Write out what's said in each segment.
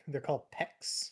They're called pecs.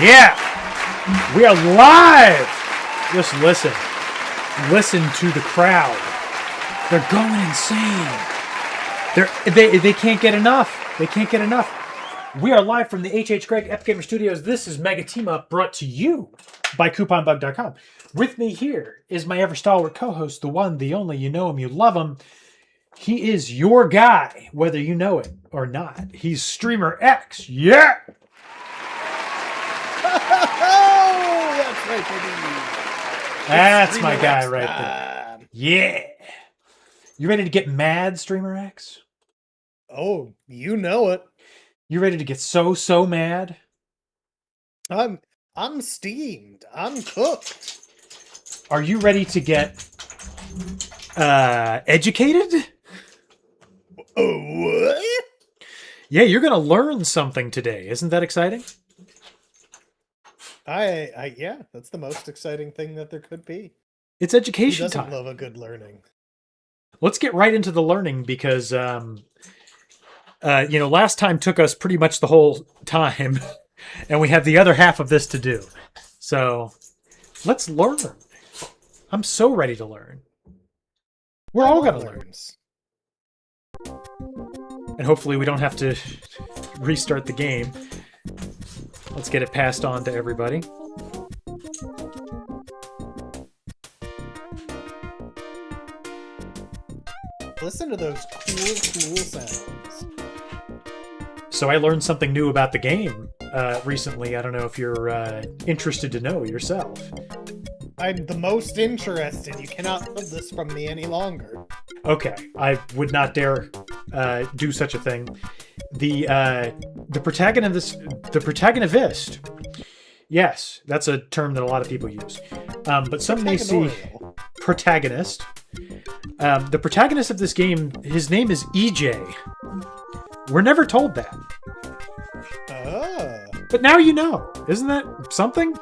Yeah, we are live. Just listen. Listen to the crowd. They're going insane. They can't get enough. They can't get enough. We are live from the H.H. Gregg Epic Gamer Studios. This is Mega Team Up, brought to you by CouponBug.com. With me here is my ever-stalwart co-host, the one, the only, you know him, you love him. He is your guy, whether you know it or not. He's Streamer X. Yeah! Oh, that's right, baby. That's my guy right there. Yeah. You ready to get mad, Streamer X? Oh, you know it. You ready to get so mad? I'm steamed. I'm cooked. Are you ready to get educated? Oh, what? Yeah, you're going to learn something today. Isn't that exciting? Yeah, that's the most exciting thing that there could be. It's education Who doesn't time. love a good learning? Let's get right into the learning because, last time took us pretty much the whole time, and we have the other half of this to do. So let's learn. I'm so ready to learn. We're all going to learn. And hopefully we don't have to restart the game. Let's get it passed on to everybody. Listen to those cool sounds. So I learned something new about the game recently. I don't know if you're interested to know yourself. I'm the most interested. You cannot hold this from me any longer. Okay, I would not dare do such a thing. The protagonist. Yes, that's a term that a lot of people use. But some may see protagonist. The protagonist of this game, his name is EJ. We're never told that. Oh. But now you know. Isn't that something?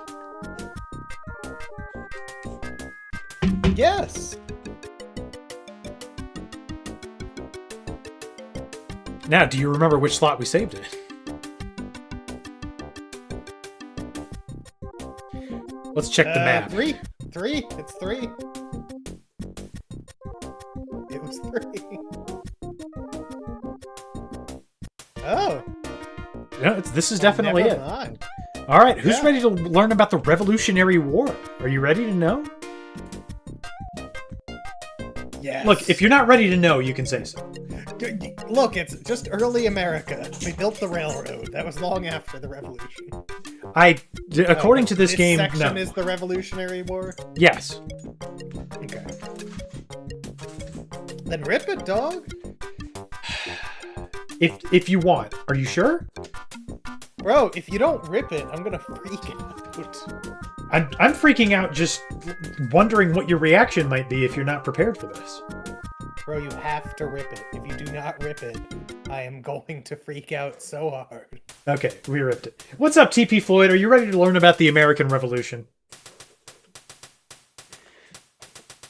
Yes. Now, do you remember which slot we saved it? Let's check the map. Three. It's three. It was three. Oh. Yeah, this is definitely Never it. mind. All right, who's ready to learn about the Revolutionary War? Are you ready to know? Yes. Look, if you're not ready to know, you can say so. Look, it's just early America. They built the railroad. That was long after the Revolution. According to this game, section no. is the Revolutionary War? Yes. Okay. Then rip it, dog. If you want. Are you sure? Bro, if you don't rip it, I'm gonna freak out. I'm freaking out just wondering what your reaction might be if you're not prepared for this. Bro, you have to rip it. If you do not rip it, I am going to freak out so hard. Okay, we ripped it. What's up, TP Floyd? Are you ready to learn about the American Revolution?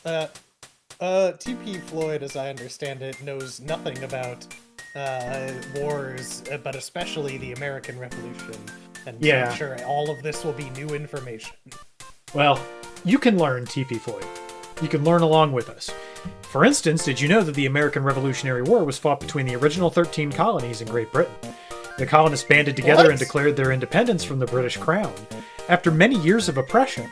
TP Floyd, as I understand it, knows nothing about wars, but especially the American Revolution. And yeah. I'm sure all of this will be new information. Well, you can learn, TP Floyd. You can learn along with us. For instance, did you know that the American Revolutionary War was fought between the original 13 colonies in Great Britain? The colonists banded together and declared their independence from the British Crown. After many years of oppression,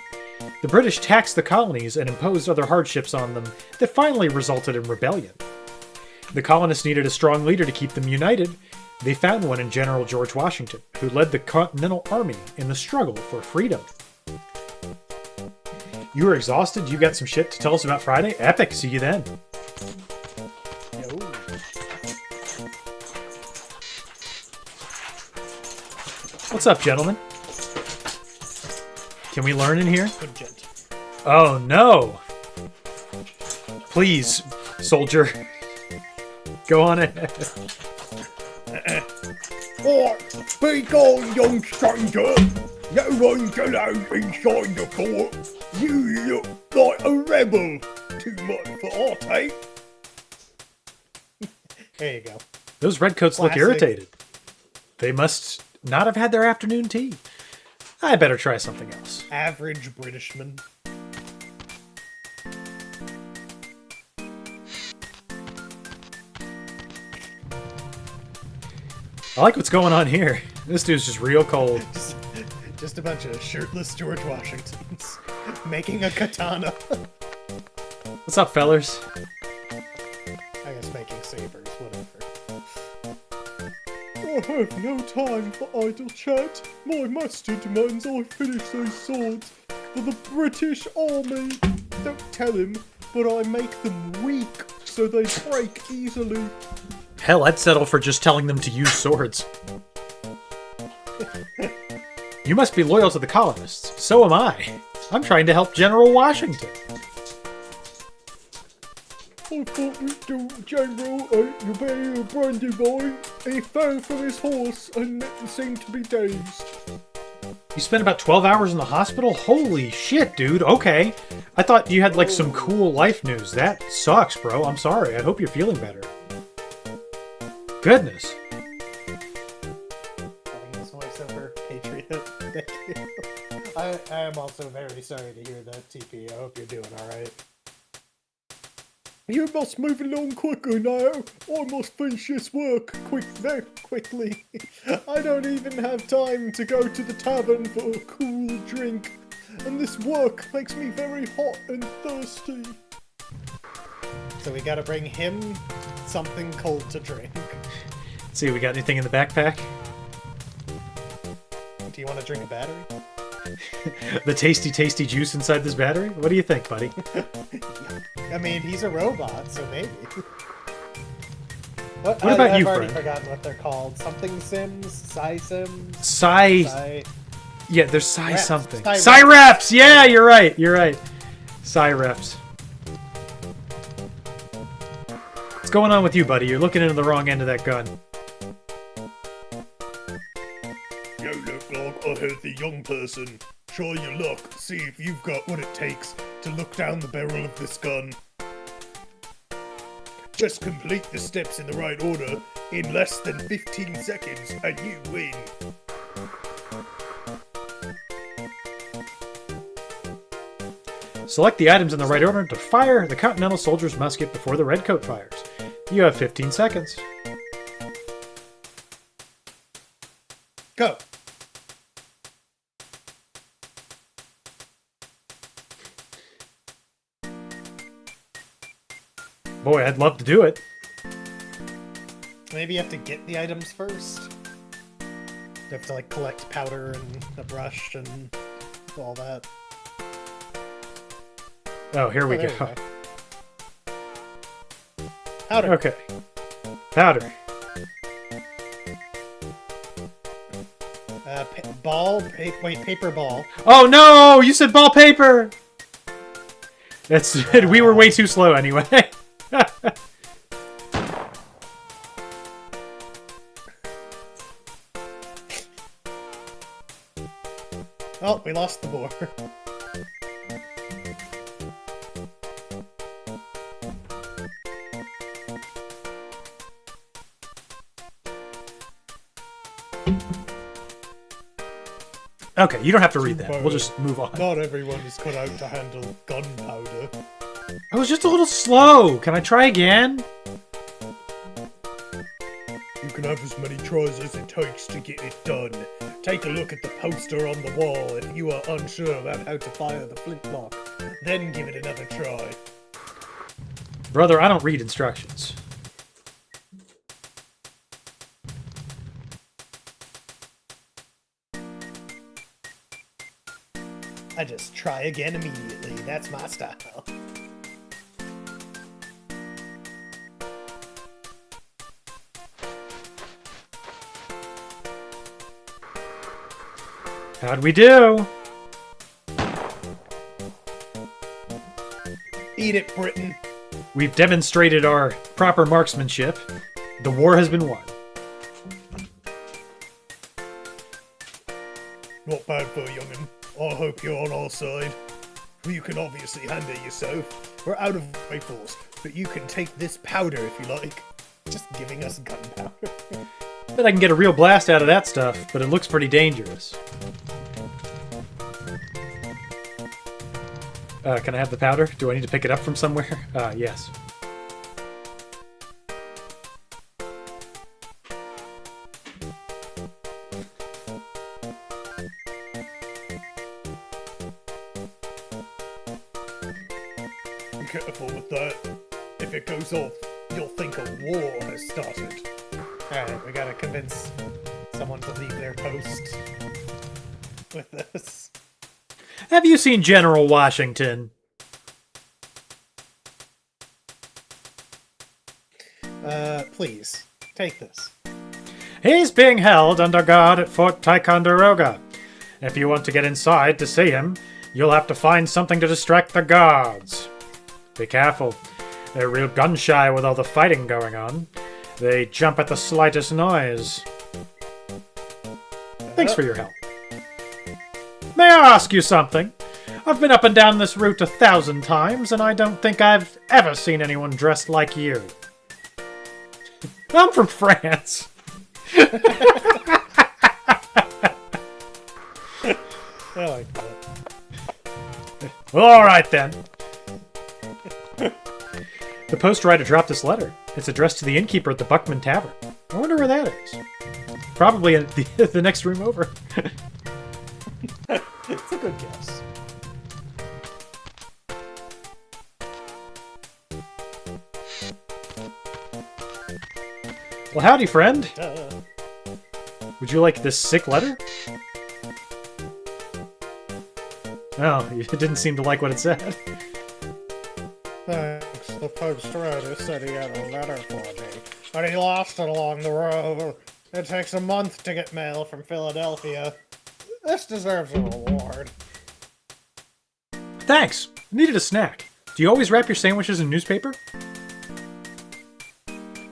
the British taxed the colonies and imposed other hardships on them that finally resulted in rebellion. The colonists needed a strong leader to keep them united. They found one in General George Washington, who led the Continental Army in the struggle for freedom. You are exhausted? You got some shit to tell us about Friday? Epic. See you then. No. What's up, gentlemen? Can we learn in here? Good gent. Oh, no. Please, soldier. Go on ahead. Speak on, young stranger. No one's allowed inside the fort. You look like a rebel. Too much for our taste. There you go. Those redcoats look Classic. irritated. They must not have had their afternoon tea. I better try something else. Average Britishman. I like what's going on here. This dude's just real cold. Just a bunch of shirtless George Washingtons making a katana. What's up, fellers? I guess making sabers, whatever. I have no time for idle chat. My master demands I finish those swords for the British Army. Don't tell him, but I make them weak so they break easily. Hell, I'd settle for just telling them to use swords. You must be loyal to the colonists. So am I. I'm trying to help General Washington. I thought we'd do General you better a brandy boy. He fell from his horse and seemed to be dazed. You spent about 12 hours in the hospital? Holy shit, dude. Okay. I thought you had, like, some cool life news. That sucks, bro. I'm sorry. I hope you're feeling better. Goodness. Having his voice over Patriot. Thank you. I am also very sorry to hear that, TP. I hope you're doing alright. You must move along quicker now. I must finish this work very quickly. I don't even have time to go to the tavern for a cool drink. And this work makes me very hot and thirsty. So we gotta bring him something cold to drink. Let's see, we got anything in the backpack? Do you want to drink a battery? The tasty, tasty juice inside this battery? What do you think, buddy? I mean, he's a robot, so maybe. What about you, I've already friend? forgotten what they're called. Something Sims? Psy Sims? Psy... Yeah, there's Psy Reps. something. Psy Psy reps! Yeah, you're right. You're right. Psy reps. What's going on with you, buddy? You're looking into the wrong end of that gun. You look like a healthy young person. Try your luck. See if you've got what it takes to look down the barrel of this gun. Just complete the steps in the right order in less than 15 seconds and you win. Select the items in the right order to fire the Continental Soldier's musket before the Redcoat fires. You have 15 seconds. Go! Boy, I'd love to do it. Maybe you have to get the items first. You have to, like, collect powder and a brush and all that. Oh, here we there go. you go. Powder! Okay. Powder. Paper ball. Oh no! You said ball paper! That's we were way too slow anyway. Oh, we lost the boar. Okay, you don't have to read that. We'll just move on. Not everyone is cut out to handle gunpowder. I was just a little slow. Can I try again? You can have as many tries as it takes to get it done. Take a look at the poster on the wall if you are unsure about how to fire the flintlock. Then give it another try. Brother, I don't read instructions. I just try again immediately. That's my style. How'd we do? Eat it, Britain. We've demonstrated our proper marksmanship. The war has been won. Not bad for a young'un. I hope you're on our side. You can obviously handle yourself. We're out of rifles, but you can take this powder if you like. Just giving us gunpowder. Bet I can get a real blast out of that stuff, but it looks pretty dangerous. Can I have the powder? Do I need to pick it up from somewhere? Yes. Be careful with that. If it goes off, you'll think a war has started. Alright, we gotta convince someone to leave their post with this. Have you seen General Washington? Please, take this. He's being held under guard at Fort Ticonderoga. If you want to get inside to see him, you'll have to find something to distract the guards. Be careful. They're real gun-shy with all the fighting going on. They jump at the slightest noise. Thanks for your help. May I ask you something? I've been up and down this route 1,000 times, and I don't think I've ever seen anyone dressed like you. I'm from France. I like that. Well, all right then. The postwriter dropped this letter. It's addressed to the innkeeper at the Buckman Tavern. I wonder where that is. Probably in the next room over. It's a good guess. Well, howdy, friend. Duh. Would you like this sick letter? Oh, you didn't seem to like what it said. Thanks. The postwriter said he had a letter for me, but he lost it along the road. It takes a month to get mail from Philadelphia. This deserves a reward. Thanks. I needed a snack. Do you always wrap your sandwiches in newspaper?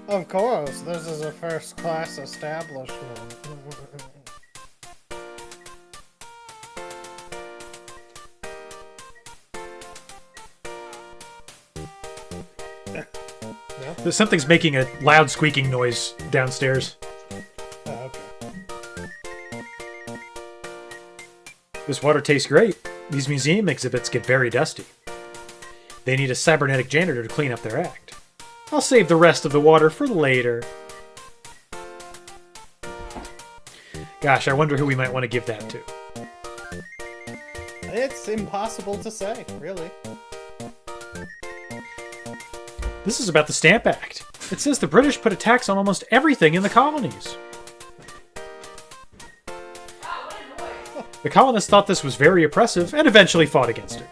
Of course, this is a first-class establishment. Something's making a loud squeaking noise downstairs. Okay. This water tastes great. These museum exhibits get very dusty. They need a cybernetic janitor to clean up their act. I'll save the rest of the water for later. Gosh, I wonder who we might want to give that to. It's impossible to say, really. This is about the Stamp Act. It says the British put a tax on almost everything in the colonies. The colonists thought this was very oppressive and eventually fought against it.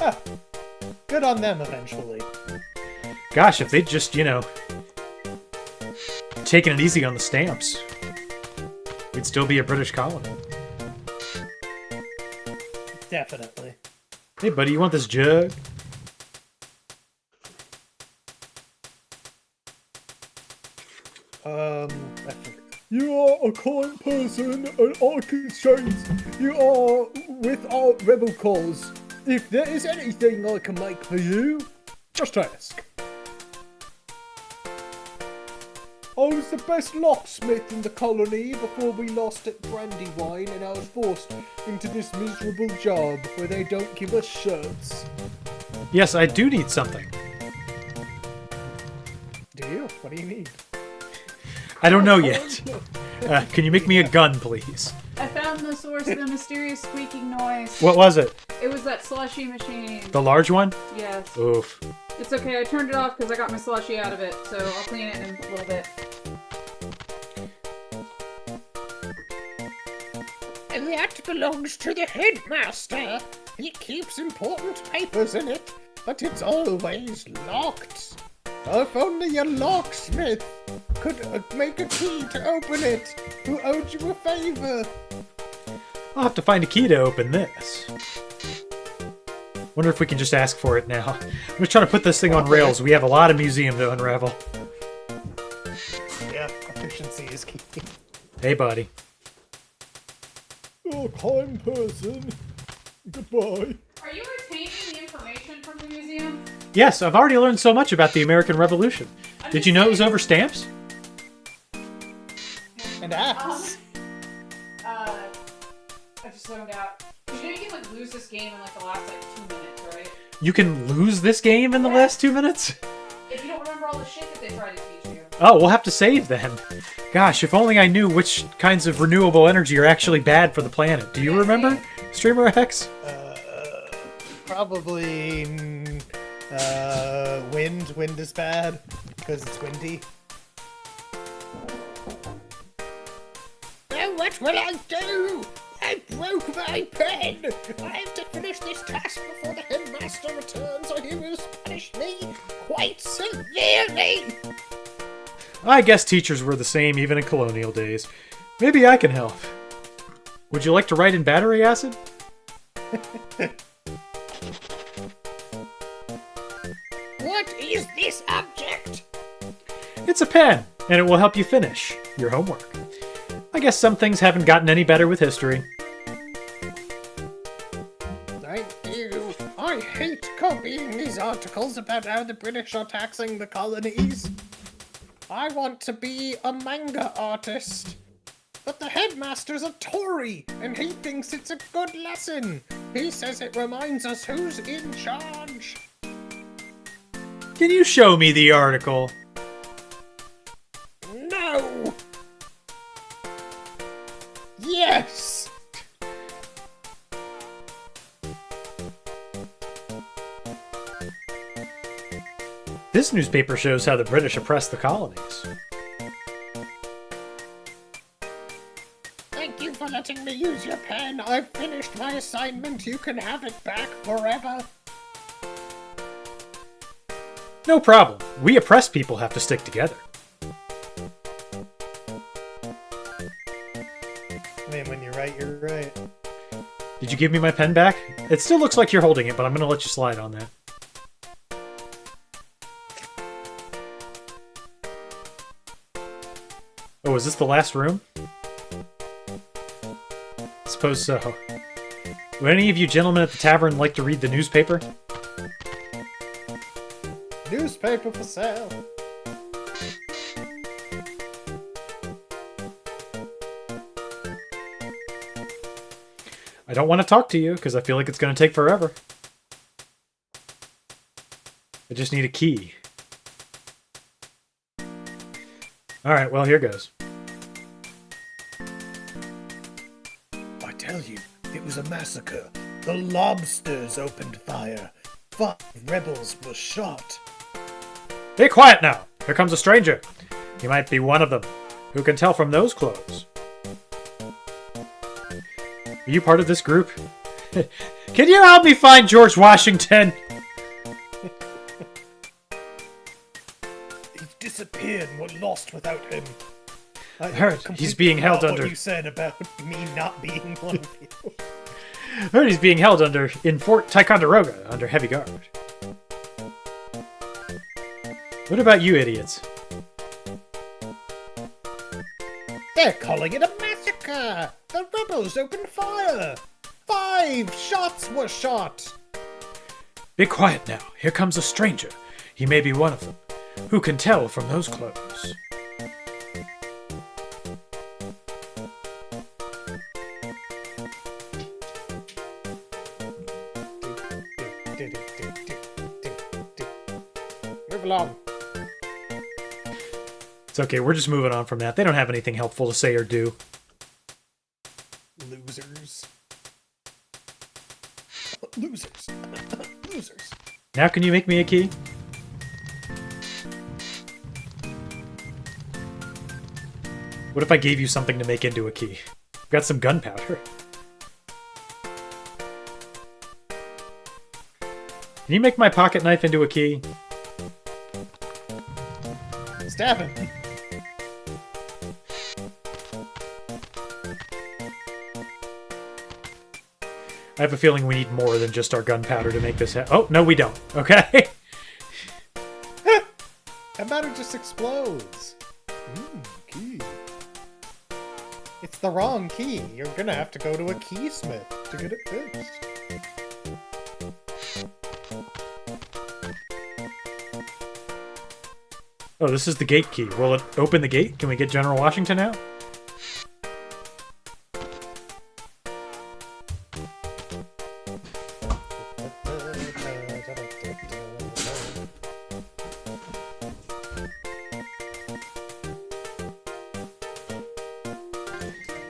Ah, good on them eventually. Gosh, if they'd just, taken it easy on the stamps, we'd still be a British colony. Definitely. Hey, buddy, you want this jug? I forget. You are a kind person, and I can exchange you are with our rebel cause. If there is anything I can make for you, just ask. I was the best locksmith in the colony before we lost at Brandywine, and I was forced into this miserable job where they don't give us shirts. Yes, I do need something. Do you? What do you need? I don't know yet. Can you make me a gun, please? I found the source of the mysterious squeaking noise. What was it? It was that slushy machine. The large one? Yes. Oof. It's okay, I turned it off because I got my slushy out of it, so I'll clean it in a little bit. That belongs to the headmaster. He keeps important papers in it, but it's always locked. If only a locksmith could make a key to open it, who owed you a favor. I'll have to find a key to open this. Wonder if we can just ask for it now. I'm just trying to put this thing on rails. We have a lot of museum to unravel. Yeah, efficiency is key. Hey, buddy. You're a kind person. Goodbye. Are you retaining the information from the museum? Yes, I've already learned so much about the American Revolution. Did you know it was over stamps? And apps. I just zoned out. You know you can like lose this game in like the last like 2 minutes, right? You can lose this game in the last 2 minutes? If you don't remember all the shit that they tried to teach you. Oh, we'll have to save then. Gosh, if only I knew which kinds of renewable energy are actually bad for the planet. Do you remember, Streamer X? Probably wind. Wind is bad because it's windy. Now what will I do? I broke my pen! I have to finish this task before the headmaster returns or he will punish me quite severely! I guess teachers were the same even in colonial days. Maybe I can help. Would you like to write in battery acid? What is this object? It's a pen, and it will help you finish your homework. I guess some things haven't gotten any better with history. Thank you. I hate copying these articles about how the British are taxing the colonies. I want to be a manga artist. But the headmaster's a Tory, and he thinks it's a good lesson. He says it reminds us who's in charge. Can you show me the article? No! Yes! This newspaper shows how the British oppressed the colonies. Thank you for letting me use your pen. I've finished my assignment. You can have it back forever. No problem. We oppressed people have to stick together. Man, when you're right, you're right. Did you give me my pen back? It still looks like you're holding it, but I'm going to let you slide on that. Oh, is this the last room? Suppose so. Would any of you gentlemen at the tavern like to read the newspaper? Newspaper for sale. I don't want to talk to you, because I feel like it's going to take forever. I just need a key. Alright, well, here goes. I tell you, it was a massacre. The lobsters opened fire. 5 rebels were shot. Be quiet now! Here comes a stranger. He might be one of them. Who can tell from those clothes? Are you part of this group? Can you help me find George Washington? He disappeared and we're lost without him. I Heard he's being held under. What you said about me not being one of you. Heard he's being held in Fort Ticonderoga under heavy guard. What about you idiots? They're calling it a massacre! The rebels opened fire! 5 shots were shot! Be quiet now. Here comes a stranger. He may be one of them. Who can tell from those clothes? Move along. It's okay, we're just moving on from that. They don't have anything helpful to say or do. Losers. Losers. Losers. Now can you make me a key? What if I gave you something to make into a key? I've got some gunpowder. Can you make my pocket knife into a key? Stab him. I have a feeling we need more than just our gunpowder to make this oh, no we don't. Okay. That matter just explodes. Key. It's the wrong key. You're gonna have to go to a keysmith to get it fixed. Oh, this is the gate key. Will it open the gate? Can we get General Washington out?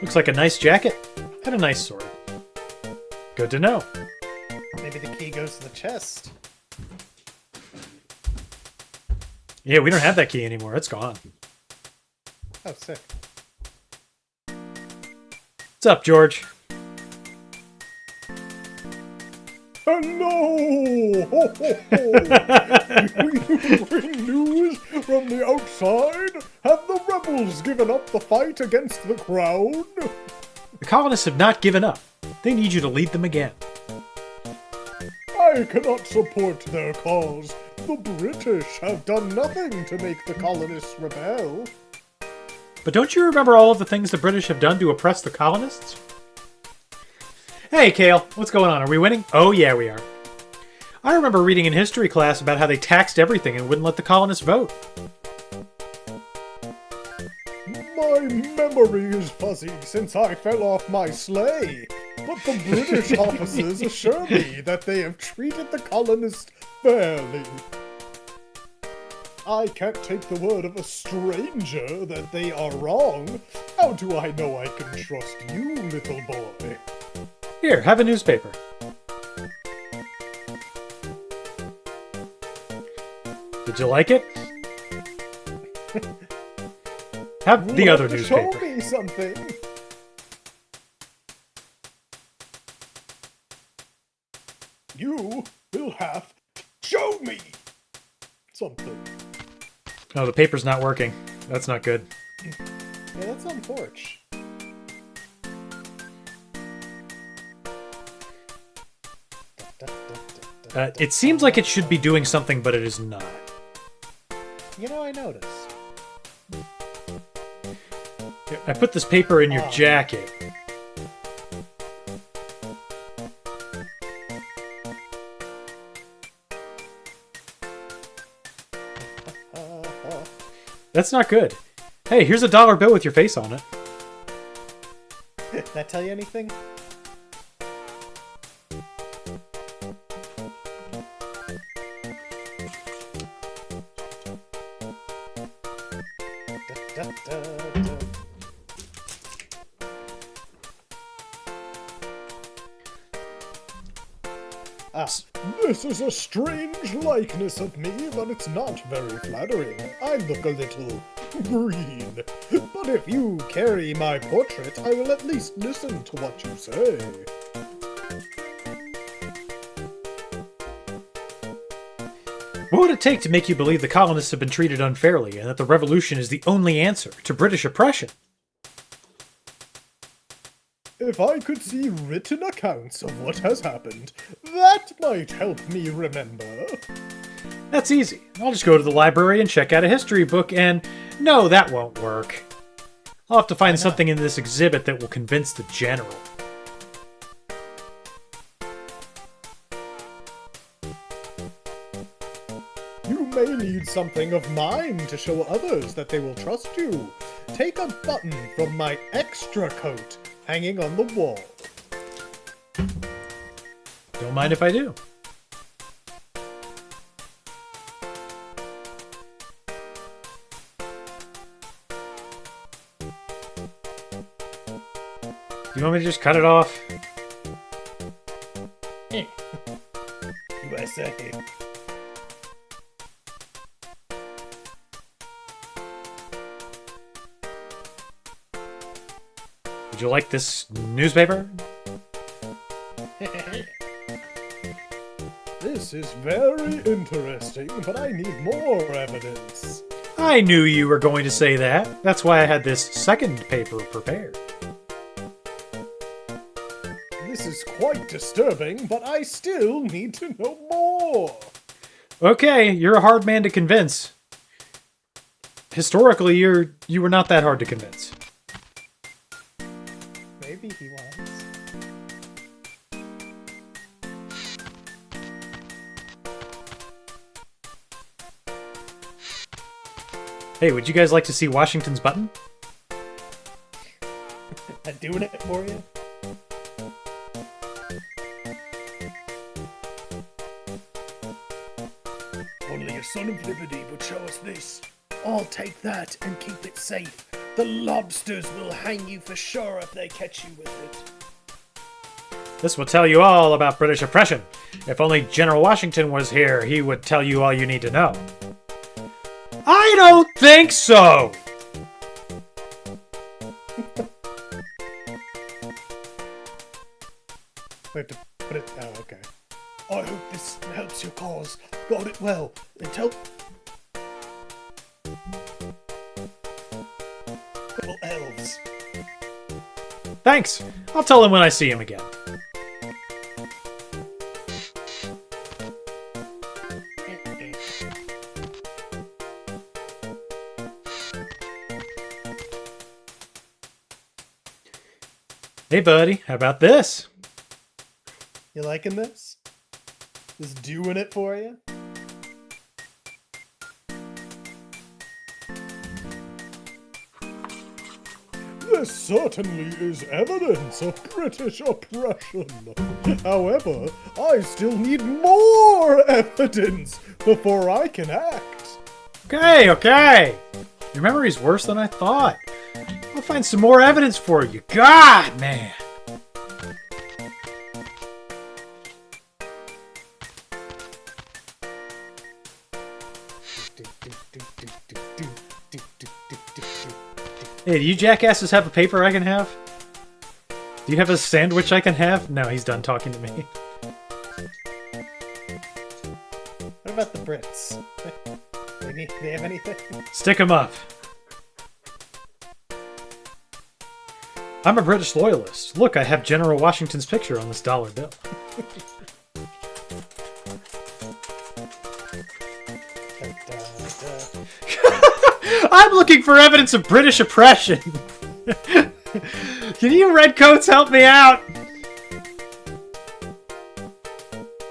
Looks like a nice jacket and a nice sword. Good to know. Maybe the key goes to the chest. Yeah, we don't have that key anymore. It's gone. Oh, sick. What's up, George? Hello! Ho, ho, ho. You bring news from the outside? Have the rebels given up the fight against the crown? The colonists have not given up. They need you to lead them again. I cannot support their cause. The British have done nothing to make the colonists rebel. But don't you remember all of the things the British have done to oppress the colonists? Hey, Kale, what's going on? Are we winning? Oh, yeah, we are. I remember reading in history class about how they taxed everything and wouldn't let the colonists vote. My memory is fuzzy since I fell off my sleigh, but the British officers assure me that they have treated the colonists fairly. I can't take the word of a stranger that they are wrong. How do I know I can trust you, little boy? Here, have a newspaper. Did you like it? Have the other newspaper. Show me something. You will have to show me something. Oh, the paper's not working. That's not good. Yeah, that's on Torch. It seems like it should be doing something, but it is not. You know, I noticed. I put this paper in your jacket. That's not good. Hey, here's a dollar bill with your face on it. Did that tell you anything? This is a strange likeness of me, but it's not very flattering. I look a little green. But if you carry my portrait, I will at least listen to what you say. What would it take to make you believe the colonists have been treated unfairly and that the revolution is the only answer to British oppression? If I could see written accounts of what has happened, that might help me remember. That's easy. I'll just go to the library and check out a history book and... No, that won't work. I'll have to find something in this exhibit that will convince the general. You may need something of mine to show others that they will trust you. Take a button from my extra coat hanging on the wall. Don't mind if I do. You want me to just cut it off? USA. Would you like this newspaper? This is very interesting, but I need more evidence. I knew you were going to say that. That's why I had this second paper prepared. This is quite disturbing, but I still need to know more. Okay, you're a hard man to convince. Historically, you were not that hard to convince. Maybe he was. Hey, would you guys like to see Washington's button? I'm doing it for you. Only a son of liberty would show us this. I'll take that and keep it safe. The lobsters will hang you for sure if they catch you with it. This will tell you all about British oppression. If only General Washington was here, he would tell you all you need to know. I don't think so! We have to put it. Oh, okay. I hope this helps your cause. Guard it well. Until. Little elves. Thanks. I'll tell him when I see him again. Hey, buddy. How about this? You liking this? Is doing it for you? This certainly is evidence of British oppression. However, I still need more evidence before I can act. Okay. Your memory's worse than I thought. I'll find some more evidence for you. God, man. Hey, do you jackasses have a paper I can have? Do you have a sandwich I can have? No, he's done talking to me. What about the Brits? They have anything? Stick 'em up. I'm a British loyalist. Look, I have General Washington's picture on this dollar bill. I'm looking for evidence of British oppression. Can you redcoats help me out?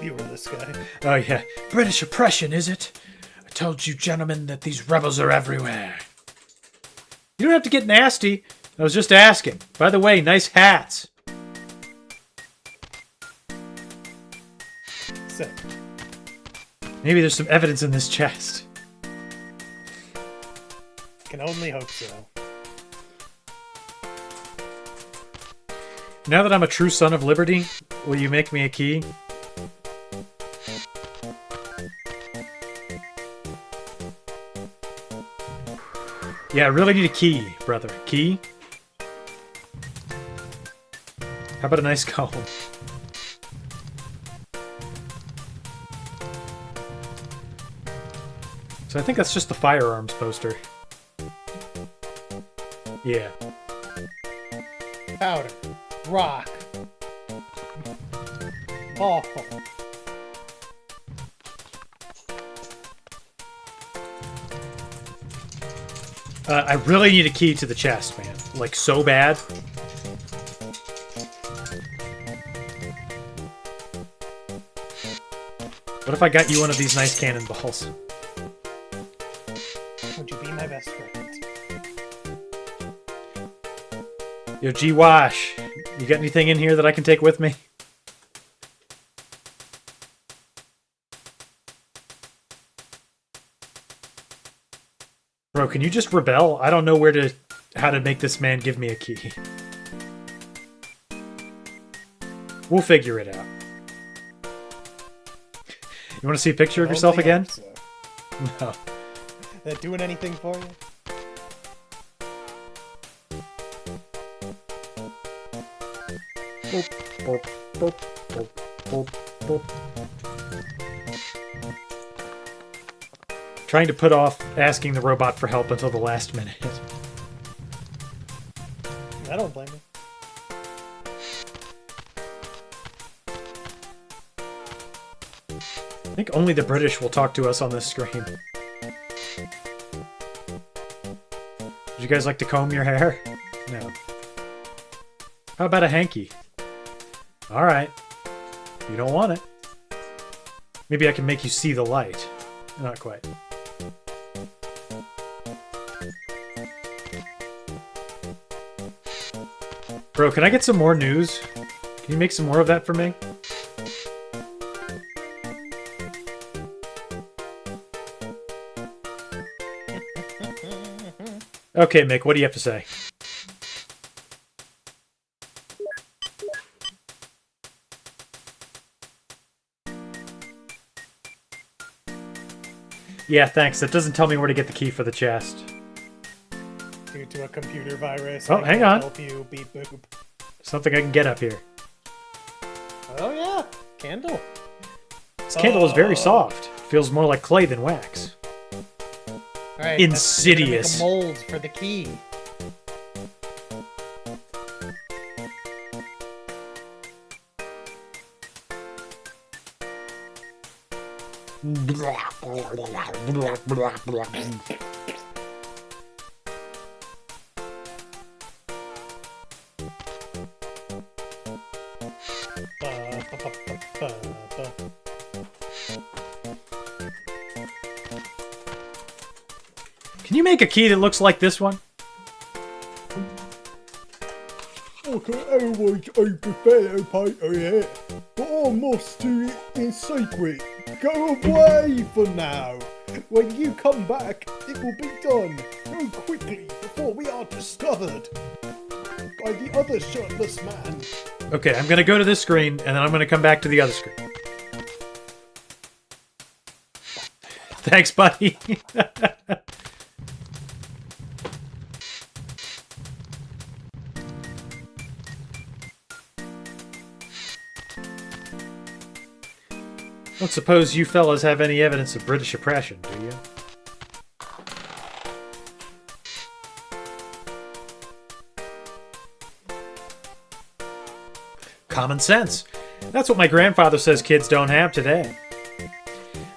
You were this guy. Oh yeah, British oppression, is it? I told you gentlemen that these rebels are everywhere. You don't have to get nasty. I was just asking. By the way, nice hats. Sick. Maybe there's some evidence in this chest. Can only hope so. Now that I'm a true son of liberty, will you make me a key? Yeah, I really need a key, brother. Key? How about a nice comb? So I think that's just the firearms poster. Yeah. Powder. Rock. Ball. I really need a key to the chest, man. Like, so bad. What if I got you one of these nice cannonballs? Would you be my best friend? Yo, G-Wash, you got anything in here that I can take with me? Bro, can you just rebel? I don't know how to make this man give me a key. We'll figure it out. You want to see a picture of yourself again? So. No. That doing anything for you? Boop, boop, boop, boop, boop, boop. Trying to put off asking the robot for help until the last minute. I don't blame you. I think only the British will talk to us on this screen. Would you guys like to comb your hair? No. How about a hanky? Alright. You don't want it. Maybe I can make you see the light. Not quite. Bro, can I get some more news? Can you make some more of that for me? Okay, Mick, what do you have to say? Yeah, thanks. That doesn't tell me where to get the key for the chest. Due to a computer virus. Oh, I hang can't on. Help you, beep boop. Something I can get up here. Oh yeah, candle. This candle is very soft. Feels more like clay than wax. All right, Insidious. Let's make a mold for the key. Can you make a key that looks like this one? Okay, otherwise I prefer to paper here, but I must do it in secret. Go away for now. When you come back, it will be done. Go quickly before we are discovered by the other shirtless man. Okay, I'm gonna go to this screen, and then I'm gonna come back to the other screen. Thanks, buddy. Don't suppose you fellas have any evidence of British oppression, do you? Common sense. That's what my grandfather says kids don't have today.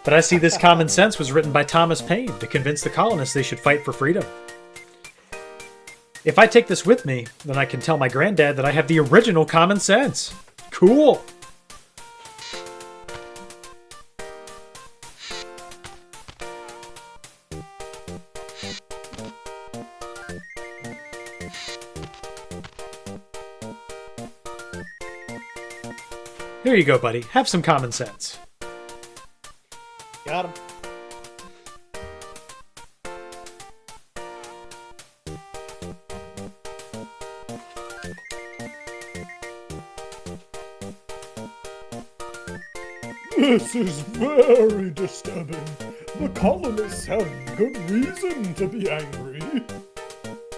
But I see this common sense was written by Thomas Paine to convince the colonists they should fight for freedom. If I take this with me, then I can tell my granddad that I have the original common sense. Cool. Here you go, buddy. Have some common sense. Got him. This is very disturbing. The colonists have good reason to be angry.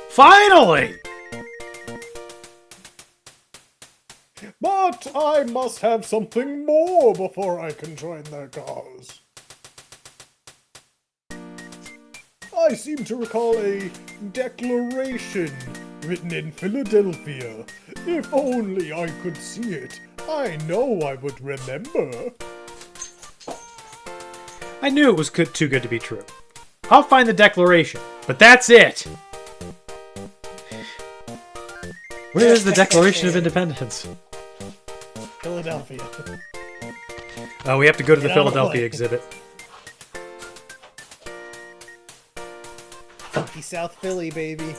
Finally! But I must have something more before I can join their cause. I seem to recall a declaration written in Philadelphia. If only I could see it, I know I would remember. I knew it was too good to be true. I'll find the Declaration, but that's it! Where is the Declaration of Independence? Philadelphia. Oh, we have to go to the Get out of the Philadelphia way. exhibit. Funky South Philly, baby.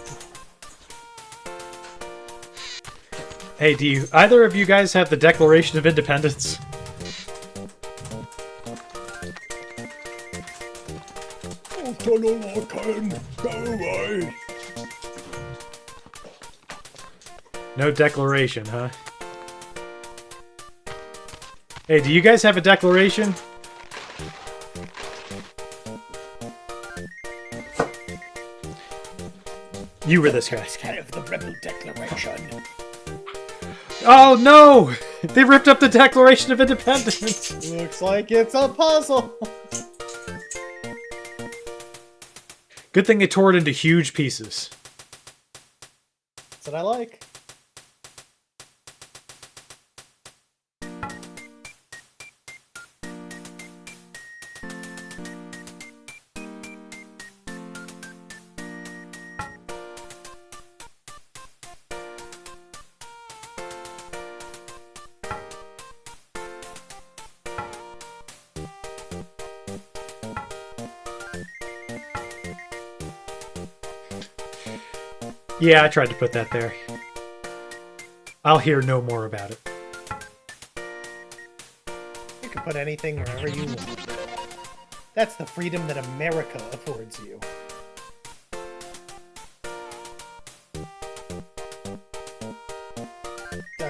Hey, do you either of you guys have the Declaration of Independence? I've done all I can. Go away. No declaration, huh? Hey, do you guys have a declaration? You were this guy. Have the rebel declaration. Oh no! They ripped up the Declaration of Independence! Looks like it's a puzzle. Good thing they tore it into huge pieces. That's what I like. Yeah, I tried to put that there. I'll hear no more about it. You can put anything wherever you want. That's the freedom that America affords you.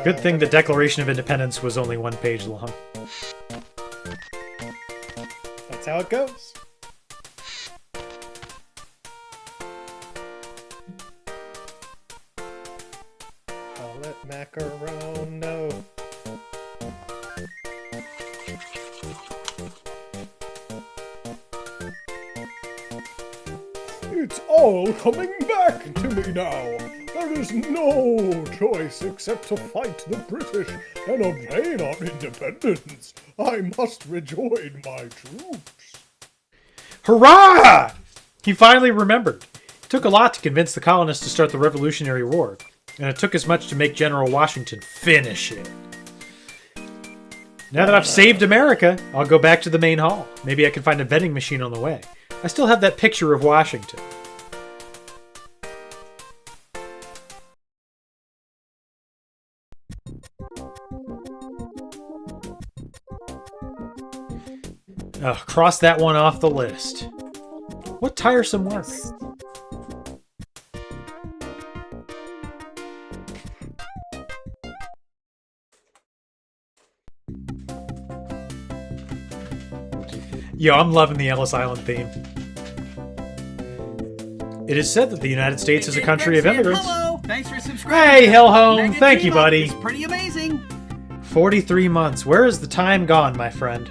Good thing the Declaration of Independence was only 1 page long. That's how it goes. Call it macarono. It's all coming back to me now. There is no choice except to fight the British and obtain our independence. I must rejoin my troops. Hurrah! He finally remembered. It took a lot to convince the colonists to start the Revolutionary War, and it took as much to make General Washington finish it. Now that I've saved America, I'll go back to the main hall. Maybe I can find a vending machine on the way. I still have that picture of Washington. Ugh, cross that one off the list. What tiresome work. Yo, I'm loving the Ellis Island theme. It is said that the United States is a country of immigrants. Hello! Thanks for subscribing. Hey, Hellhome! Mega Thank you, Dream Up buddy. is pretty amazing. 43 months. Where is the time gone, my friend?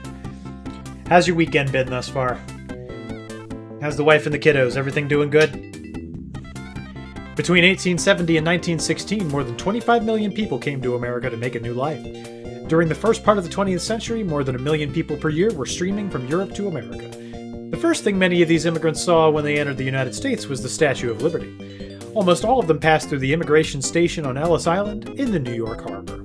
How's your weekend been thus far? How's the wife and the kiddos? Everything doing good? Between 1870 and 1916, more than 25 million people came to America to make a new life. During the first part of the 20th century, more than 1 million people per year were streaming from Europe to America. The first thing many of these immigrants saw when they entered the United States was the Statue of Liberty. Almost all of them passed through the immigration station on Ellis Island in the New York Harbor.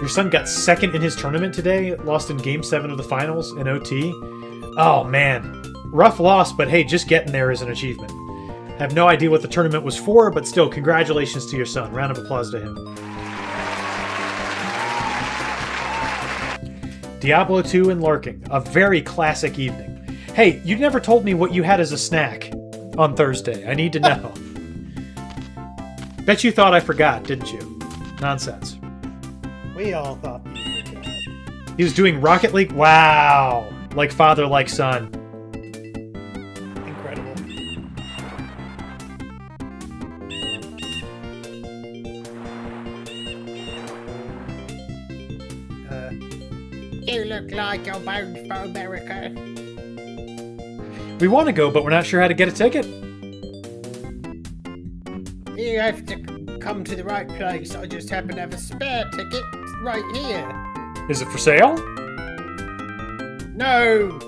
Your son got second in his tournament today, lost in Game 7 of the finals in OT. Oh man, rough loss, but hey, just getting there is an achievement. I have no idea what the tournament was for, but still, congratulations to your son. Round of applause to him. Diablo 2 and Lurking, a very classic evening. Hey, you never told me what you had as a snack on Thursday. I need to know. Bet you thought I forgot, didn't you? Nonsense. We all thought you forgot. He was doing Rocket League? Wow! Like father, like son. Incredible. You look like you're bound for America. We want to go, but we're not sure how to get a ticket. You have to come to the right place. I just happen to have a spare ticket right here. Is it for sale? No!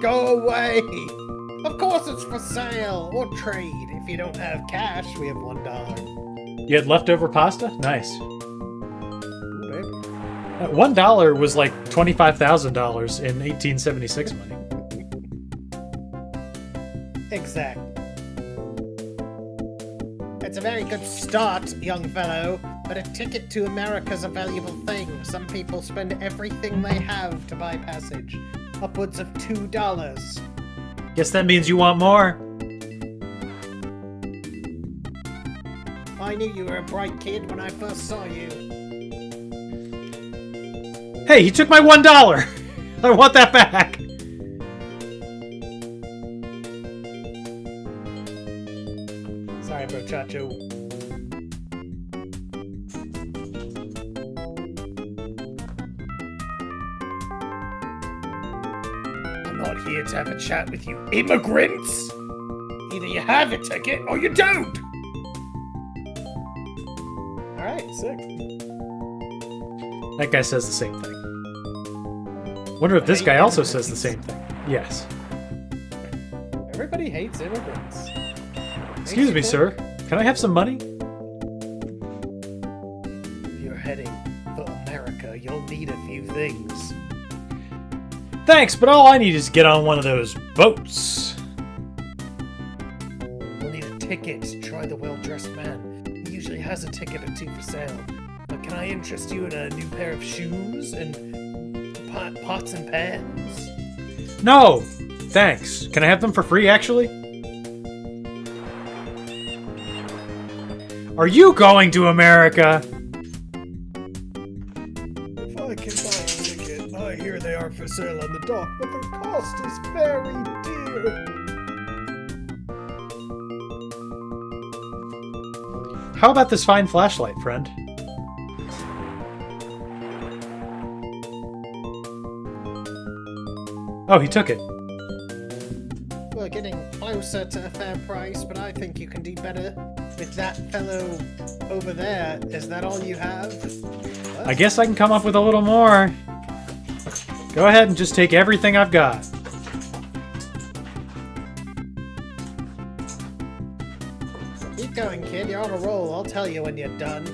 Go away! Of course it's for sale or trade. If you don't have cash, we have $1. You had leftover pasta? Nice. Ooh, baby. $1 was like $25,000 in 1876 money. Exactly. It's a very good start, young fellow, but a ticket to America's a valuable thing. Some people spend everything they have to buy passage. Upwards of $2. Guess that means you want more. I knew you were a bright kid when I first saw you. Hey, he took my $1! I want that back! Sorry, muchacho. I'm not here to have a chat with you immigrants! Either you have a ticket or you don't! Alright, sick. That guy says the same thing. Wonder if this guy also says the same thing. Yes. Everybody hates immigrants. Excuse me, sir. Can I have some money? If you're heading for America, you'll need a few things. Thanks, but all I need is to get on one of those boats. You'll need a ticket to try the well-dressed man. He usually has a ticket or two for sale. But can I interest you in a new pair of shoes and pots and pans? No! Thanks. Can I have them for free, actually? Are you going to America? If I can buy a ticket, I hear they are for sale on the dock, but their cost is very dear. How about this fine flashlight, friend? Oh, he took it. We're getting closer to a fair price, but I think you can do better with that fellow over there. Is that all you have? I guess I can come up with a little more. Go ahead and just take everything I've got. Keep going, kid. You're on a roll. I'll tell you when you're done.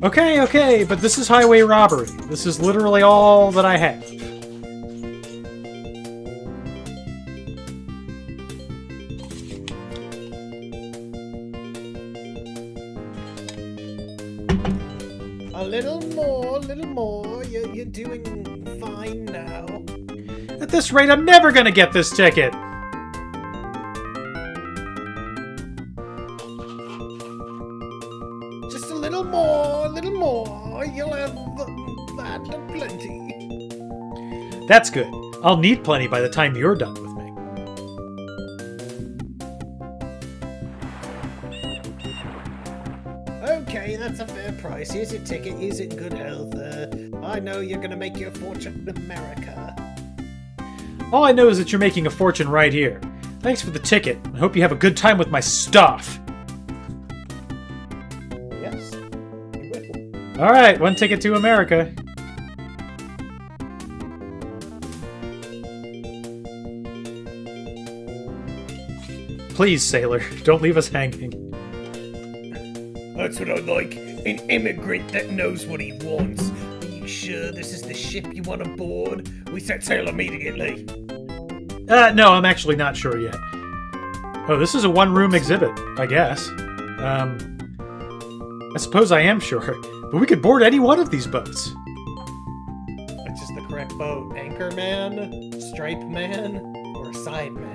Okay, but this is highway robbery. This is literally all that I have. A little more. You're doing fine now. At this rate, I'm never gonna get this ticket. Just a little more. You'll have that and plenty. That's good. I'll need plenty by the time you're done with me. Okay, that's a fair price. Here's your ticket. Use it in good health. I know you're gonna make your fortune in America. All I know is that you're making a fortune right here. Thanks for the ticket. I hope you have a good time with my stuff. Yes, you will. Alright, one ticket to America. Please, sailor, don't leave us hanging. That's what I like. An immigrant that knows what he wants. Are you sure this is the ship you want aboard? We set sail immediately. No, I'm actually not sure yet. Oh, this is a one-room exhibit, I guess. I suppose I am sure, but we could board any one of these boats. Which is the correct boat? Anchor man, stripe man, or side man?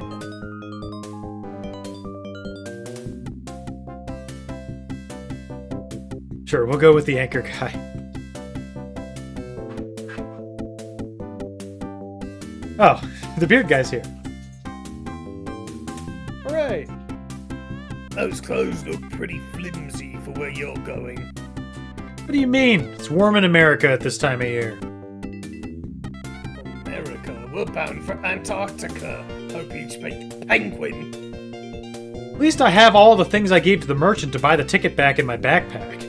Sure, we'll go with the anchor guy. Oh, the beard guy's here. Hooray! Those clothes look pretty flimsy for where you're going. What do you mean? It's warm in America at this time of year. America? We're bound for Antarctica. Hope you speak penguin. At least I have all the things I gave to the merchant to buy the ticket back in my backpack.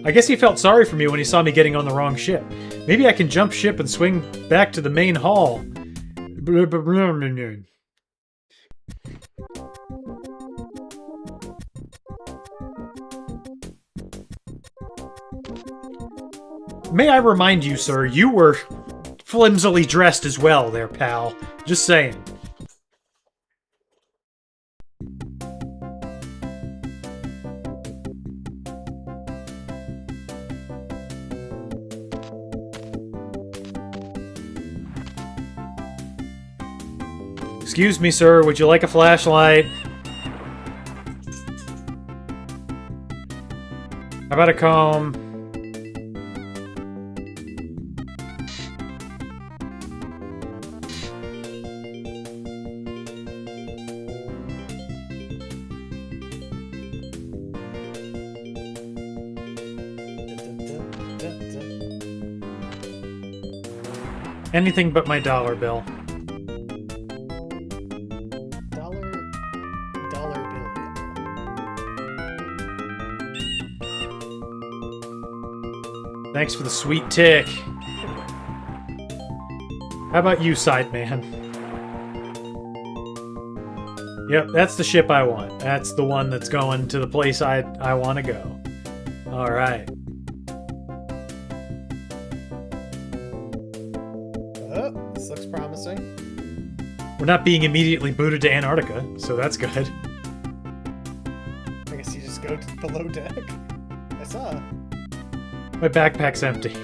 I guess he felt sorry for me when he saw me getting on the wrong ship. Maybe I can jump ship and swing back to the main hall. May I remind you, sir, you were flimsily dressed as well there, pal. Just saying. Excuse me, sir, would you like a flashlight? How about a comb? Anything but my dollar bill. Dollar bill. Thanks for the sweet tick. How about you, Sideman? Yep, that's the ship I want. That's the one that's going to the place I want to go. Alright. Oh, this looks promising. We're not being immediately booted to Antarctica, so that's good. I guess you just go to the below deck. I saw. My backpack's empty.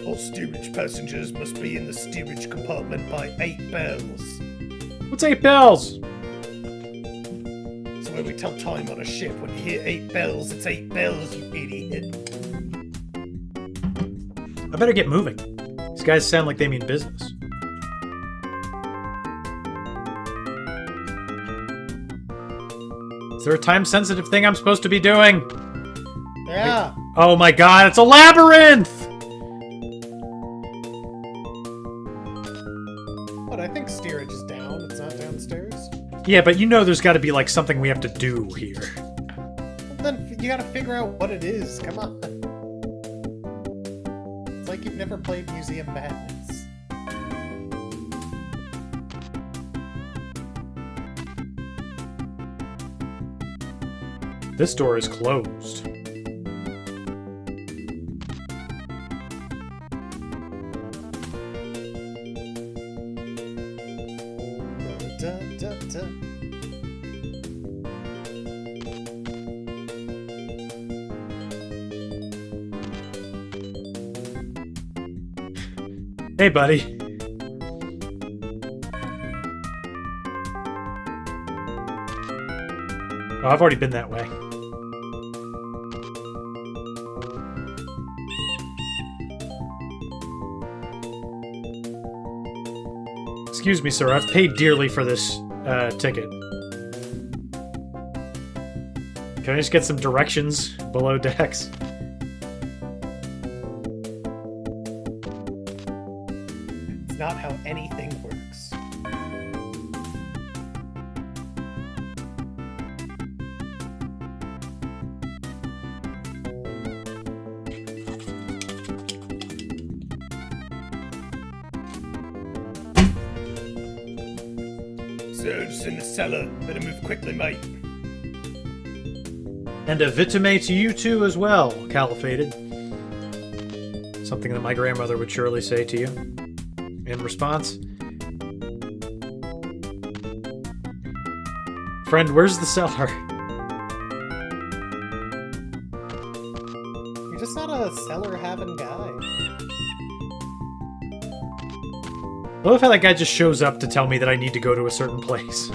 All steerage passengers must be in the steerage compartment by 8 bells. What's 8 bells? It's the way we tell time on a ship. When you hear 8 bells, it's 8 bells, you idiot. I better get moving. These guys sound like they mean business. Is there a time-sensitive thing I'm supposed to be doing? Yeah. Oh my god, it's a labyrinth! But I think steerage is down. It's not downstairs. Yeah, but you know there's got to be like something we have to do here. Then you gotta figure out what it is. Come on. It's like you've never played Museum Madness. This door is closed. Dun, dun, dun. Hey, buddy. Oh, I've already been that way. Excuse me, sir. I've paid dearly for this ticket. Can I just get some directions below decks? It's not how anything works. Surge's in the cellar. Better move quickly, mate. And a vitame to you too as well, Califated. Something that my grandmother would surely say to you. In response. Friend, where's the cellar? You're just not a cellar-having guy. I love how that guy just shows up to tell me that I need to go to a certain place.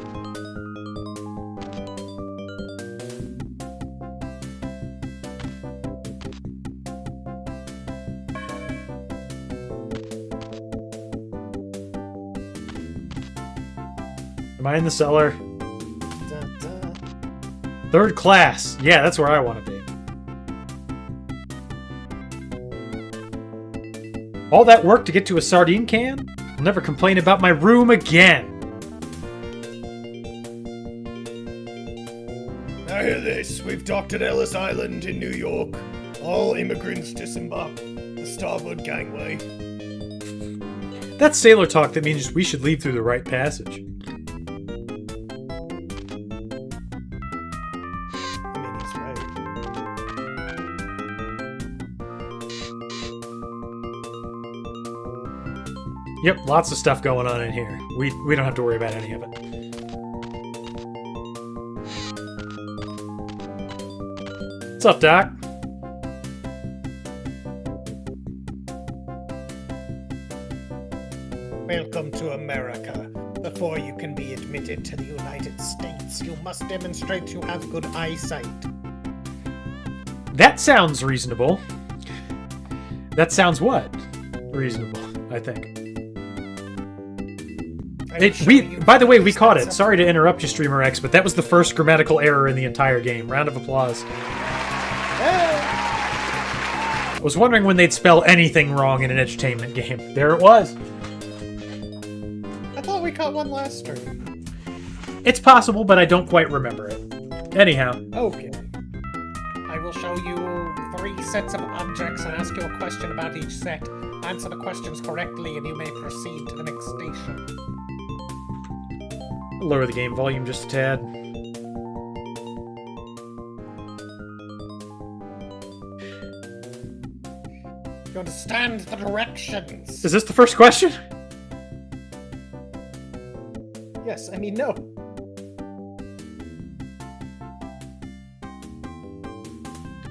Am I in the cellar? Dun, dun. 3rd class. Yeah, that's where I want to be. All that work to get to a sardine can? I'll never complain about my room again. Now hear this. We've docked at Ellis Island in New York. All immigrants disembark the starboard gangway. That's sailor talk that means we should leave through the right passage. I mean, he's right. Yep, lots of stuff going on in here. We don't have to worry about any of it. What's up, Doc? Welcome to America. Before you can be admitted to the United States, you must demonstrate you have good eyesight. That sounds reasonable. That sounds what? Reasonable, I think. By the way, we caught it. Sorry to interrupt you, Streamer X, but that was the first grammatical error in the entire game. Round of applause. I was wondering when they'd spell anything wrong in an edutainment game. There it was. I thought we caught one last stream. It's possible, but I don't quite remember it. Anyhow. Okay. I will show you 3 sets of objects and ask you a question about each set. Answer the questions correctly and you may proceed to the next station. Lower the game volume just a tad. You understand the directions? Is this the first question? Yes, I mean no.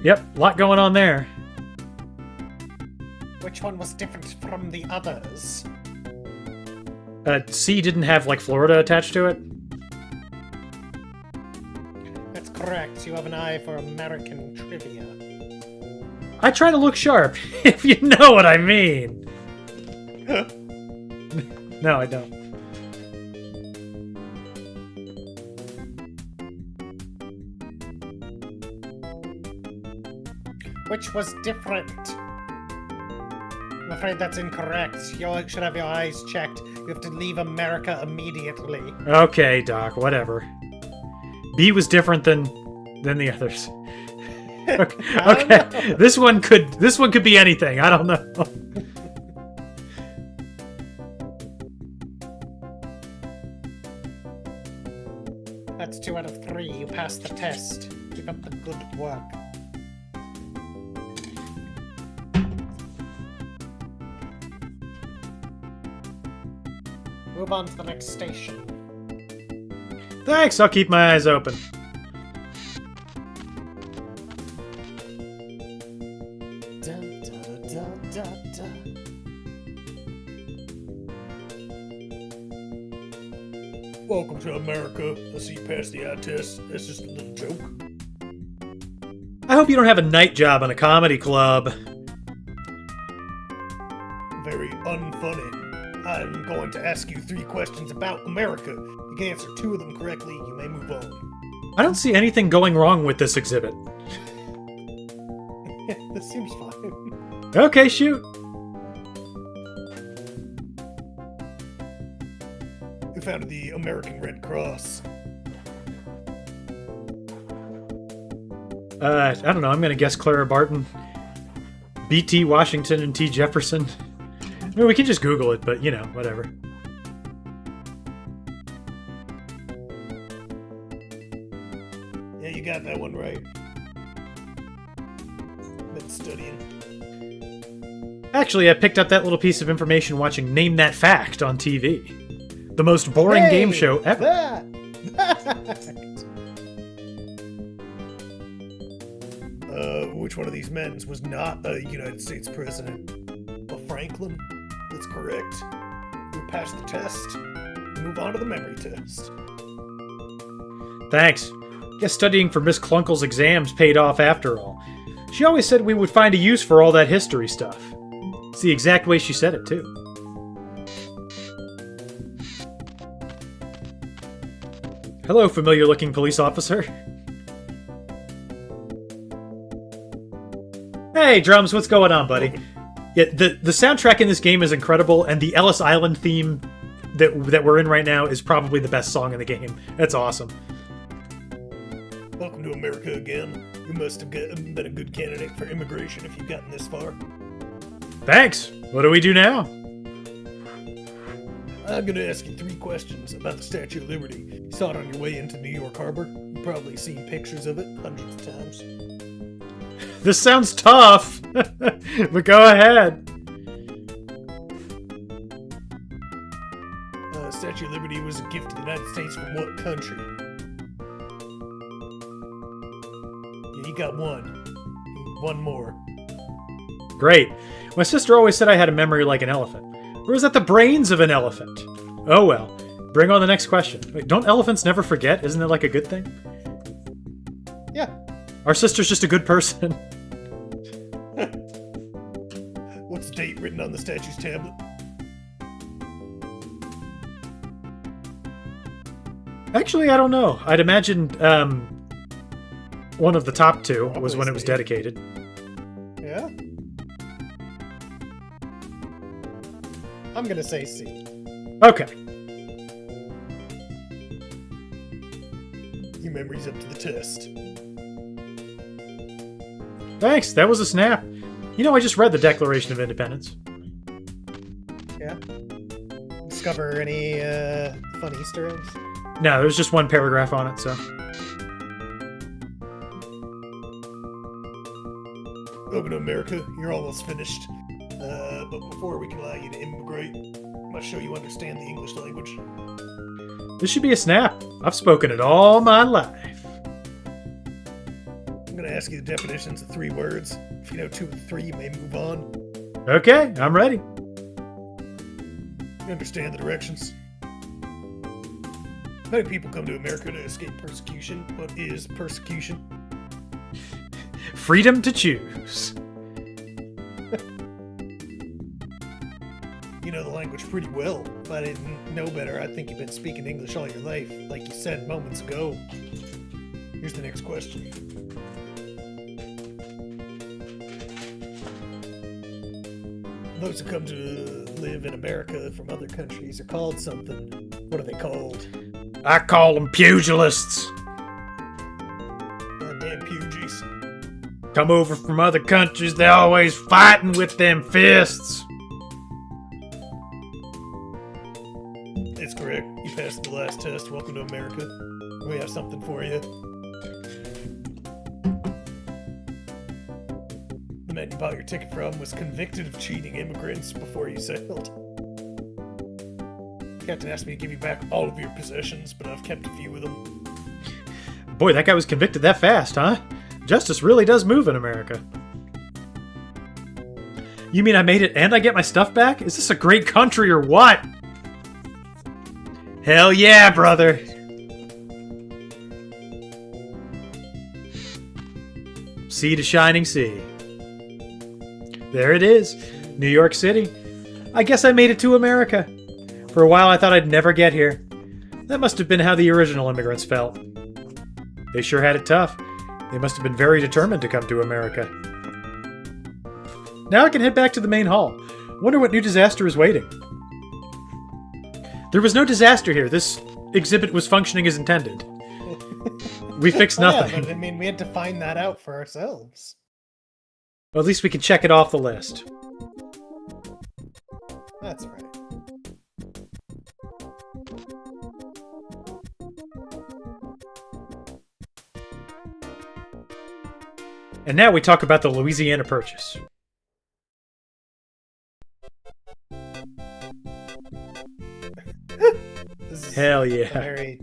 Yep, a lot going on there. Which one was different from the others? C didn't have, like, Florida attached to it? That's correct. You have an eye for American trivia. I try to look sharp, if you know what I mean. No, I don't. Which was different. I'm afraid that's incorrect. You should have your eyes checked. You have to leave America immediately. Okay, Doc, whatever. B was different than the others. Okay. This one could be anything. I don't know. That's 2 out of 3. You passed the test. Keep up the good work. Move on to the next station. Thanks, I'll keep my eyes open. Dun, dun, dun, dun, dun. Welcome to America. I see you passed the eye test. That's just a little joke. I hope you don't have a night job in a comedy club. Very unfunny. I'm going to ask you 3 questions about America. You can answer 2 of them correctly. You may move on. I don't see anything going wrong with this exhibit. This seems fine. Okay, shoot. Who founded the American Red Cross? I don't know. I'm going to guess Clara Barton, B.T. Washington, and T. Jefferson. I mean, we can just Google it, but, you know, whatever. Yeah, you got that one right. Been studying. Actually, I picked up that little piece of information watching Name That Fact on TV. The most boring game show ever. That! Which one of these men was not a United States president? Well, Franklin? That's correct. We passed the test. Move on to the memory test. Thanks. Guess studying for Miss Clunkle's exams paid off after all. She always said we would find a use for all that history stuff. It's the exact way she said it, too. Hello, familiar-looking police officer. Hey, Drums, what's going on, buddy? Yeah, the soundtrack in this game is incredible, and the Ellis Island theme that we're in right now is probably the best song in the game. That's awesome. Welcome to America again. You must have been a good candidate for immigration if you've gotten this far. Thanks. What do we do now? I'm going to ask you 3 questions about the Statue of Liberty. You saw it on your way into New York Harbor. You've probably seen pictures of it hundreds of times. This sounds tough, but go ahead. Statue of Liberty was a gift to the United States from what country? Yeah, you got 1. 1 more. Great. My sister always said I had a memory like an elephant. Or is that the brains of an elephant? Oh well. Bring on the next question. Wait, don't elephants never forget? Isn't that like a good thing? Yeah. Our sister's just a good person. What's the date written on the statue's tablet? Actually, I don't know. I'd imagine one of the top 2 was when it was Obviously. dedicated. Yeah? I'm gonna say C. Okay. Your memory's up to the test. Thanks. That was a snap. You know, I just read the Declaration of Independence. Yeah? Discover any fun Easter eggs? No, there's just one paragraph on it, so. Welcome to America. You're almost finished. But before we can allow you to immigrate, I must show you understand the English language. This should be a snap. I've spoken it all my life. I'm going to ask you the definitions of 3 words. If you know 2 of the 3, you may move on. Okay, I'm ready. You understand the directions? Many people come to America to escape persecution. What is persecution? Freedom to choose. You know the language pretty well. If I didn't know better, I'd think you've been speaking English all your life, like you said moments ago. Here's the next question. Those who come to live in America from other countries are called something. What are they called? I call them pugilists. Damn Pugies. Come over from other countries, they're always fighting with them fists. That's correct. You passed the last test. Welcome to America. We have something for you. The man you bought your ticket from was convicted of cheating immigrants before you sailed. Captain asked me to give you back all of your possessions, but I've kept a few of them. Boy, that guy was convicted that fast, huh? Justice really does move in America. You mean I made it and I get my stuff back? Is this a great country or what? Hell yeah, brother! Sea to shining sea. There it is, New York City. I guess I made it to America. For a while I thought I'd never get here. That must have been how the original immigrants felt. They sure had it tough. They must have been very determined to come to America. Now I can head back to the main hall. Wonder what new disaster is waiting. There was no disaster here. This exhibit was functioning as intended. We fixed nothing. Yeah, but I mean, we had to find that out for ourselves. Well, at least we can check it off the list. That's right. And now we talk about the Louisiana Purchase. This is Hell a yeah. very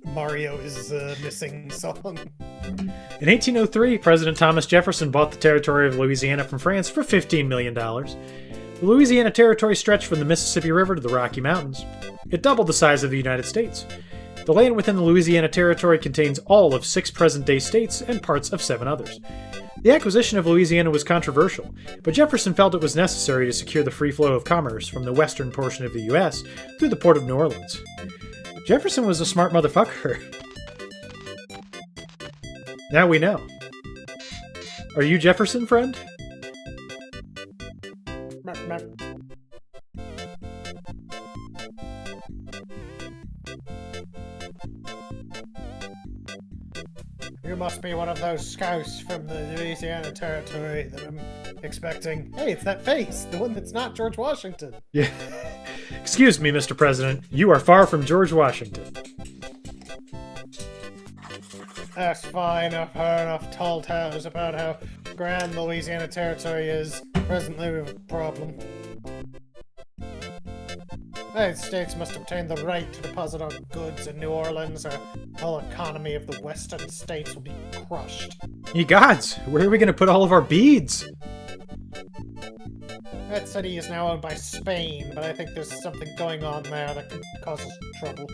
Mario is missing song. In 1803, President Thomas Jefferson bought the territory of Louisiana from France for $15 million. The Louisiana Territory stretched from the Mississippi River to the Rocky Mountains. It doubled the size of the United States. The land within the Louisiana Territory contains all of 6 present-day states and parts of 7 others. The acquisition of Louisiana was controversial, but Jefferson felt it was necessary to secure the free flow of commerce from the western portion of the U.S. through the port of New Orleans. Jefferson was a smart motherfucker. Now we know. Are you Jefferson, friend? You must be one of those scouts from the Louisiana Territory that I'm expecting. Hey, it's that face, the one that's not George Washington. Yeah. Excuse me, Mr. President. You are far from George Washington. That's fine. I've heard enough tall tales about how grand the Louisiana Territory is. Presently, we have a problem. The United States must obtain the right to deposit our goods in New Orleans, or the whole economy of the western states will be crushed. Ye gods, where are we going to put all of our beads? That city is now owned by Spain, but I think there's something going on there that could cause us trouble.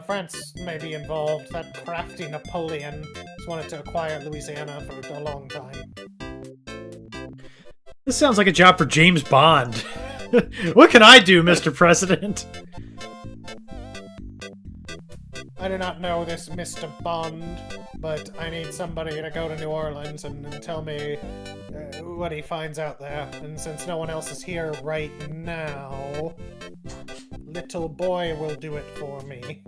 France may be involved. That crafty Napoleon has wanted to acquire Louisiana for a long time. This sounds like a job for James Bond. What can I do, Mr. President? I do not know this Mr. Bond, but I need somebody to go to New Orleans and tell me what he finds out there. And since no one else is here right now, little boy will do it for me.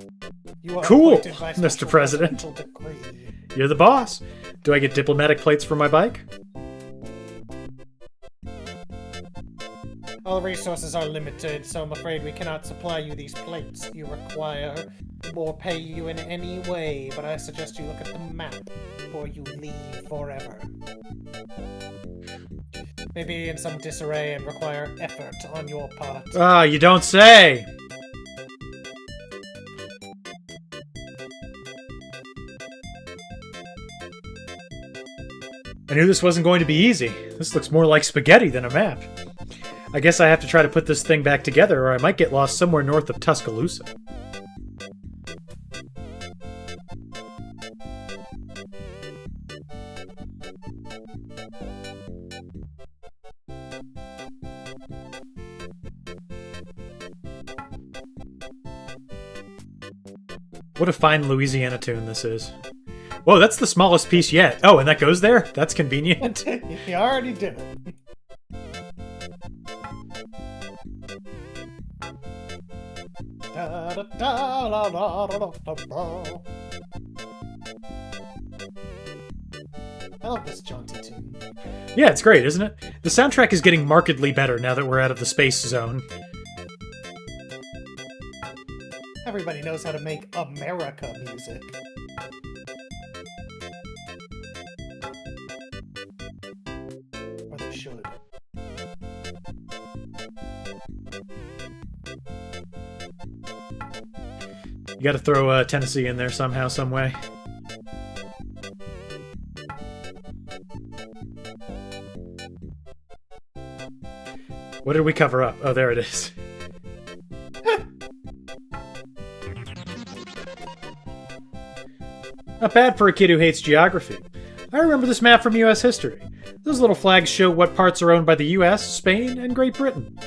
You are Cool, appointed by special Mr. President. presidential decree. You're the boss. Do I get diplomatic plates for my bike? All resources are limited, so I'm afraid we cannot supply you these plates you require, or pay you in any way, but I suggest you look at the map before you leave forever. Maybe in some disarray and require effort on your part. Ah, you don't say! I knew this wasn't going to be easy. This looks more like spaghetti than a map. I guess I have to try to put this thing back together, or I might get lost somewhere north of Tuscaloosa. What a fine Louisiana tune this is. Whoa, that's the smallest piece yet. Oh, and that goes there? That's convenient. You already did it. I love this jaunty tune. Yeah, it's great, isn't it? The soundtrack is getting markedly better now that we're out of the space zone. Everybody knows how to make America music. Or they should. You gotta throw Tennessee in there somehow, some way. What did we cover up? Oh, there it is. Not bad for a kid who hates geography. I remember this map from US history. Those little flags show what parts are owned by the US, Spain, and Great Britain.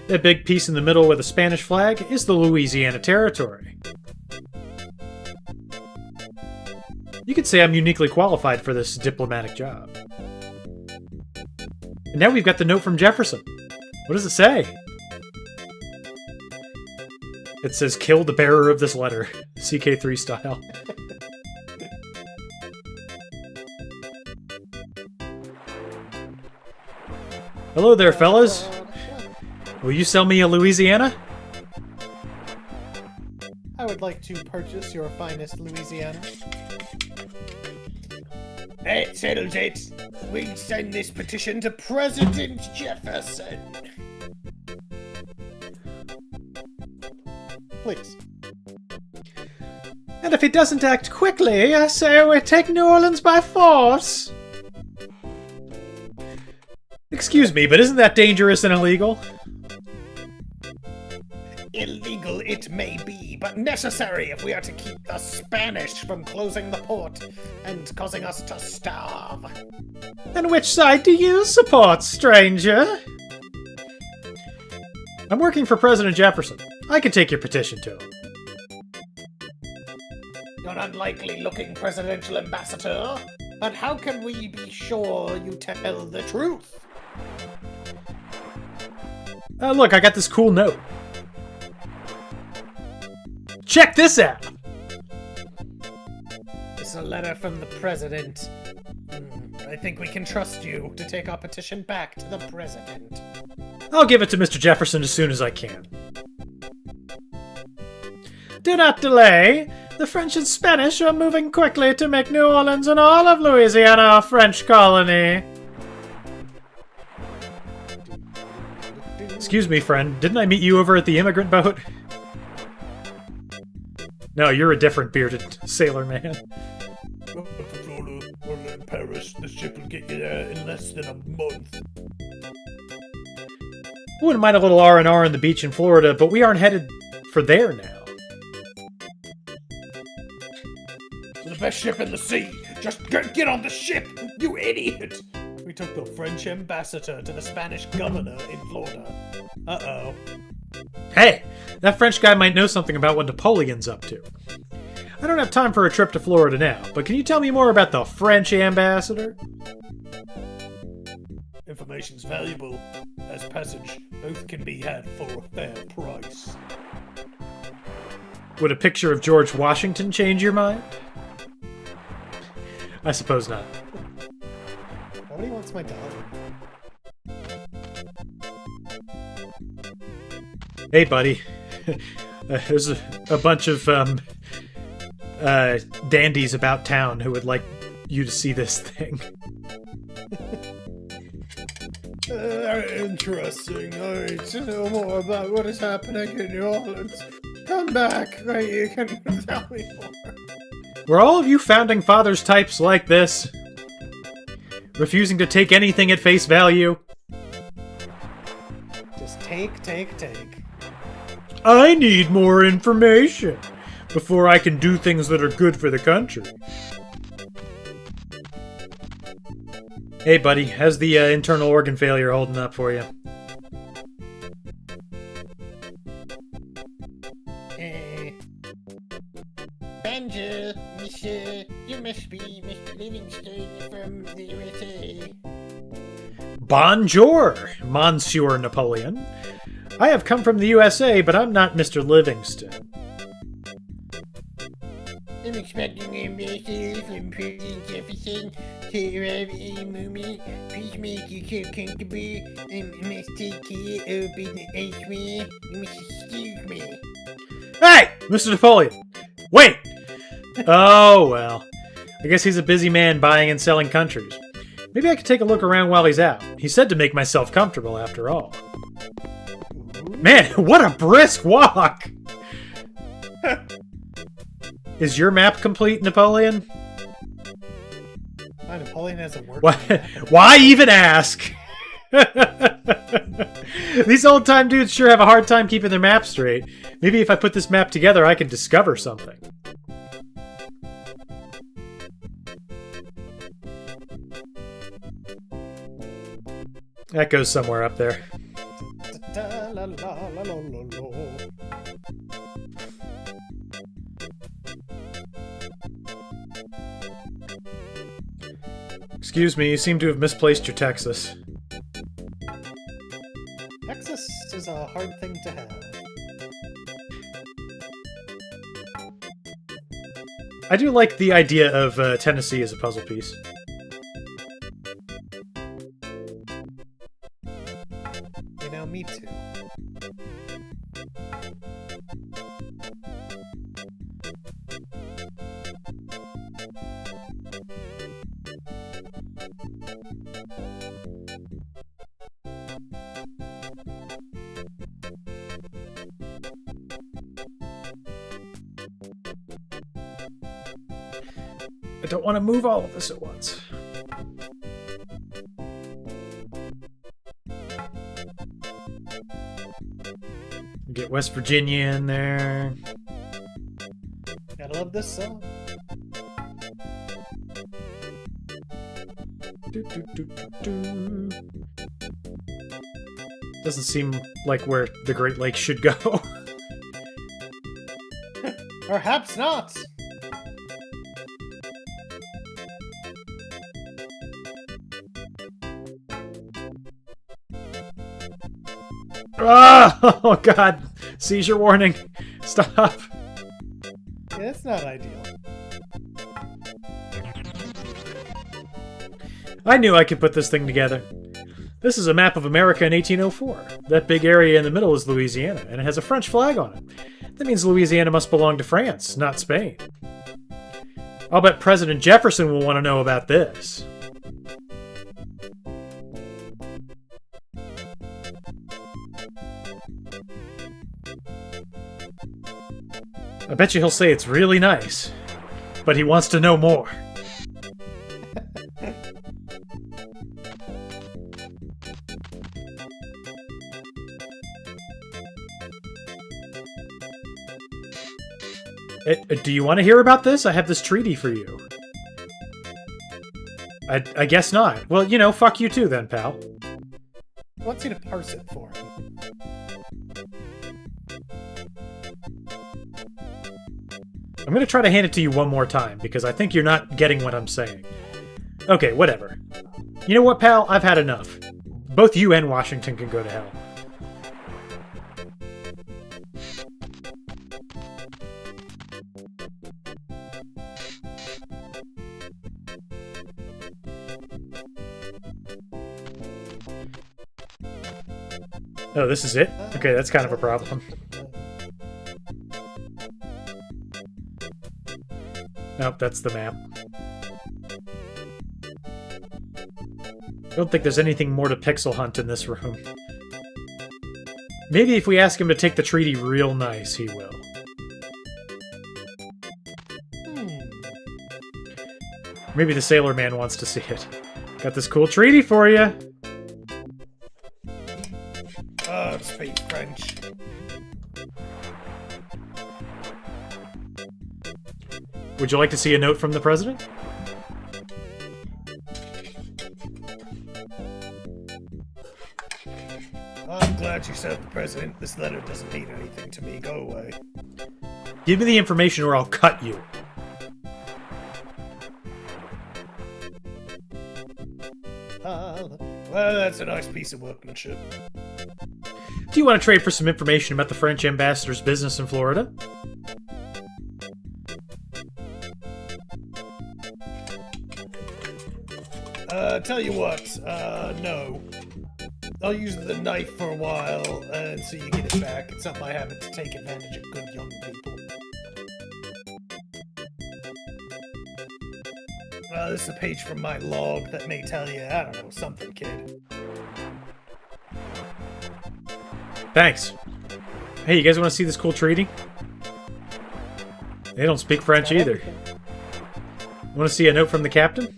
That big piece in the middle with a Spanish flag is the Louisiana Territory. You could say I'm uniquely qualified for this diplomatic job. And now we've got the note from Jefferson. What does it say? It says, "Kill the bearer of this letter." CK3 style. Hello there, fellas. Will you sell me a Louisiana? I would like to purchase your finest Louisiana. That settles it. We send this petition to President Jefferson. Please. And if he doesn't act quickly, I say we take New Orleans by force. Excuse me, but isn't that dangerous and illegal? Illegal it may be, but necessary if we are to keep the Spanish from closing the port and causing us to starve. And which side do you support, stranger? I'm working for President Jefferson. I can take your petition to him. You're an unlikely-looking presidential ambassador, but how can we be sure you tell the truth? Look, I got this cool note. Check this out! It's a letter from the president. I think we can trust you to take our petition back to the president. I'll give it to Mr. Jefferson as soon as I can. Do not delay. The French and Spanish are moving quickly to make New Orleans and all of Louisiana a French colony. Excuse me, friend. Didn't I meet you over at the immigrant boat? No, you're a different bearded sailor man. Welcome to Florida, or in Paris. The ship will get you there in less than a month. Wouldn't mind a little R&R on the beach in Florida, but we aren't headed for there now. The best ship in the sea. Just get on the ship, you idiot! We took the French ambassador to the Spanish governor in Florida. Uh-oh. Hey, that French guy might know something about what Napoleon's up to. I don't have time for a trip to Florida now, but can you tell me more about the French ambassador? Information's valuable. As passage, both can be had for a fair price. Would a picture of George Washington change your mind? I suppose not. Nobody wants my dog. Hey, buddy. There's a bunch of dandies about town who would like you to see this thing. Interesting. I need to know more about what is happening in New Orleans. Come back, where you can tell me more. Were all of you founding fathers types like this? Refusing to take anything at face value? take. I need more information before I can do things that are good for the country. Hey, buddy, how's the internal organ failure holding up for you? Bonjour, monsieur. You must be Mr. Livingstone from the USA. Bonjour, Monsieur Napoleon. I have come from the USA, but I'm not Mr. Livingston. I'm expecting an ambassador from President Jefferson to arrive any moment. Please make yourself comfortable. I must take care of business elsewhere. You must excuse me. Hey, Mr. Napoleon! Wait! Oh, well. I guess he's a busy man buying and selling countries. Maybe I could take a look around while he's out. He said to make myself comfortable, after all. Man, what a brisk walk! Is your map complete, Napoleon? Napoleon has a work. Why even ask? These old-time dudes sure have a hard time keeping their map straight. Maybe if I put this map together, I can discover something. That goes somewhere up there. Excuse me, you seem to have misplaced your Texas. Texas is a hard thing to have. I do like the idea of Tennessee as a puzzle piece. You know, me too. I don't want to move all of this at once. Get West Virginia in there. Gotta love this song. Doesn't seem like where the Great Lakes should go. Perhaps not. Oh, God. Seizure warning. Stop. Yeah, that's not ideal. I knew I could put this thing together. This is a map of America in 1804. That big area in the middle is Louisiana, and it has a French flag on it. That means Louisiana must belong to France, not Spain. I'll bet President Jefferson will want to know about this. I bet you he'll say it's really nice, but he wants to know more. Do you want to hear about this? I have this treaty for you. I guess not. Well, you know, fuck you too then, pal. He wants you to parse it for him. I'm going to try to hand it to you one more time, because I think you're not getting what I'm saying. Okay, whatever. You know what, pal? I've had enough. Both you and Washington can go to hell. Oh, this is it? Okay, that's kind of a problem. Nope, that's the map. I don't think there's anything more to pixel hunt in this room. Maybe if we ask him to take the treaty real nice, he will. Maybe the Sailor Man wants to see it. Got this cool treaty for you. Oh, it's speak French. Would you like to see a note from the president? I'm glad you served the president. This letter doesn't mean anything to me. Go away. Give me the information or I'll cut you. Well, that's a nice piece of workmanship. Do you want to trade for some information about the French ambassador's business in Florida? Tell you what, no. I'll use the knife for a while until you get it back. It's not my habit to take advantage of good young people. This is a page from my log that may tell you, I don't know, something, kid. Thanks. Hey, you guys want to see this cool treaty? They don't speak French either. Want to see a note from the captain?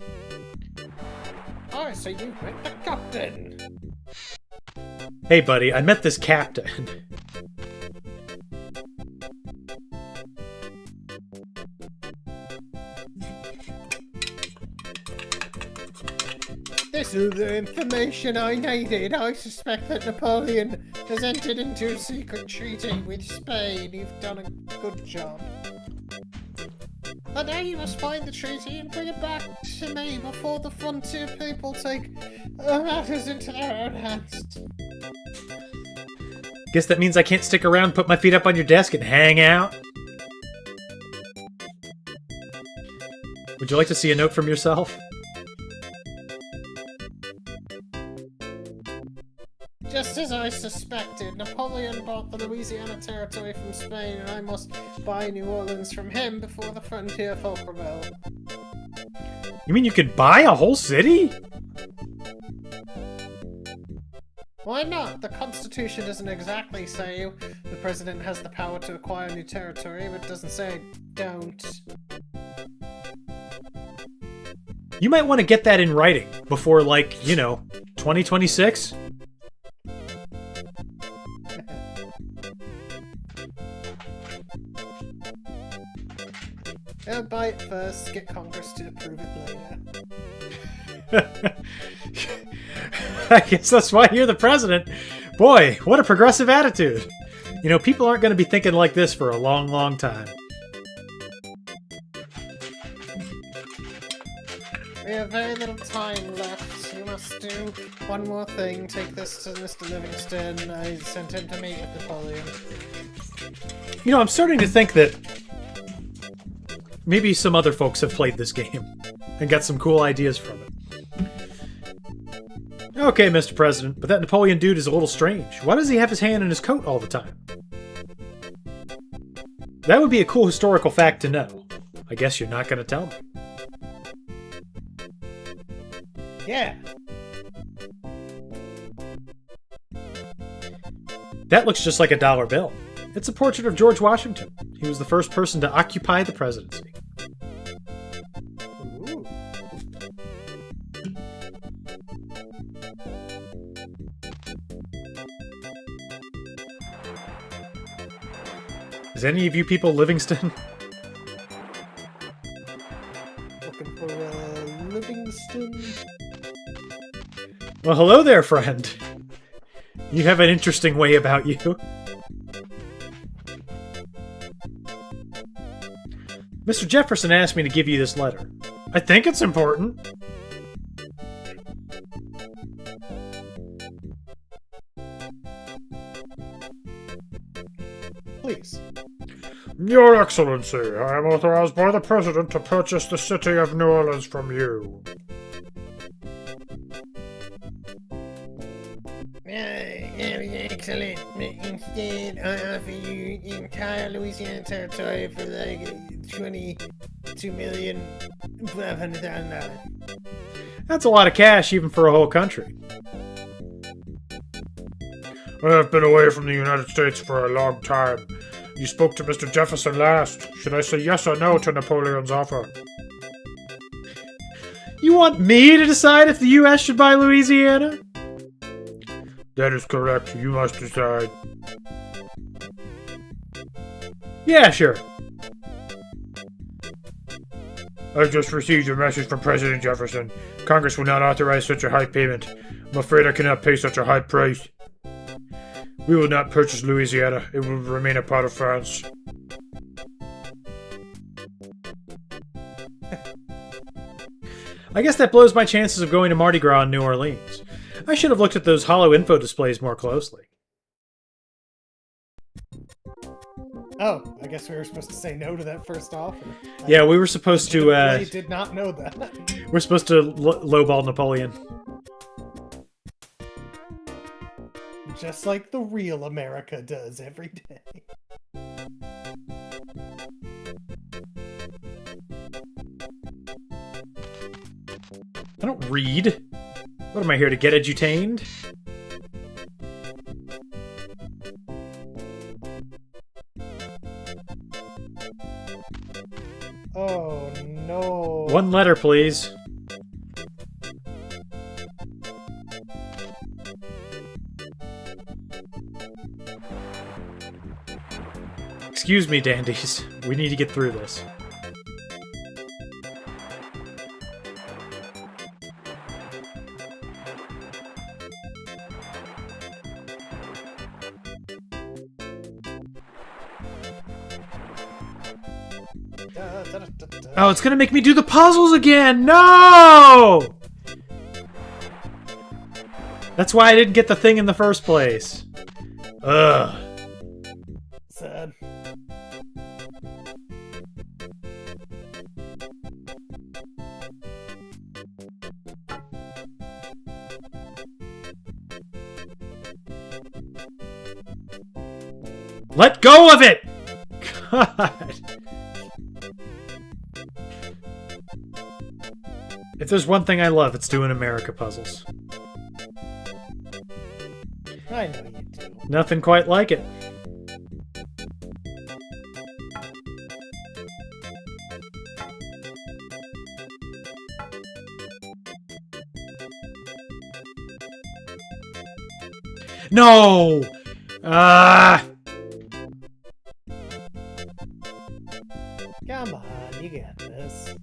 Oh, so you met the captain. Hey, buddy, I met this captain. This is the information I needed. I suspect that Napoleon has entered into a secret treaty with Spain. You've done a good job. But now you must find the treaty and bring it back to me before the frontier people take matters into their own hands. Guess that means I can't stick around, put my feet up on your desk, and hang out? Would you like to see a note from yourself? Just as I suspected, Napoleon bought the Louisiana territory from Spain, and I must buy New Orleans from him before the frontier folk rebel. You mean you could buy a whole city? Why not? The Constitution doesn't exactly say the president has the power to acquire new territory, but it doesn't say don't. You might want to get that in writing before, like, you know, 2026? Buy it first, get Congress to approve it later. I guess that's why you're the president. Boy, what a progressive attitude. You know, people aren't going to be thinking like this for a long, long time. We have very little time left. You must do one more thing. Take this to Mr. Livingston. I sent him to meet with Napoleon. You know, I'm starting to think that maybe some other folks have played this game and got some cool ideas from it. Okay, Mr. President, but that Napoleon dude is a little strange. Why does he have his hand in his coat all the time? That would be a cool historical fact to know. I guess you're not going to tell me. Yeah. That looks just like a dollar bill. It's a portrait of George Washington. He was the first person to occupy the presidency. Ooh. Is any of you people Livingston? Looking for Livingston. Well, hello there, friend. You have an interesting way about you. Mr. Jefferson asked me to give you this letter. I think it's important. Please. Your Excellency, I am authorized by the President to purchase the city of New Orleans from you. Excellent. Instead, I offer you the entire Louisiana territory for like $22,500,000. That's a lot of cash, even for a whole country. I have been away from the United States for a long time. You spoke to Mr. Jefferson last. Should I say yes or no to Napoleon's offer? You want me to decide if the U.S. should buy Louisiana? That is correct. You must decide. Yeah, sure. I've just received a message from President Jefferson. Congress will not authorize such a high payment. I'm afraid I cannot pay such a high price. We will not purchase Louisiana. It will remain a part of France. I guess that blows my chances of going to Mardi Gras in New Orleans. I should have looked at those hollow info displays more closely. Oh, I guess we were supposed to say no to that first off. Yeah, we were supposed to. I did not know that. We're supposed to lowball Napoleon. Just like the real America does every day. I don't read. What am I here to get edutained? Oh no. One letter, please. Excuse me, dandies. We need to get through this. Oh, it's gonna make me do the puzzles again! No! That's why I didn't get the thing in the first place. Ugh. Sad. Let go of it! God. If there's one thing I love, it's doing America puzzles. I know you do. Nothing quite like it. No! Ah! Come on, you got this.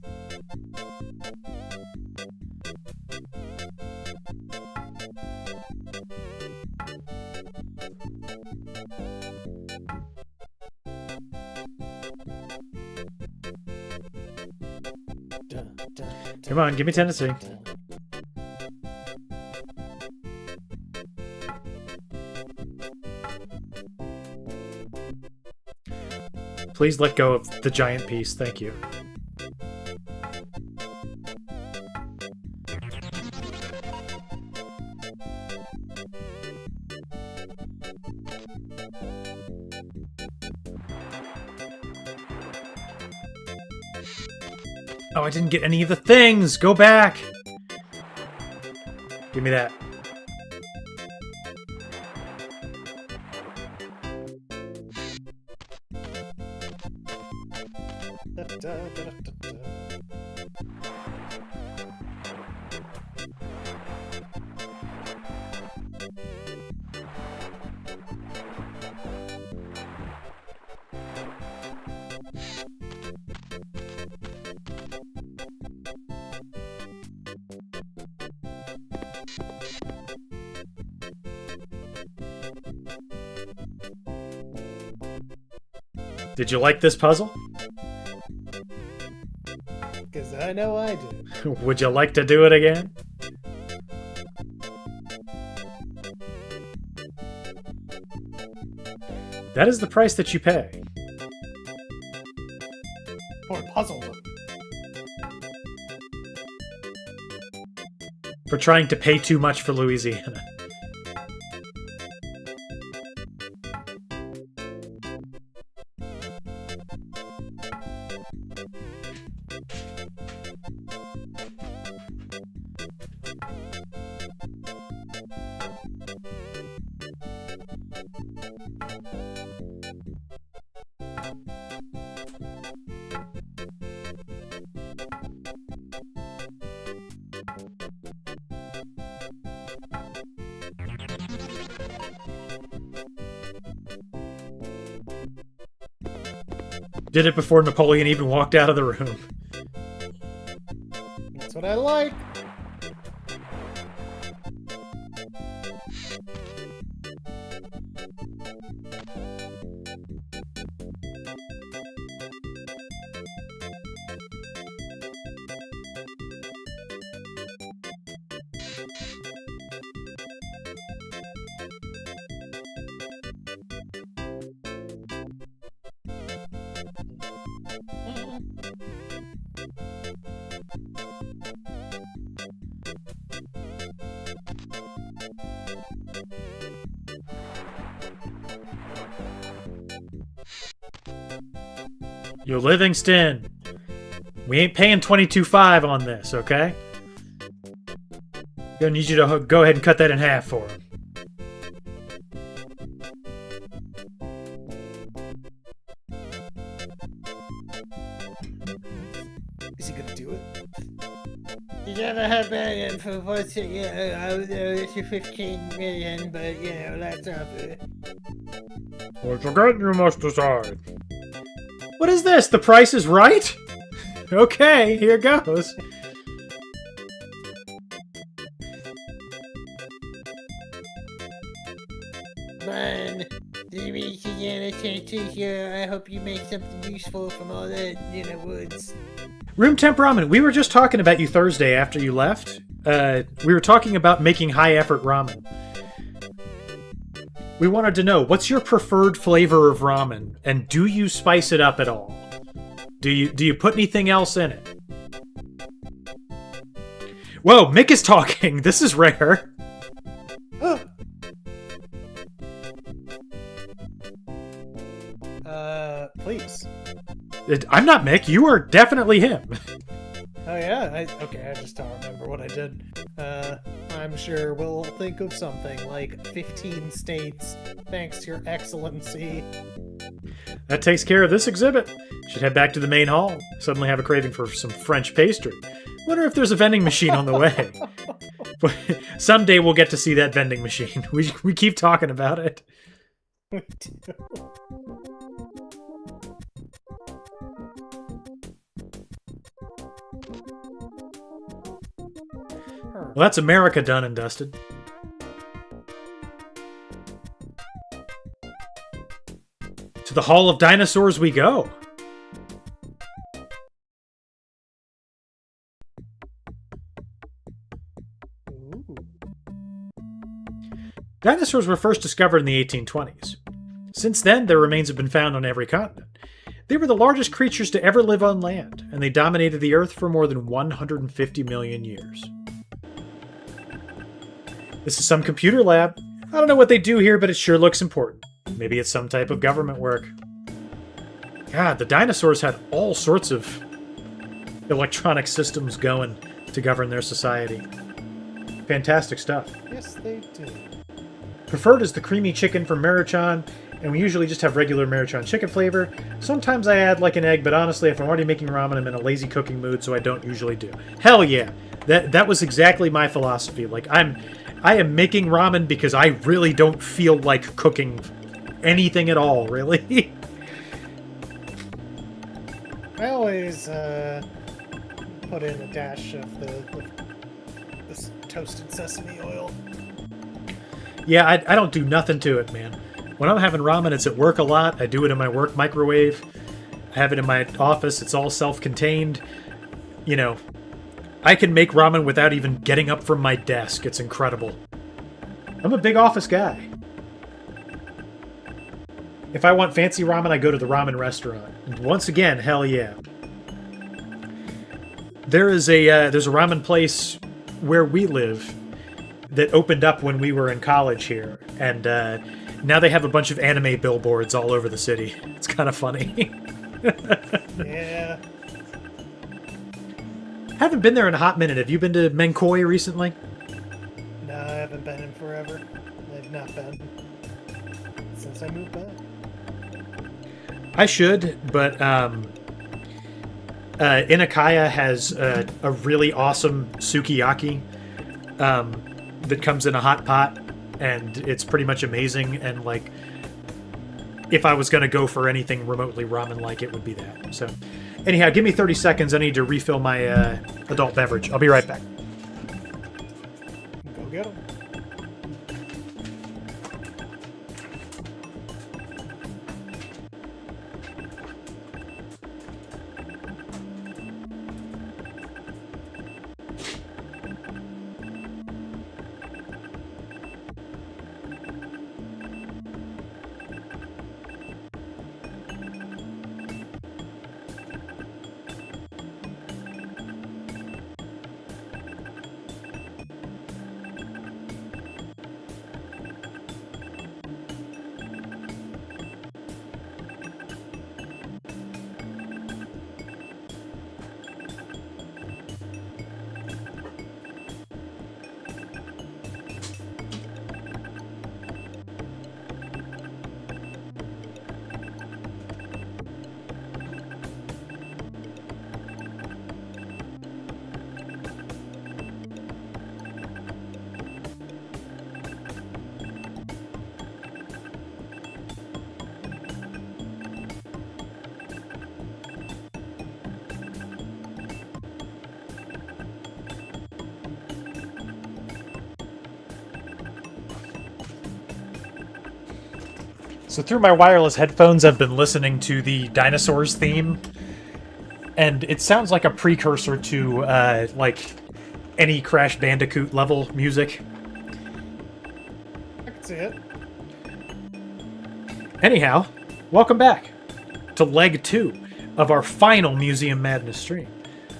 Come on, give me Tennessee. Please let go of the giant piece, thank you. Oh, I didn't get any of the things! Go back! Give me that. Did you like this puzzle? Because I know I do. Would you like to do it again? That is the price that you pay. For a puzzle. For trying to pay too much for Louisiana. Did it before Napoleon even walked out of the room. That's what I like. Yo, Livingston, we ain't paying 22.5 on this, okay? Gonna need you to go ahead and cut that in half for him. Is he gonna do it? You never have million for what's it, it's your 15 million, but that's not it. Once again, you must decide. What is this? The Price is Right? Okay, here goes. Man, the reason here, I hope you make something useful from all that, woods. Room temp ramen. We were just talking about you Thursday after you left. We were talking about making high effort ramen. We wanted to know, what's your preferred flavor of ramen, and do you spice it up at all? Do you put anything else in it? Whoa, Mick is talking. This is rare. Please. I'm not Mick. You are definitely him. Oh yeah? Okay, I just don't remember what I did. I'm sure we'll think of something like 15 states, thanks to your excellency. That takes care of this exhibit. Should head back to the main hall. Suddenly have a craving for some French pastry. Wonder if there's a vending machine on the way. But someday we'll get to see that vending machine. We keep talking about it. Well, that's America done and dusted. To the Hall of Dinosaurs we go. Ooh. Dinosaurs were first discovered in the 1820s. Since then, their remains have been found on every continent. They were the largest creatures to ever live on land, and they dominated the Earth for more than 150 million years. This is some computer lab. I don't know what they do here, but it sure looks important. Maybe it's some type of government work. God, the dinosaurs had all sorts of electronic systems going to govern their society. Fantastic stuff. Yes, they do. Preferred is the creamy chicken from Maruchan, and we usually just have regular Maruchan chicken flavor. Sometimes I add like an egg, but honestly, if I'm already making ramen, I'm in a lazy cooking mood, so I don't usually do. Hell yeah! That was exactly my philosophy. Like, I am making ramen because I really don't feel like cooking anything at all, really. I always put in a dash of this toasted sesame oil. Yeah, I don't do nothing to it, man. When I'm having ramen, it's at work a lot. I do it in my work microwave. I have it in my office. It's all self-contained. You know, I can make ramen without even getting up from my desk. It's incredible. I'm a big office guy. If I want fancy ramen, I go to the ramen restaurant. And once again, hell yeah. There's a ramen place where we live that opened up when we were in college here, and now they have a bunch of anime billboards all over the city. It's kind of funny. Yeah. Haven't been there in a hot minute. Have you been to Menkoi recently? No, I haven't been in forever. I've not been since I moved back. I should, but Inakaya has a really awesome sukiyaki that comes in a hot pot, and it's pretty much amazing. And like, if I was going to go for anything remotely ramen-like, it would be that. So, anyhow, give me 30 seconds. I need to refill my adult beverage. I'll be right back. Go get him. So through my wireless headphones, I've been listening to the Dinosaurs theme, and it sounds like a precursor to, like, any Crash Bandicoot level music. I can see it. Anyhow, welcome back to Leg 2 of our final Museum Madness stream.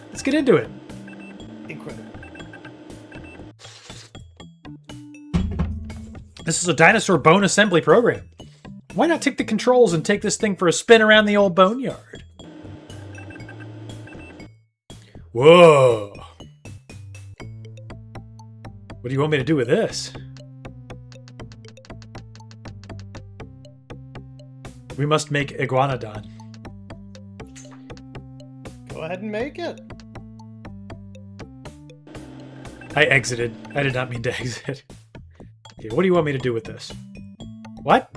Let's get into it. Incredible. This is a dinosaur bone assembly program. Why not take the controls and take this thing for a spin around the old boneyard? Whoa. What do you want me to do with this? We must make Iguanodon. Go ahead and make it. I exited. I did not mean to exit. Okay, what do you want me to do with this? What?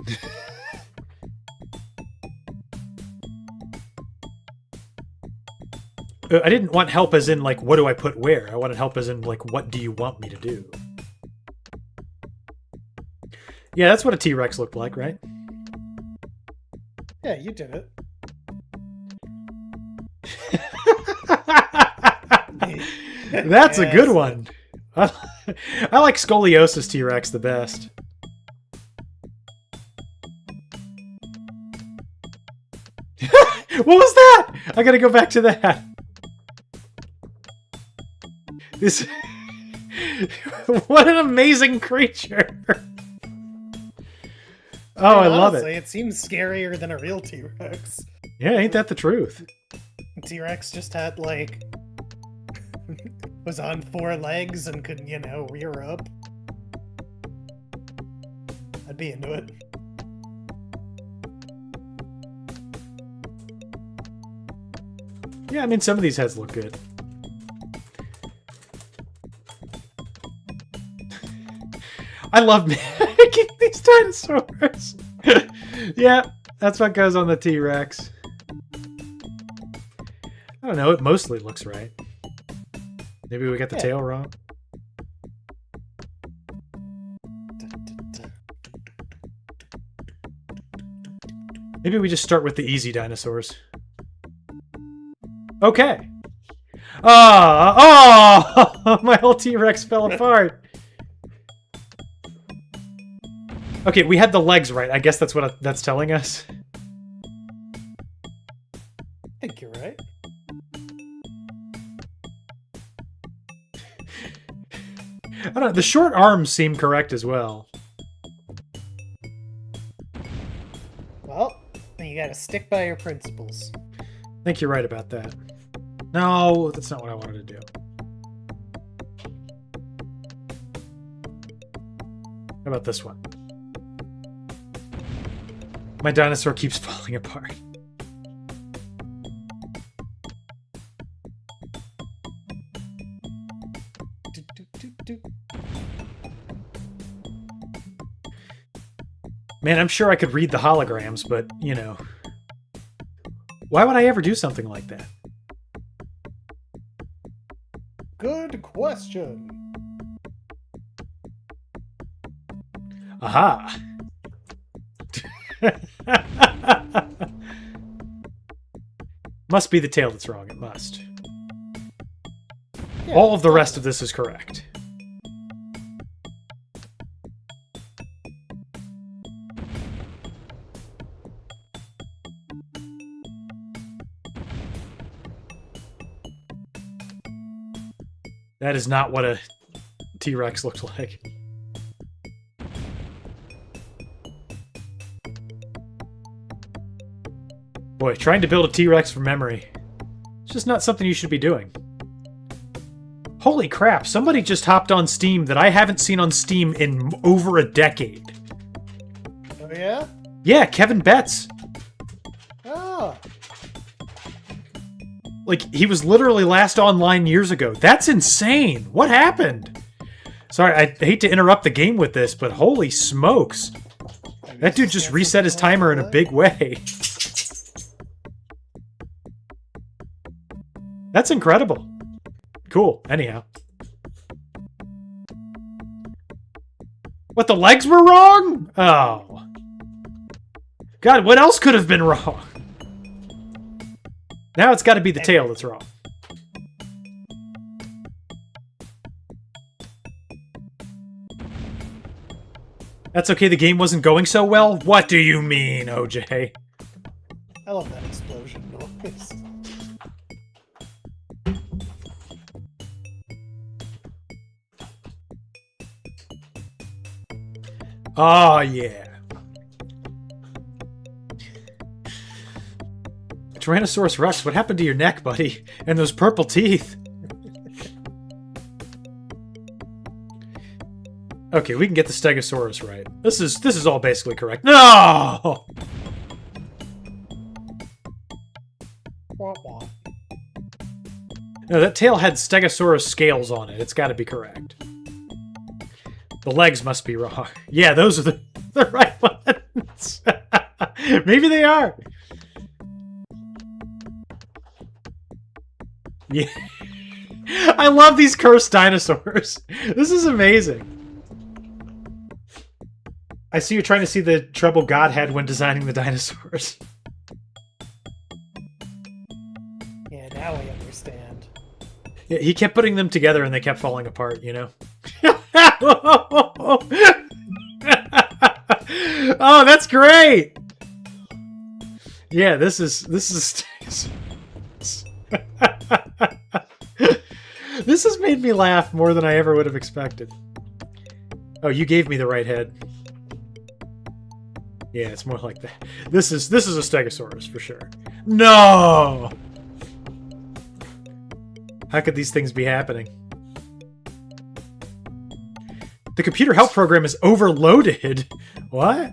I didn't want help as in, like, what do I put where? I wanted help as in, like, what do you want me to do? Yeah, that's what a T-Rex looked like, right? Yeah, you did it. That's a good one. I like Scoliosis T-Rex the best. What was that? I gotta go back to that. This... What an amazing creature. Oh, I love Honestly, it. It seems scarier than a real T-Rex. Yeah, ain't that the truth? T-Rex just had, like... was on 4 legs and could, you know, rear up. I'd be into it. Yeah, I mean, some of these heads look good. I love making these dinosaurs. Yeah, that's what goes on the T-Rex. I don't know, it mostly looks right. Maybe we got the tail wrong. Maybe we just start with the easy dinosaurs. Okay. Oh, my whole T-Rex fell apart. Okay, we had the legs right. I guess that's what that's telling us. I think you're right. I don't know. The short arms seem correct as well. Well, then you gotta stick by your principles. I think you're right about that. No, that's not what I wanted to do. How about this one? My dinosaur keeps falling apart. Man, I'm sure I could read the holograms, but, you know. Why would I ever do something like that? Good question. Aha! Must be the tail that's wrong. It must. Yeah, All of the rest of this is correct. That is not what a T-Rex looked like. Boy, trying to build a T-Rex from memory. It's just not something you should be doing. Holy crap, somebody just hopped on Steam that I haven't seen on Steam in over a decade. Oh yeah? Yeah, Kevin Betts. Ah. Like, he was literally last online years ago. That's insane! What happened? Sorry, I hate to interrupt the game with this, but holy smokes. That dude just reset his timer in a big way. That's incredible. Cool. Anyhow. What, the legs were wrong? Oh. God, what else could have been wrong? Now it's got to be the tail that's wrong. That's okay, the game wasn't going so well? What do you mean, OJ? I love that explosion noise. Oh, yeah. Tyrannosaurus Rex, what happened to your neck, buddy? And those purple teeth? Okay, we can get the Stegosaurus right. This is all basically correct. No! Wah, wah. No, that tail had Stegosaurus scales on it. It's got to be correct. The legs must be wrong. Yeah, those are the right ones. Maybe they are. Yeah. I love these cursed dinosaurs. This is amazing. I see you're trying to see the treble God had when designing the dinosaurs. Yeah, now I understand. Yeah, he kept putting them together and they kept falling apart, you know? Oh, that's great! Yeah, this is this has made me laugh more than I ever would have expected. Oh, you gave me the right head. Yeah, it's more like that. This is a Stegosaurus for sure. No! How could these things be happening? The computer help program is overloaded. What?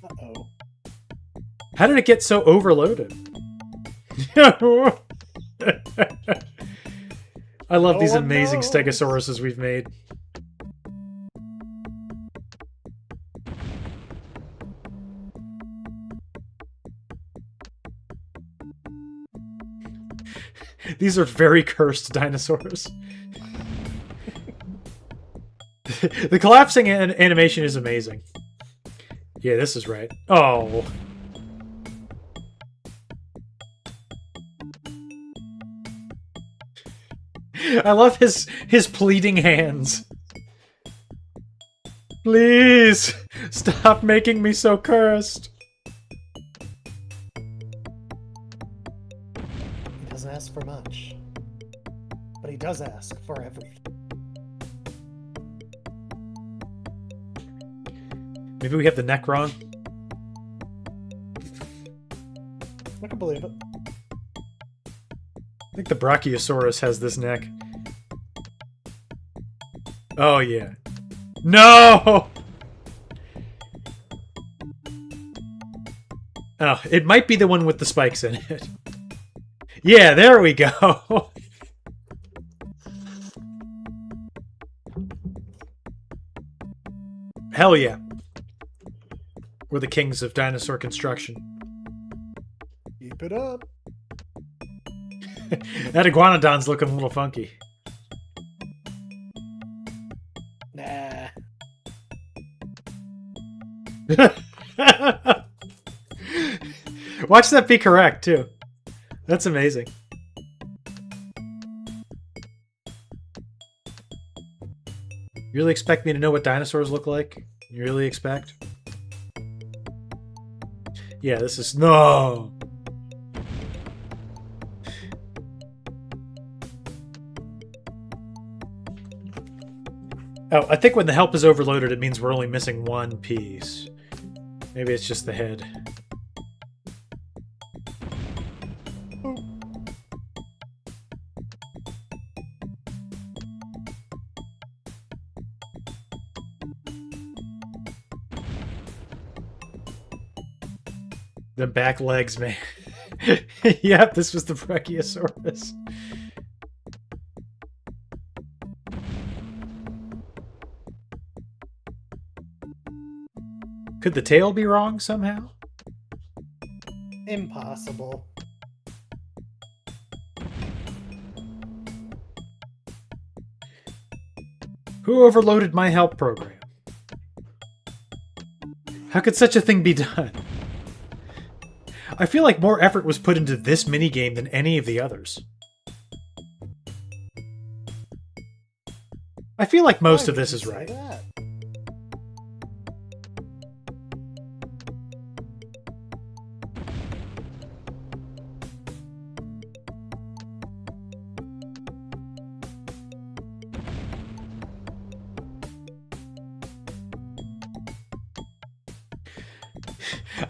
Uh-oh. How did it get so overloaded? I love these amazing Stegosauruses we've made. These are very cursed dinosaurs. The collapsing animation is amazing. Yeah, this is right. Oh. I love his pleading hands. Please, stop making me so cursed. He doesn't ask for much. But he does ask for everything. Maybe we have the neck wrong. I can believe it. I think the Brachiosaurus has this neck. Oh, yeah. No! Oh, it might be the one with the spikes in it. Yeah, there we go. Hell yeah. We're the kings of dinosaur construction. Keep it up. That iguanodon's looking a little funky. Nah. Watch that be correct, too. That's amazing. You really expect me to know what dinosaurs look like? You really expect? Yeah, this is... No! Oh, I think when the help is overloaded, it means we're only missing one piece. Maybe it's just the head. The back legs, man. Yep, this was the Brachiosaurus. Could the tail be wrong somehow? Impossible. Who overloaded my help program? How could such a thing be done? I feel like more effort was put into this minigame than any of the others. I feel like most of this is right.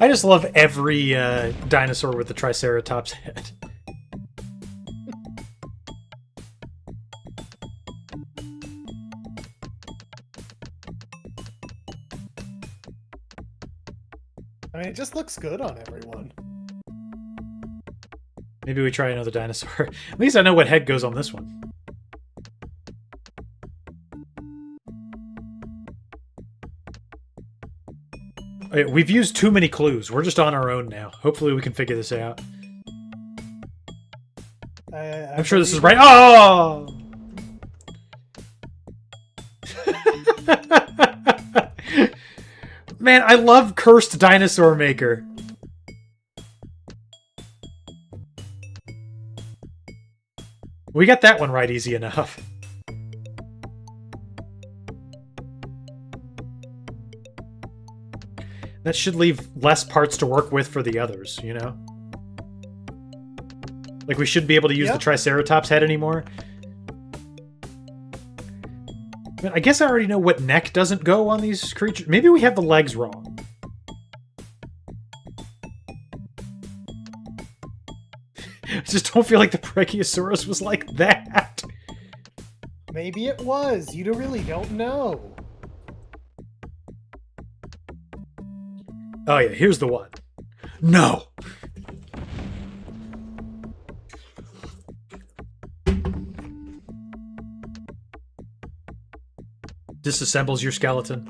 I just love every dinosaur with the Triceratops head. I mean, it just looks good on everyone. Maybe we try another dinosaur. At least I know what head goes on this one. Okay, we've used too many clues. We're just on our own now. Hopefully we can figure this out. I'm sure this is right. Oh! Man, I love Cursed Dinosaur Maker. We got that one right easy enough. That should leave less parts to work with for the others, you know? Like, we shouldn't be able to use the Triceratops head anymore. But I guess I already know what neck doesn't go on these creatures. Maybe we have the legs wrong. I just don't feel like the Brachiosaurus was like that. Maybe it was. You really don't know. Oh yeah, here's the one. No! Disassembles your skeleton.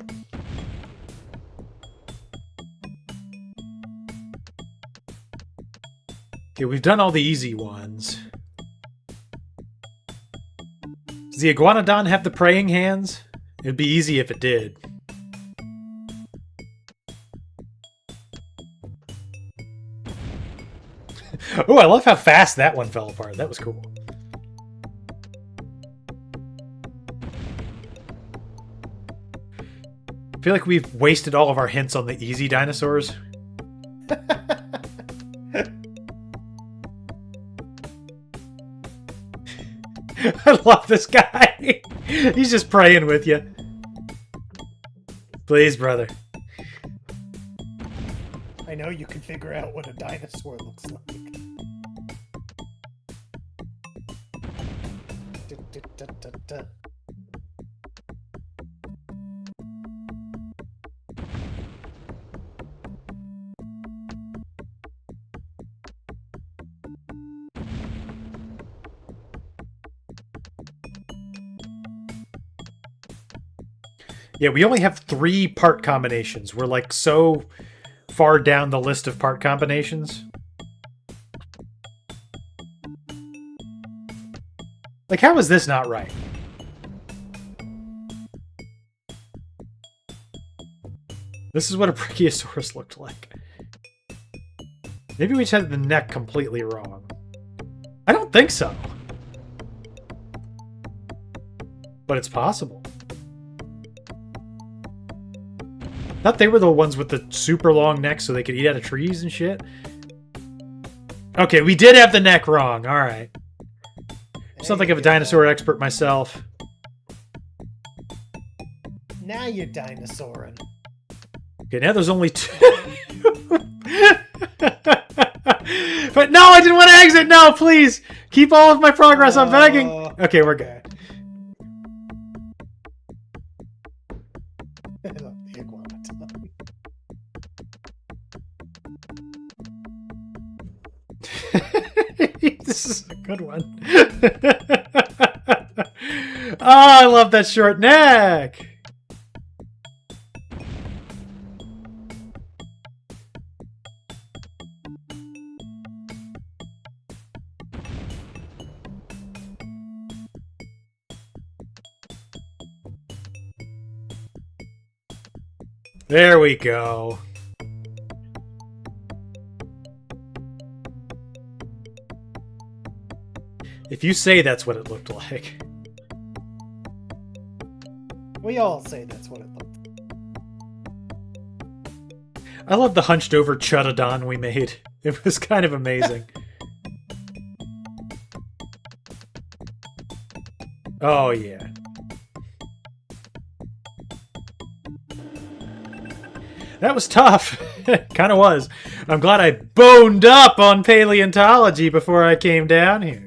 Okay, we've done all the easy ones. Does the Iguanodon have the praying hands? It'd be easy if it did. Oh, I love how fast that one fell apart. That was cool. I feel like we've wasted all of our hints on the easy dinosaurs. I love this guy. He's just praying with you. Please, brother. I know you can figure out what a dinosaur looks like. Yeah, we only have 3 part combinations. We're like so far down the list of part combinations. Like, how is this not right? This is what a Brachiosaurus looked like. Maybe we just had the neck completely wrong. I don't think so. But it's possible. Thought they were the ones with the super long neck so they could eat out of trees and shit. Okay, we did have the neck wrong. Alright. Something of a dinosaur expert myself. Now you're dinosauring. Okay, now there's only 2. But no, I didn't want to exit! No, please! Keep all of my progress, I'm begging! Okay, we're good. This is a good one. Oh, I love that short neck! There we go. If you say that's what it looked like. We all say that's what it looked like. I love the hunched over Chuttodon we made. It was kind of amazing. Oh, yeah. That was tough. Kind of was. I'm glad I boned up on paleontology before I came down here.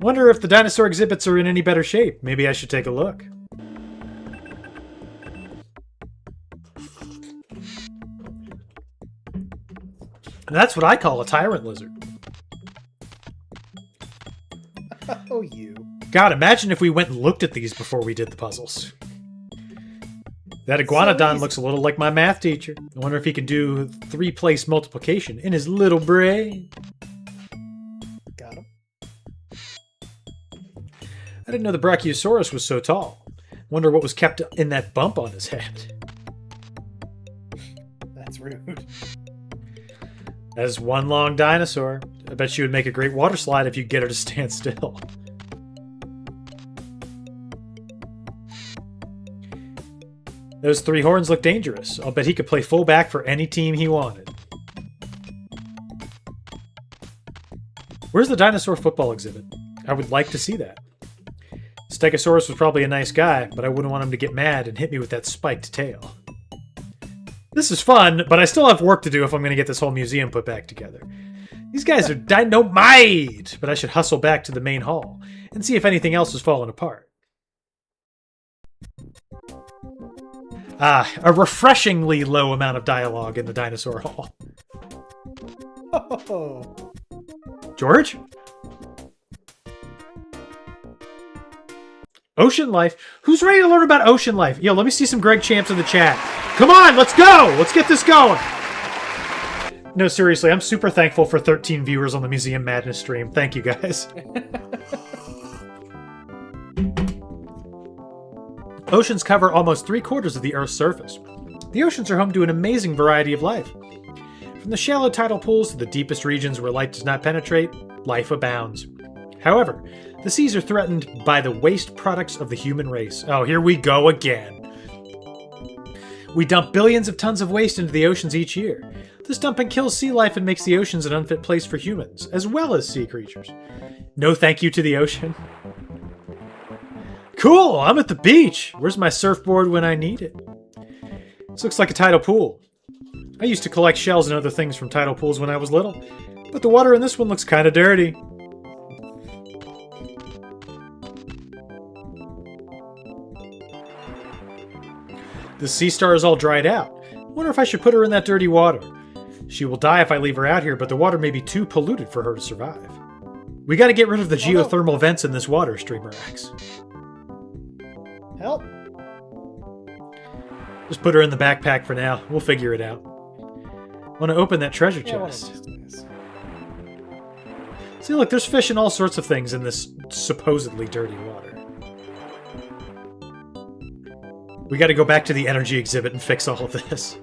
Wonder if the dinosaur exhibits are in any better shape. Maybe I should take a look. That's what I call a tyrant lizard. Oh, you. God, imagine if we went and looked at these before we did the puzzles. That iguanodon looks a little like my math teacher. I wonder if he can do 3-place multiplication in his little brain. Got him. I didn't know the Brachiosaurus was so tall. Wonder what was kept in that bump on his head. That's rude. As one long dinosaur. I bet she would make a great water slide if you get her to stand still. Those 3 horns look dangerous. I'll bet he could play fullback for any team he wanted. Where's the dinosaur football exhibit? I would like to see that. Stegosaurus was probably a nice guy, but I wouldn't want him to get mad and hit me with that spiked tail. This is fun, but I still have work to do if I'm going to get this whole museum put back together. These guys are dynamite! But I should hustle back to the main hall and see if anything else has fallen apart. Ah, a refreshingly low amount of dialogue in the dinosaur hall. Oh. George? Ocean life? Who's ready to learn about ocean life? Yo, let me see some Greg Champs in the chat. Come on, let's go! Let's get this going! No, seriously, I'm super thankful for 13 viewers on the Museum Madness stream. Thank you, guys. Oceans cover almost 3/4 of the Earth's surface. The oceans are home to an amazing variety of life. From the shallow tidal pools to the deepest regions where light does not penetrate, life abounds. However, the seas are threatened by the waste products of the human race. Oh, here we go again. We dump billions of tons of waste into the oceans each year. This dumping kills sea life and makes the oceans an unfit place for humans, as well as sea creatures. No thank you to the ocean. Cool, I'm at the beach. Where's my surfboard when I need it? This looks like a tidal pool. I used to collect shells and other things from tidal pools when I was little, but the water in this one looks kind of dirty. The sea star is all dried out. Wonder if I should put her in that dirty water. She will die if I leave her out here, but the water may be too polluted for her to survive. We gotta get rid of the geothermal vents in this water, Streamer X. Help. Just put her in the backpack for now. We'll figure it out. Want to open that treasure Yeah, one of chest. these days. See, look, there's fish and all sorts of things in this supposedly dirty water. We gotta go back to the energy exhibit and fix all of this.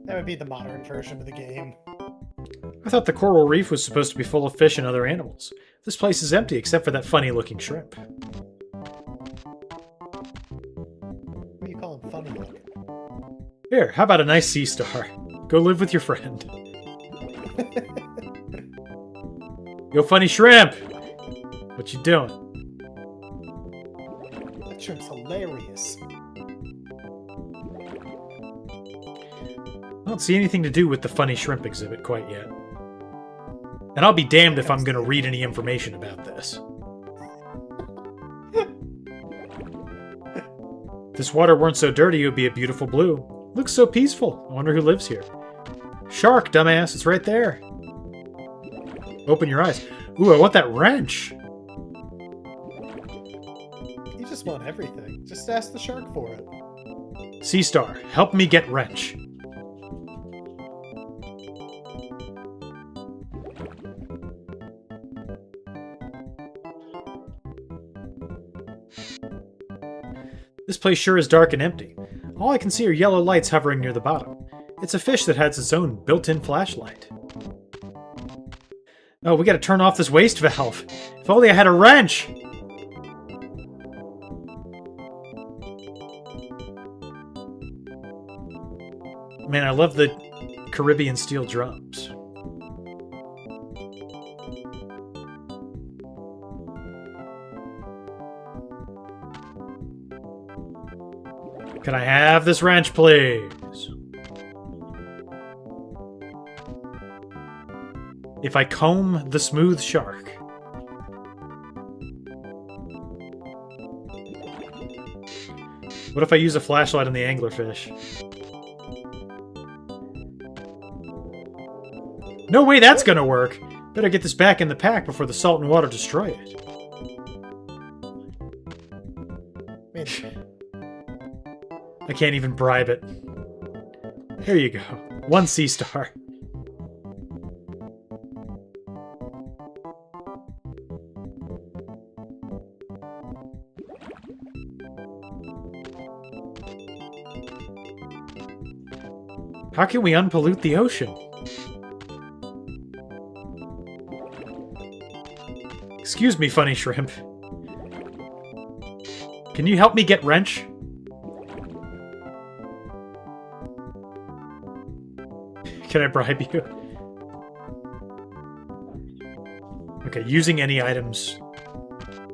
That would be the modern version of the game. I thought the coral reef was supposed to be full of fish and other animals. This place is empty except for that funny-looking shrimp. What do you call him funny looking? Here, how about a nice sea star? Go live with your friend. Yo, funny shrimp! What you doing? That shrimp's hilarious. I don't see anything to do with the funny shrimp exhibit quite yet. And I'll be damned if I'm gonna read any information about this. If this water weren't so dirty, it would be a beautiful blue. Looks so peaceful. I wonder who lives here. Shark, dumbass, it's right there. Open your eyes. Ooh, I want that wrench. You just want everything. Just ask the shark for it. Sea Star, help me get wrench. This place sure is dark and empty. All I can see are yellow lights hovering near the bottom. It's a fish that has its own built-in flashlight. Oh, we gotta turn off this waste valve. If only I had a wrench! Man, I love the Caribbean steel drums. Can I have this wrench, please? If I comb the smooth shark. What if I use a flashlight on the anglerfish? No way that's gonna work! Better get this back in the pack before the salt and water destroy it. I can't even bribe it. Here you go. 1 sea star. How can we unpollute the ocean? Excuse me, funny shrimp. Can you help me get wrench? Can I bribe you? Okay, using any items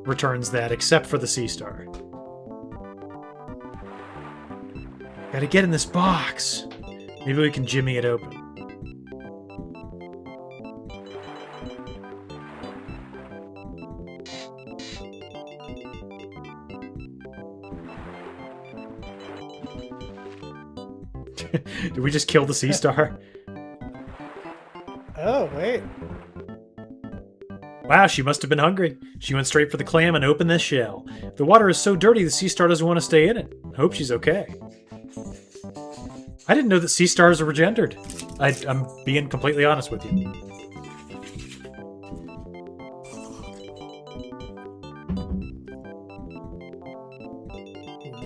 returns that, except for the sea star. Gotta get in this box. Maybe we can jimmy it open. Did we just kill the sea star? Oh, wait. Wow, she must have been hungry. She went straight for the clam and opened this shell. The water is so dirty the sea star doesn't want to stay in it. Hope she's okay. I didn't know that sea stars were gendered. I'm being completely honest with you.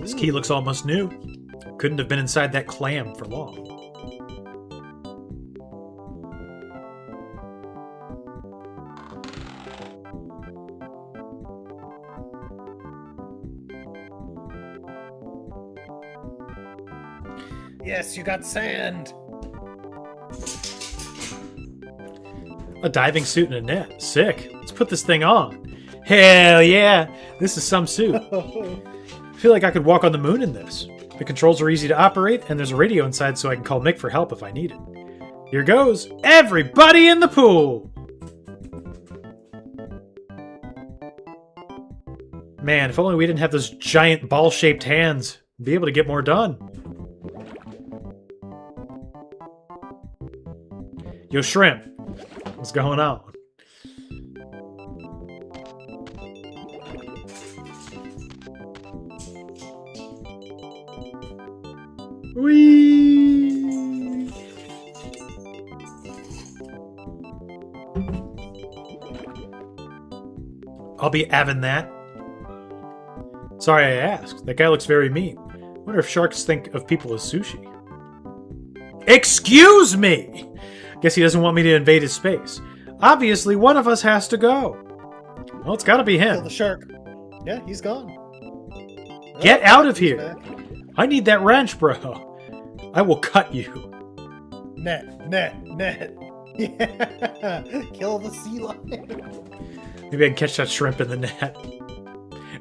This key looks almost new. Couldn't have been inside that clam for long. Yes, you got sand. A diving suit and a net. Sick. Let's put this thing on. Hell yeah! This is some suit. I feel like I could walk on the moon in this. The controls are easy to operate, and there's a radio inside so I can call Mick for help if I need it. Here goes! Everybody in the pool! Man, if only we didn't have those giant ball-shaped hands. We'd be able to get more done. Yo, Shrimp. What's going on? Whee! I'll be having that. Sorry I asked. That guy looks very mean. Wonder if sharks think of people as sushi. Excuse me! Guess he doesn't want me to invade his space. Obviously, one of us has to go. Well, it's gotta be Kill him. the shark. Yeah, he's gone. Get Oh, out of he's here! back. I need that wrench, bro. I will cut you. Net, net, net. Yeah. Kill the sea lion. Maybe I can catch that shrimp in the net.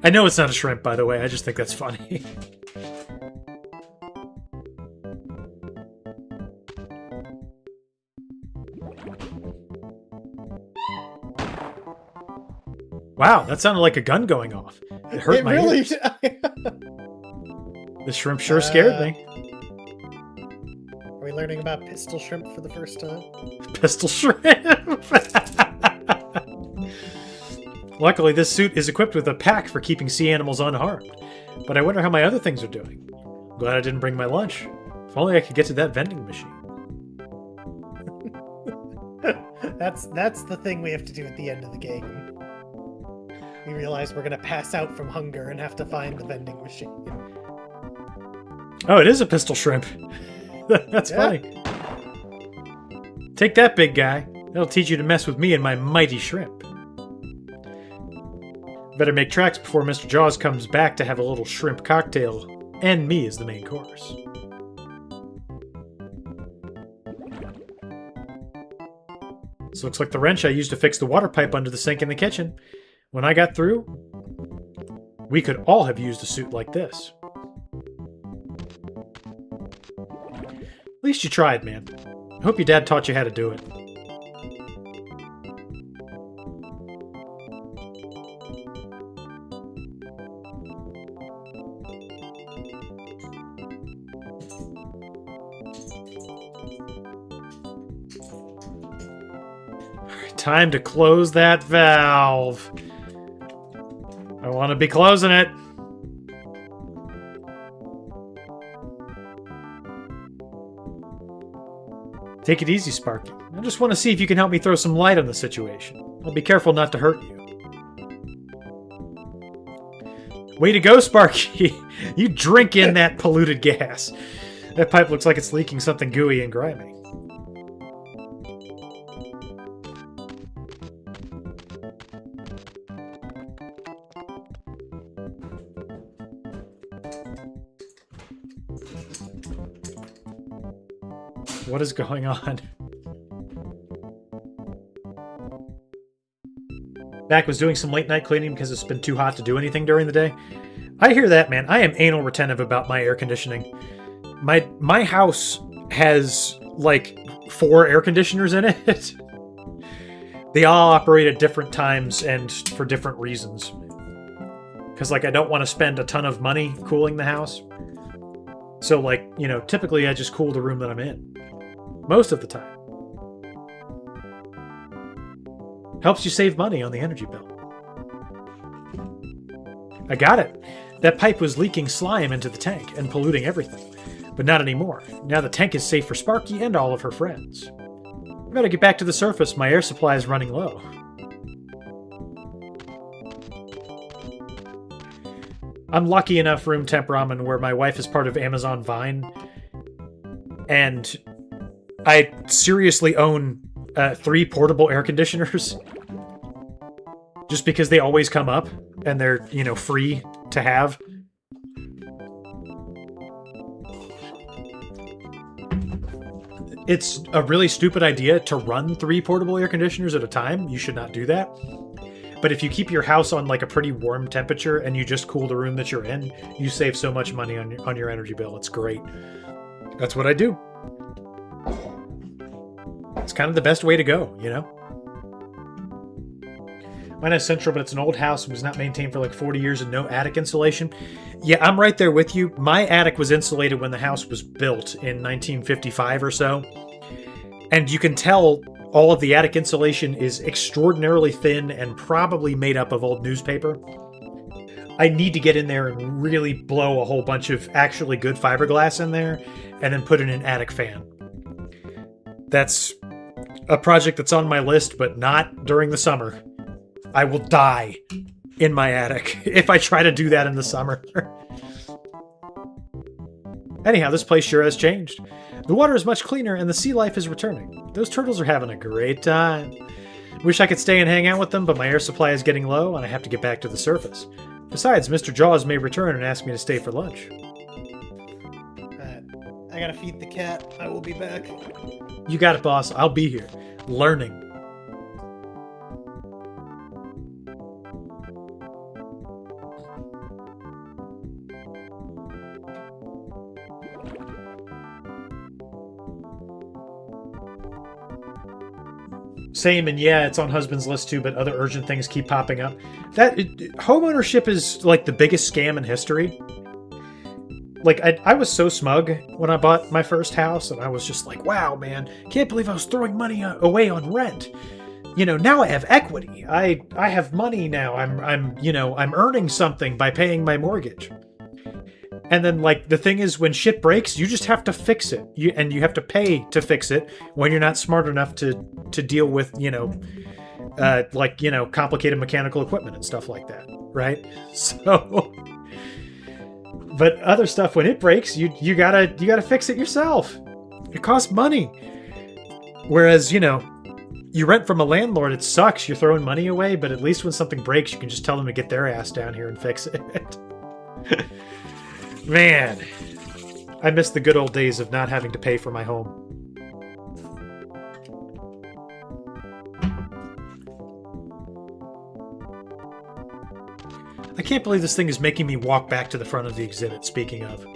I know it's not a shrimp, by the way. I just think that's funny. Wow, that sounded like a gun going off. It hurt my ears. The shrimp sure scared me. Are we learning about pistol shrimp for the first time? Pistol shrimp! Luckily, this suit is equipped with a pack for keeping sea animals unharmed. But I wonder how my other things are doing. Glad I didn't bring my lunch. If only I could get to that vending machine. That's the thing we have to do at the end of the game. We realize we're gonna pass out from hunger and have to find the vending machine. Oh, it is a pistol shrimp. That's funny. Take that, big guy. That'll teach you to mess with me and my mighty shrimp. Better make tracks before Mr. Jaws comes back to have a little shrimp cocktail, and me as the main course. This looks like the wrench I used to fix the water pipe under the sink in the kitchen. When I got through, we could all have used a suit like this. At least you tried, man. I hope your dad taught you how to do it. Time to close that valve. I want to be closing it. Take it easy, Sparky. I just want to see if you can help me throw some light on the situation. I'll be careful not to hurt you. Way to go, Sparky! You drink in that polluted gas. That pipe looks like it's leaking something gooey and grimy. What is going on? Mac was doing some late night cleaning because it's been too hot to do anything during the day. I hear that, man. I am anal retentive about my air conditioning. My house has like 4 air conditioners in it. They all operate at different times and for different reasons. Because like I don't want to spend a ton of money cooling the house. So like, you know, typically I just cool the room that I'm in. Most of the time. Helps you save money on the energy bill. I got it. That pipe was leaking slime into the tank and polluting everything. But not anymore. Now the tank is safe for Sparky and all of her friends. I better get back to the surface. My air supply is running low. I'm lucky enough room temp ramen where my wife is part of Amazon Vine. And I seriously own 3 portable air conditioners. Just because they always come up and they're, you know, free to have. It's a really stupid idea to run 3 portable air conditioners at a time. You should not do that. But if you keep your house on like a pretty warm temperature and you just cool the room that you're in, you save so much money on your energy bill. It's great. That's what I do. It's kind of the best way to go, you know? Mine is central, but it's an old house and was not maintained for like 40 years and no attic insulation. Yeah, I'm right there with you. My attic was insulated when the house was built in 1955 or so. And you can tell all of the attic insulation is extraordinarily thin and probably made up of old newspaper. I need to get in there and really blow a whole bunch of actually good fiberglass in there and then put in an attic fan. That's a project that's on my list, but not during the summer. I will die in my attic if I try to do that in the summer. Anyhow, this place sure has changed. The water is much cleaner and the sea life is returning. Those turtles are having a great time. Wish I could stay and hang out with them, but my air supply is getting low and I have to get back to the surface. Besides, Mr. Jaws may return and ask me to stay for lunch. I gotta feed the cat. I will be back. You got it, boss. I'll be here. Learning. Same, and yeah, it's on husband's list too, but other urgent things keep popping up. Homeownership is like the biggest scam in history. Like, I was so smug when I bought my first house, and I was just like, wow, man, can't believe I was throwing money away on rent. You know, now I have equity. I have money now. I'm earning something by paying my mortgage. And then, like, the thing is, when shit breaks, you just have to fix it. And you have to pay to fix it when you're not smart enough to deal with, complicated mechanical equipment and stuff like that, right? So, but other stuff, when it breaks, you gotta fix it yourself. It costs money. Whereas, you rent from a landlord, it sucks. You're throwing money away, but at least when something breaks, you can just tell them to get their ass down here and fix it. Man, I miss the good old days of not having to pay for my home. I can't believe this thing is making me walk back to the front of the exhibit, speaking of.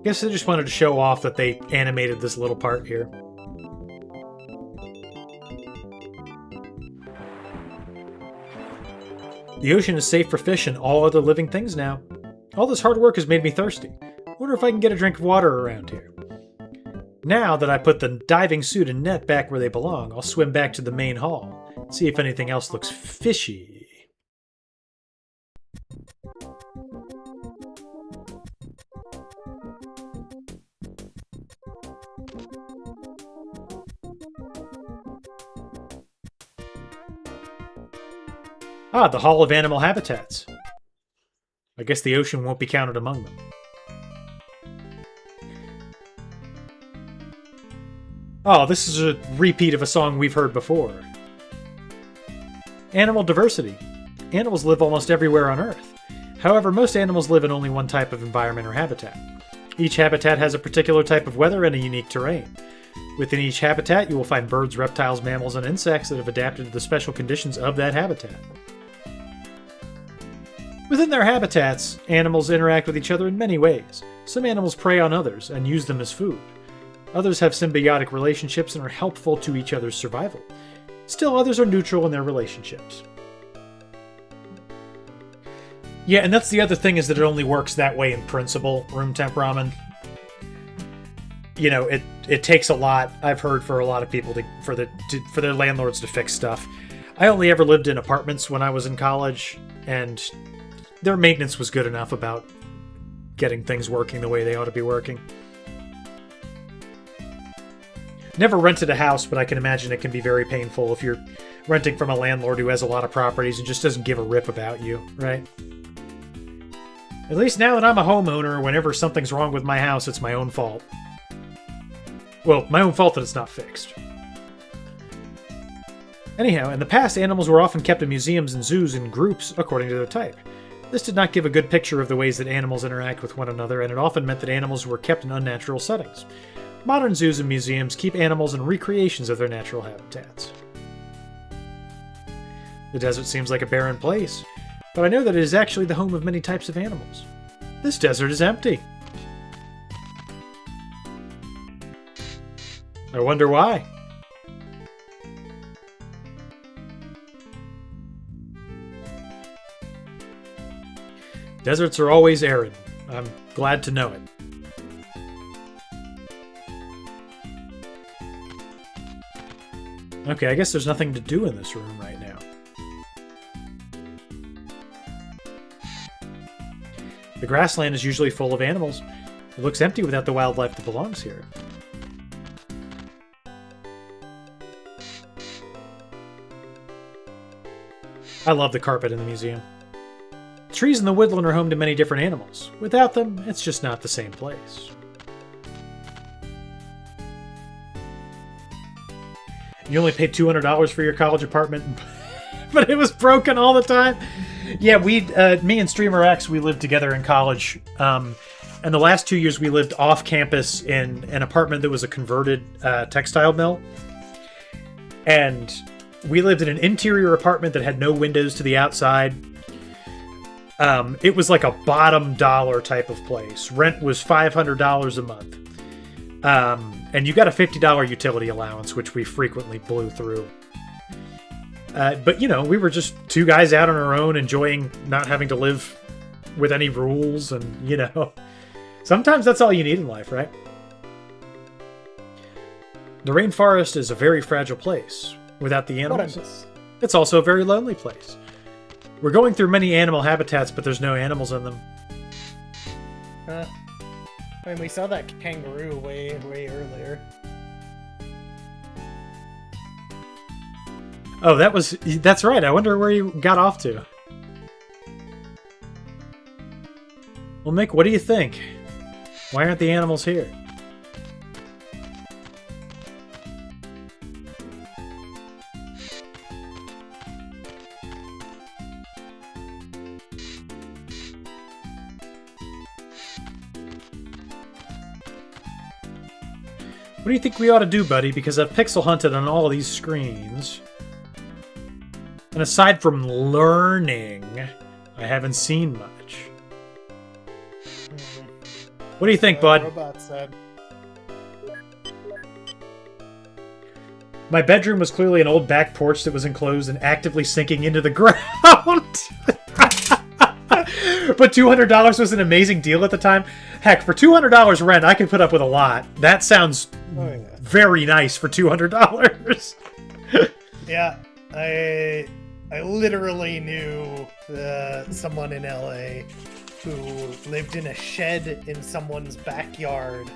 Guess they just wanted to show off that they animated this little part here. The ocean is safe for fish and all other living things now. All this hard work has made me thirsty. Wonder if I can get a drink of water around here. Now that I put the diving suit and net back where they belong, I'll swim back to the main hall, see if anything else looks fishy. Ah, the Hall of Animal Habitats. I guess the ocean won't be counted among them. Oh, this is a repeat of a song we've heard before. Animal diversity. Animals live almost everywhere on Earth. However, most animals live in only one type of environment or habitat. Each habitat has a particular type of weather and a unique terrain. Within each habitat, you will find birds, reptiles, mammals, and insects that have adapted to the special conditions of that habitat. Within their habitats, animals interact with each other in many ways. Some animals prey on others and use them as food. Others have symbiotic relationships and are helpful to each other's survival. Still, others are neutral in their relationships. Yeah, and that's the other thing, is that it only works that way in principle, room temp ramen. You know, it takes a lot, I've heard, for a lot of people for their landlords to fix stuff. I only ever lived in apartments when I was in college, and their maintenance was good enough about getting things working the way they ought to be working. Never rented a house, but I can imagine it can be very painful if you're renting from a landlord who has a lot of properties and just doesn't give a rip about you, right? At least now that I'm a homeowner, whenever something's wrong with my house, it's my own fault. Well, my own fault that it's not fixed. Anyhow, in the past, animals were often kept in museums and zoos in groups according to their type. This did not give a good picture of the ways that animals interact with one another, and it often meant that animals were kept in unnatural settings. Modern zoos and museums keep animals in recreations of their natural habitats. The desert seems like a barren place, but I know that it is actually the home of many types of animals. This desert is empty. I wonder why. Deserts are always arid. I'm glad to know it. Okay, I guess there's nothing to do in this room right now. The grassland is usually full of animals. It looks empty without the wildlife that belongs here. I love the carpet in the museum. Trees in the woodland are home to many different animals. Without them, it's just not the same place. You only paid $200 for your college apartment, but it was broken all the time. Yeah, me and Streamer X, we lived together in college. And the last 2 years we lived off campus in an apartment that was a converted textile mill. And we lived in an interior apartment that had no windows to the outside. It was like a bottom dollar type of place. Rent was $500 a month. And you got a $50 utility allowance, which we frequently blew through. But, you know, we were just two guys out on our own, enjoying not having to live with any rules. And, you know, sometimes that's all you need in life, right? The rainforest is a very fragile place. Without the animals, it's also a very lonely place. We're going through many animal habitats, but there's no animals in them. I mean, we saw that kangaroo way earlier. Oh, that's right. I wonder where you got off to. Well, Mick, what do you think? Why aren't the animals here? What do you think we ought to do, buddy? Because I've pixel hunted on all of these screens. And aside from learning, I haven't seen much. What do you think, bud? Robot said. My bedroom was clearly an old back porch that was enclosed and actively sinking into the ground. But $200 was an amazing deal at the time. Heck, for $200 rent, I could put up with a lot. That sounds very nice for $200. Yeah, I literally knew someone in LA who lived in a shed in someone's backyard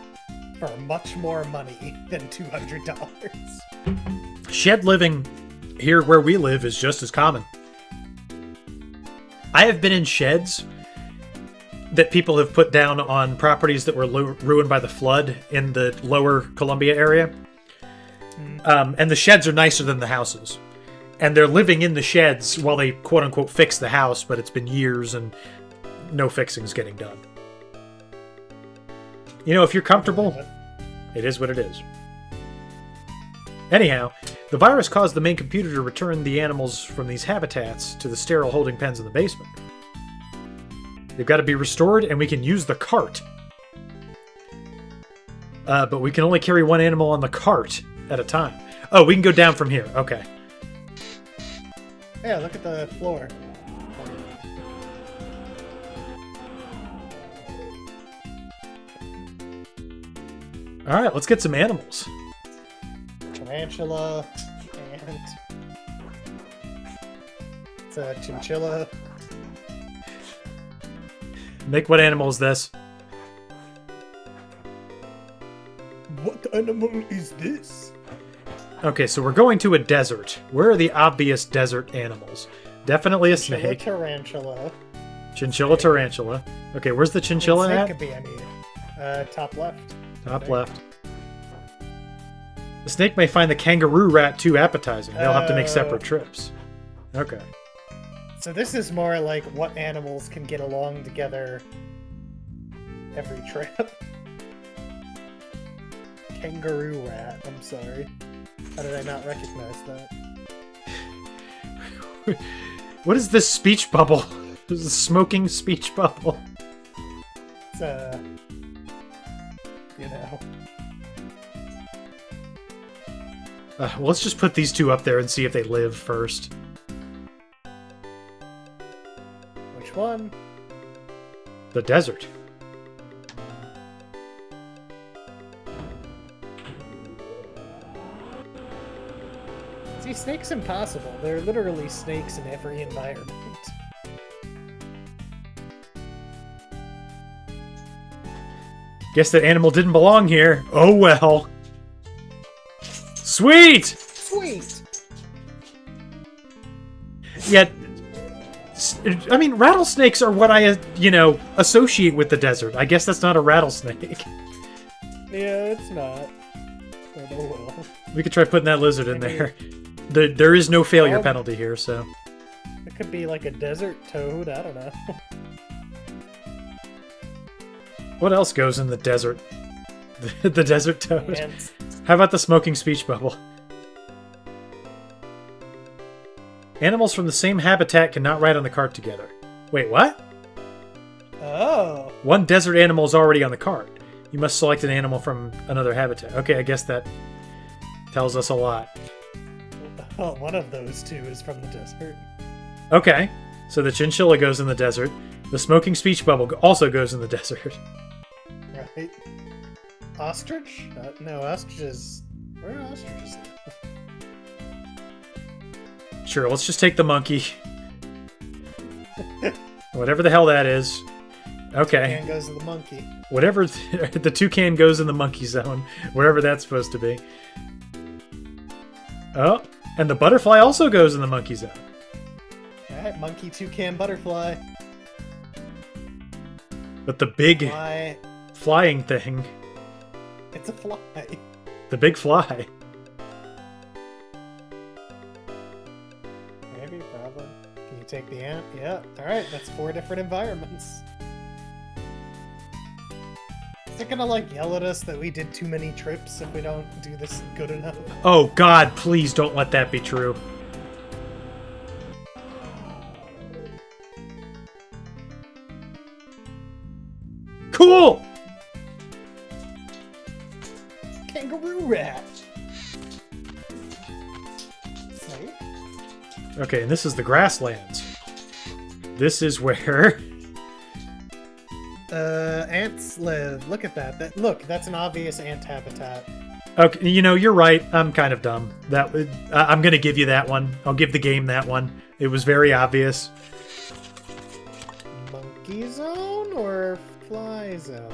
for much more money than $200. Shed living here where we live is just as common. I have been in sheds that people have put down on properties that were ruined by the flood in the lower Columbia area. And the sheds are nicer than the houses. And they're living in the sheds while they quote-unquote fix the house, but it's been years and no fixing's getting done. You know, if you're comfortable, it is what it is. Anyhow, the virus caused the main computer to return the animals from these habitats to the sterile holding pens in the basement. They've got to be restored, and we can use the cart. But we can only carry one animal on the cart at a time. Oh, we can go down from here. Okay. Yeah, look at the floor. All right, let's get some animals. Tarantula, and it's a chinchilla. Mick, what animal is this? What animal is this? Okay, so we're going to a desert. Where are the obvious desert animals? Definitely a Chinchilla snake. tarantula. Chinchilla tarantula. Okay, where's the chinchilla Snake at? could be any. Top left. Top left. The snake may find the kangaroo rat too appetizing. They'll have to make separate trips. Okay. So this is more like what animals can get along together every trip. Kangaroo rat, I'm sorry. How did I not recognize that? What is this speech bubble? This is a smoking speech bubble. It's you know. Well, let's just put these two up there and see if they live first. Which one? The desert. See, snakes impossible. There are literally snakes in every environment. Guess that animal didn't belong here. Oh well. Sweet! Sweet. Yet, I mean, rattlesnakes are what I, associate with the desert. I guess that's not a rattlesnake. Yeah, it's not. But oh well. We could try putting that lizard in there. There is no failure penalty here, so. It could be like a desert toad. I don't know. What else goes in the desert? The desert toad. Ants. How about the smoking speech bubble? Animals from the same habitat cannot ride on the cart together. Wait, what? Oh. One desert animal is already on the cart. You must select an animal from another habitat. Okay, I guess that tells us a lot. Well, one of those two is from the desert. Okay, so the chinchilla goes in the desert. The smoking speech bubble also goes in the desert. Right. Ostrich? No, ostriches. Where are ostriches? Sure, let's just take the monkey. Whatever the hell that is. Okay. Toucan goes to the monkey. Whatever the toucan goes in the monkey zone. Wherever that's supposed to be. Oh, and the butterfly also goes in the monkey zone. Alright, monkey, toucan, butterfly. But the big Fly. flying thing, It's a fly. the big fly. Maybe, probably. Can you take the ant? Yeah. Alright, that's 4 different environments. Is it gonna, like, yell at us that we did too many trips if we don't do this good enough? Oh God, please don't let that be true. Cool! Kangaroo rat! Snake? Okay, and this is the grasslands. This is where... Ants live. Look at that. Look, that's an obvious ant habitat. Okay, you're right. I'm kind of dumb. I'm gonna give you that one. I'll give the game that one. It was very obvious. Monkey zone or fly zone?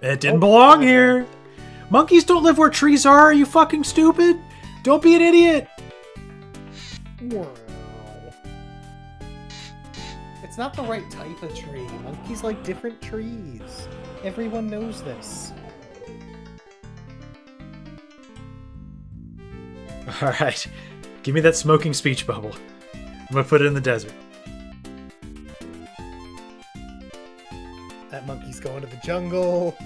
It didn't belong here. Monkeys don't live where trees are. Are you fucking stupid? Don't be an idiot. Wow. It's not the right type of tree. Monkeys like different trees. Everyone knows this. All right, give me that smoking speech bubble. I'm gonna put it in the desert. That monkey's going to the jungle.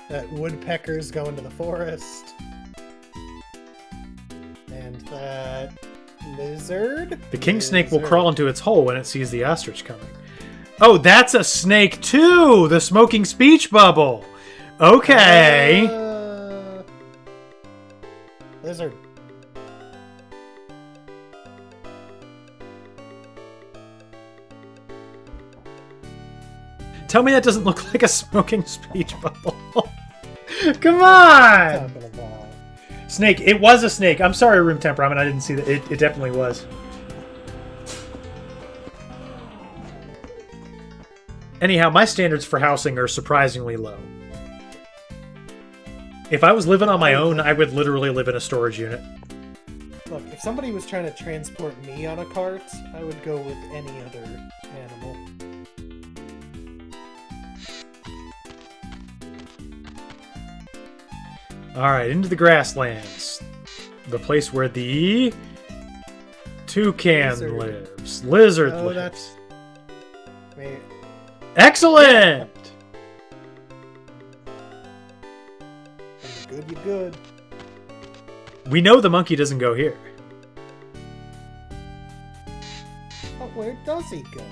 That woodpecker's going to the forest. And that lizard? The king snake will crawl into its hole when it sees the ostrich coming. Oh, that's a snake too! The smoking speech bubble! Okay! Lizard. Tell me that doesn't look like a smoking speech bubble. Come on! Top of the ball. Snake. It was a snake. I'm sorry, room temp ramen. I didn't see that. It definitely was. Anyhow, my standards for housing are surprisingly low. If I was living on my own, I would literally live in a storage unit. Look, if somebody was trying to transport me on a cart, I would go with any other animal. Alright, into the grasslands. The place where the toucan Lizard. lives. Lizard Oh, lives. that's... Wait. Excellent! You're good, you're good. We know the monkey doesn't go here. But where does he go?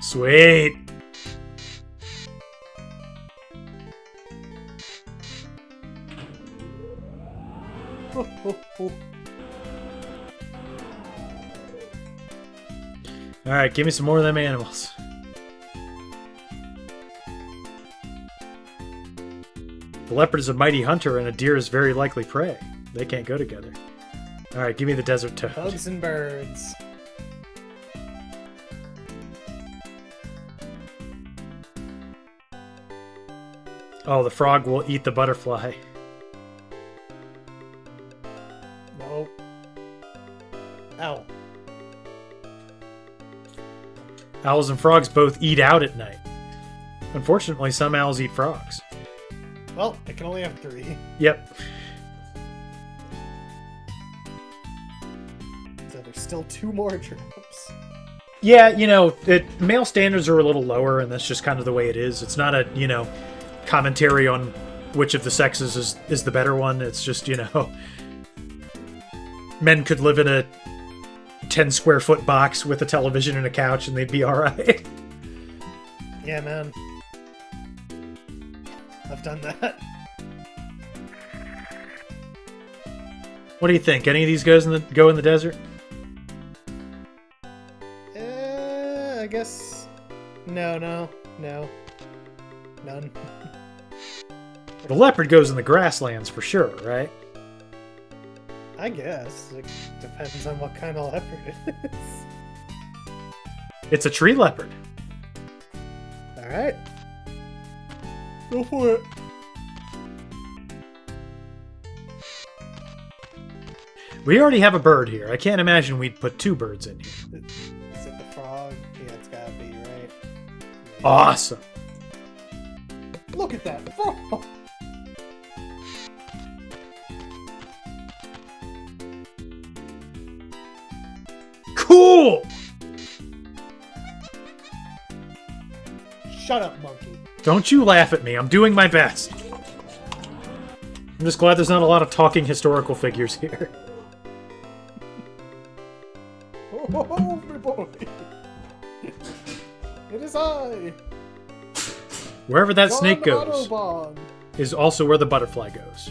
Sweet. Ho, ho, ho. Alright, give me some more of them animals. The leopard is a mighty hunter and a deer is very likely prey. They can't go together. Alright, give me the desert toad. Bugs and birds. Oh, the frog will eat the butterfly. Nope. Ow. Owls and frogs both eat out at night. Unfortunately, some owls eat frogs. Well, I can only have 3. Yep. So there's still 2 more traps. Yeah, you know, male standards are a little lower, and that's just kind of the way it is. It's not a, you know, commentary on which of the sexes is the better one. It's just, you know, men could live in a 10 square foot box with a television and a couch and they'd be alright. Yeah, man. I've done that. What do you think? Any of these go in the desert? I guess... No. None. The leopard goes in the grasslands for sure, right? I guess. It depends on what kind of leopard it is. It's a tree leopard. Alright. Go for it. We already have a bird here. I can't imagine we'd put 2 birds in here. Is it the frog? Yeah, it's gotta be, right? Awesome. Look at that frog! Cool! Shut up, monkey. Don't you laugh at me. I'm doing my best. I'm just glad there's not a lot of talking historical figures here. Oh, my boy! It is I! Wherever that John snake goes Autobahn. is also where the butterfly goes.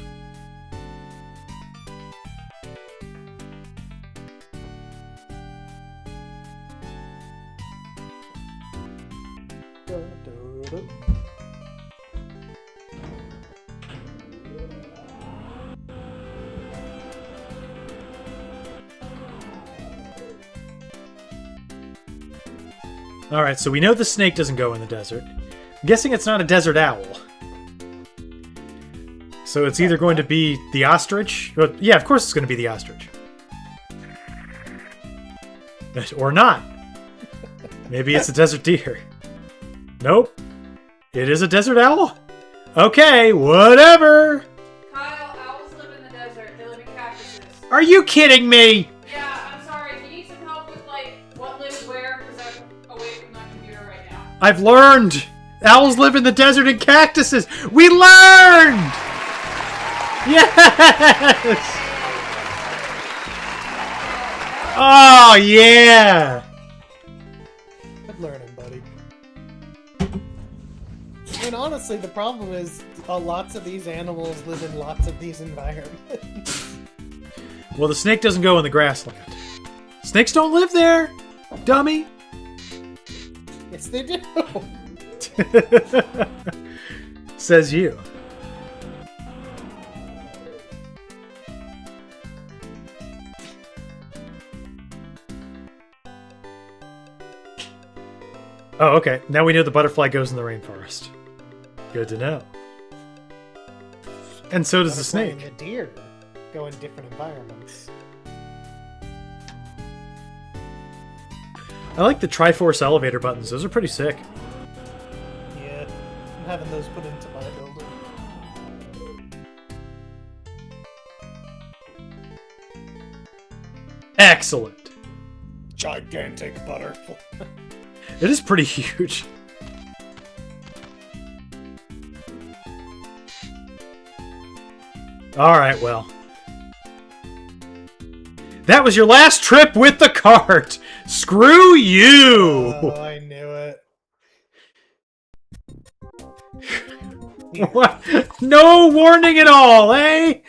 Alright, so we know the snake doesn't go in the desert. I'm guessing it's not a desert owl. So it's either going to be the ostrich. Well, yeah, of course it's going to be the ostrich. Or not. Maybe it's a desert deer. Nope. It is a desert owl? Okay, whatever. Kyle, owls live in the desert. They live in cactuses. Are you kidding me? Yeah, I'm sorry. Do you need some help with, like, what lives where? Because I'm away from my computer right now. I've learned. Owls live in the desert in cactuses. We learned! Yes! Oh, yeah! Good learning, buddy. And honestly, the problem is lots of these animals live in lots of these environments. Well, the snake doesn't go in the grassland. Snakes don't live there, dummy. Yes, they do. Says you. Oh, okay. Now we know the butterfly goes in the rainforest. Good to know. And so does the Butterfly snake. and the deer go in different environments. I like the Triforce elevator buttons. Those are pretty sick. Yeah, I'm having those put into my building. Excellent. Gigantic butterfly. It is pretty huge. Alright, well. That was your last trip with the cart! Screw you! Oh, I knew it. What? No warning at all, eh?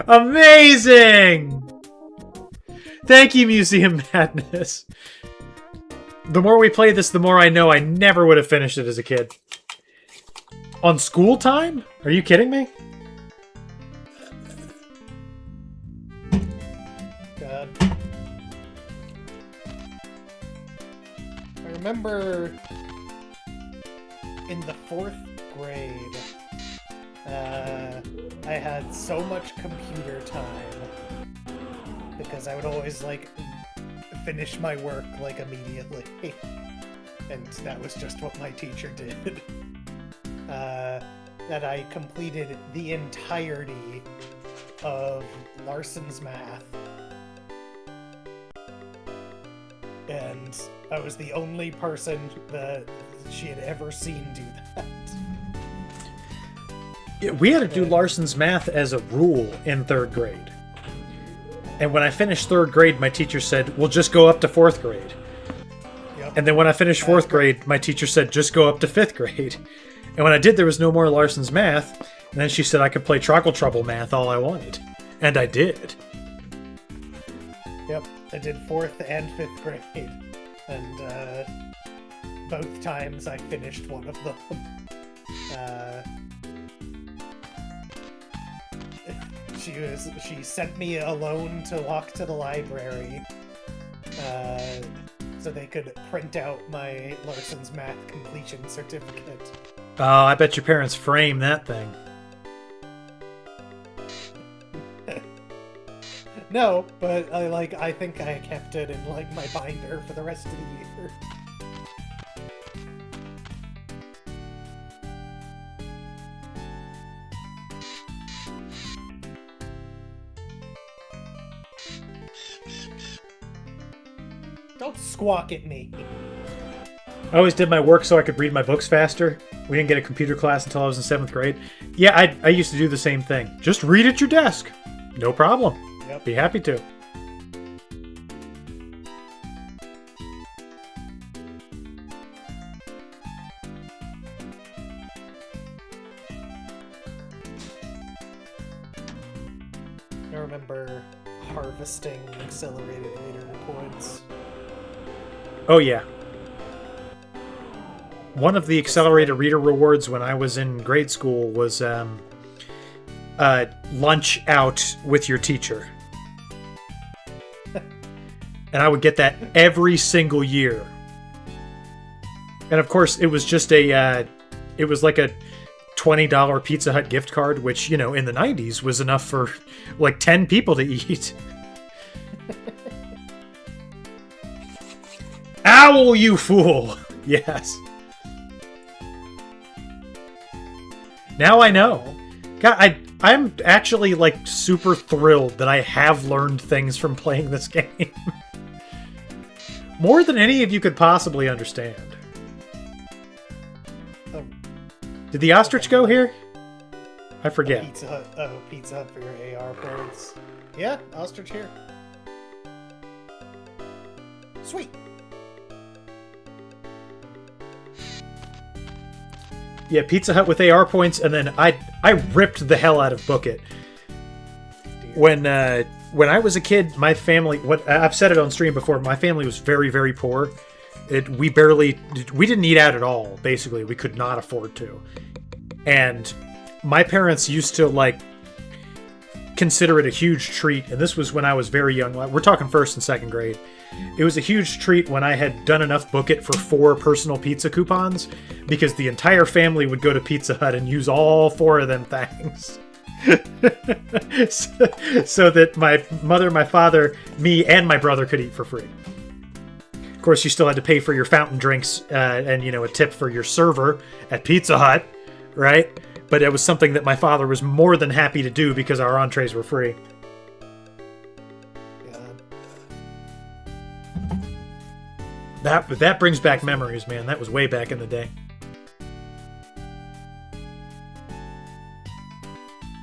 Amazing! Thank you, Museum Madness. The more we play this, the more I know I never would have finished it as a kid. On school time? Are you kidding me? God. I remember in the 4th grade, I had so much computer time because I would always, like, finish my work, like, immediately. And that was just what my teacher did. That I completed the entirety of Larson's Math. And I was the only person that she had ever seen do that. Yeah, we had to do Larson's Math as a rule in 3rd grade. And when I finished 3rd grade, my teacher said, "We'll just go up to 4th grade." Yep. And then when I finished 4th grade, my teacher said, "Just go up to 5th grade." And when I did, there was no more Larson's Math. And then she said I could play Trockle Trouble Math all I wanted. And I did. Yep, I did 4th and 5th grade. And both times I finished one of them. She sent me alone to walk to the library so they could print out my Larson's Math completion certificate. Oh, I bet your parents framed that thing. No, but I think I kept it in like my binder for the rest of the year. Don't squawk at me. I always did my work so I could read my books faster. We didn't get a computer class until I was in 7th grade. Yeah, I used to do the same thing. Just read at your desk. No problem. Yep. Be happy to. I remember harvesting accelerated reader points. Oh, yeah. One of the accelerated reader rewards when I was in grade school was lunch out with your teacher. And I would get that every single year. And of course, it was just it was like a $20 Pizza Hut gift card, which, you know, in the 90s was enough for like 10 people to eat. Owl, you fool! Yes. Now I know. God, I'm actually, like, super thrilled that I have learned things from playing this game. More than any of you could possibly understand. Did the ostrich go here? I forget. Pizza Hut. Oh, Pizza Hut for your AR points. Yeah, ostrich here. Sweet. Yeah, Pizza Hut with AR points, and then I ripped the hell out of Book It. When I was a kid, my family, I've said it on stream before, my family was very, very poor. We didn't eat out at all, basically. We could not afford to. And my parents used to, like, consider it a huge treat, and this was when I was very young. We're talking 1st and 2nd grade. It was a huge treat when I had done enough Book It for 4 personal pizza coupons, because the entire family would go to Pizza Hut and use all 4 of them things. so that my mother, my father, me, and my brother could eat for free. Of course, you still had to pay for your fountain drinks and, you know, a tip for your server at Pizza Hut, right? But it was something that my father was more than happy to do because our entrees were free. That brings back memories, man. That was way back in the day.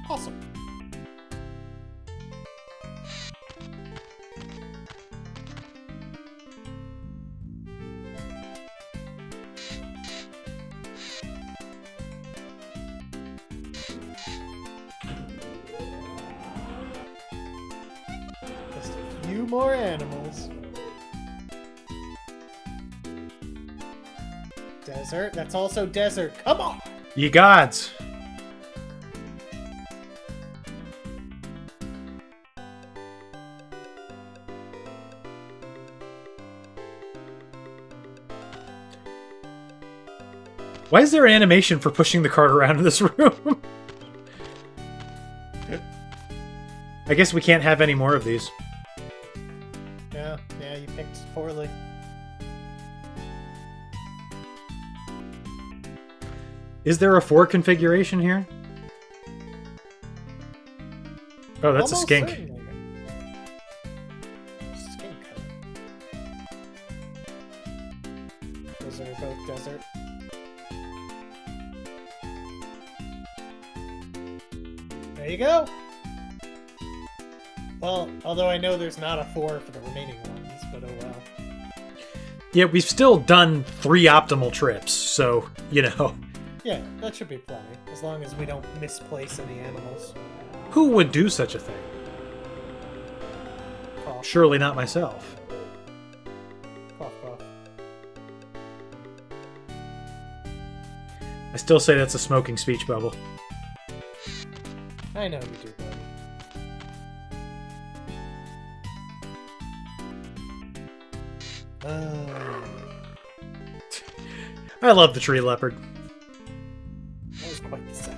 Awesome. Just a few more animals. Desert? That's also desert. Come on! Ye gods. Why is there an animation for pushing the cart around in this room? I guess we can't have any more of these. Yeah, you picked poorly. Is there a 4 configuration here? Oh, that's a Almost skink. certainly. Skink. Those are both desert. There you go. Well, although I know there's not a 4 for the remaining ones, but oh well. Yeah, we've still done 3 optimal trips, so, you know. Yeah, that should be plenty, as long as we don't misplace any animals. Who would do such a thing? Cough, Surely not myself. cough, cough. I still say that's a smoking speech bubble. I know you do, buddy. I love the tree leopard. That was quite the sound.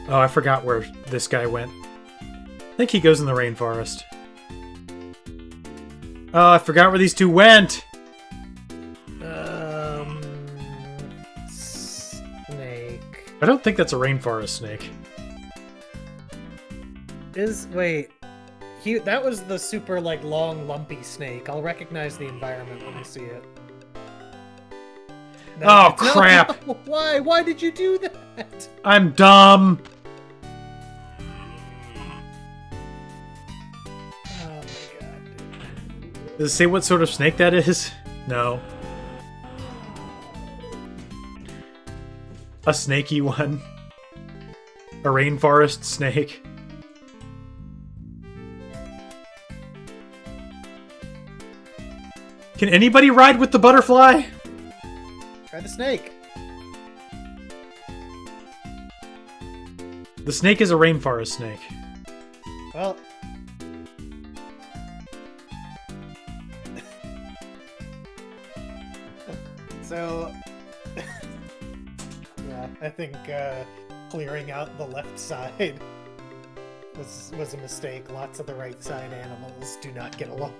Oh, I forgot where this guy went. I think he goes in the rainforest. Oh, I forgot where these two went! Snake. I don't think that's a rainforest snake. Wait. That was the super, like, long, lumpy snake. I'll recognize the environment when I see it. No, Oh, crap! no, why? Why did you do that? I'm dumb! Oh my god, dude. Does it say what sort of snake that is? No. A snaky one. A rainforest snake. Can anybody ride with the butterfly? Try the snake. The snake is a rainforest snake. Well. So. Yeah, I think clearing out the left side was a mistake. Lots of the right side animals do not get along.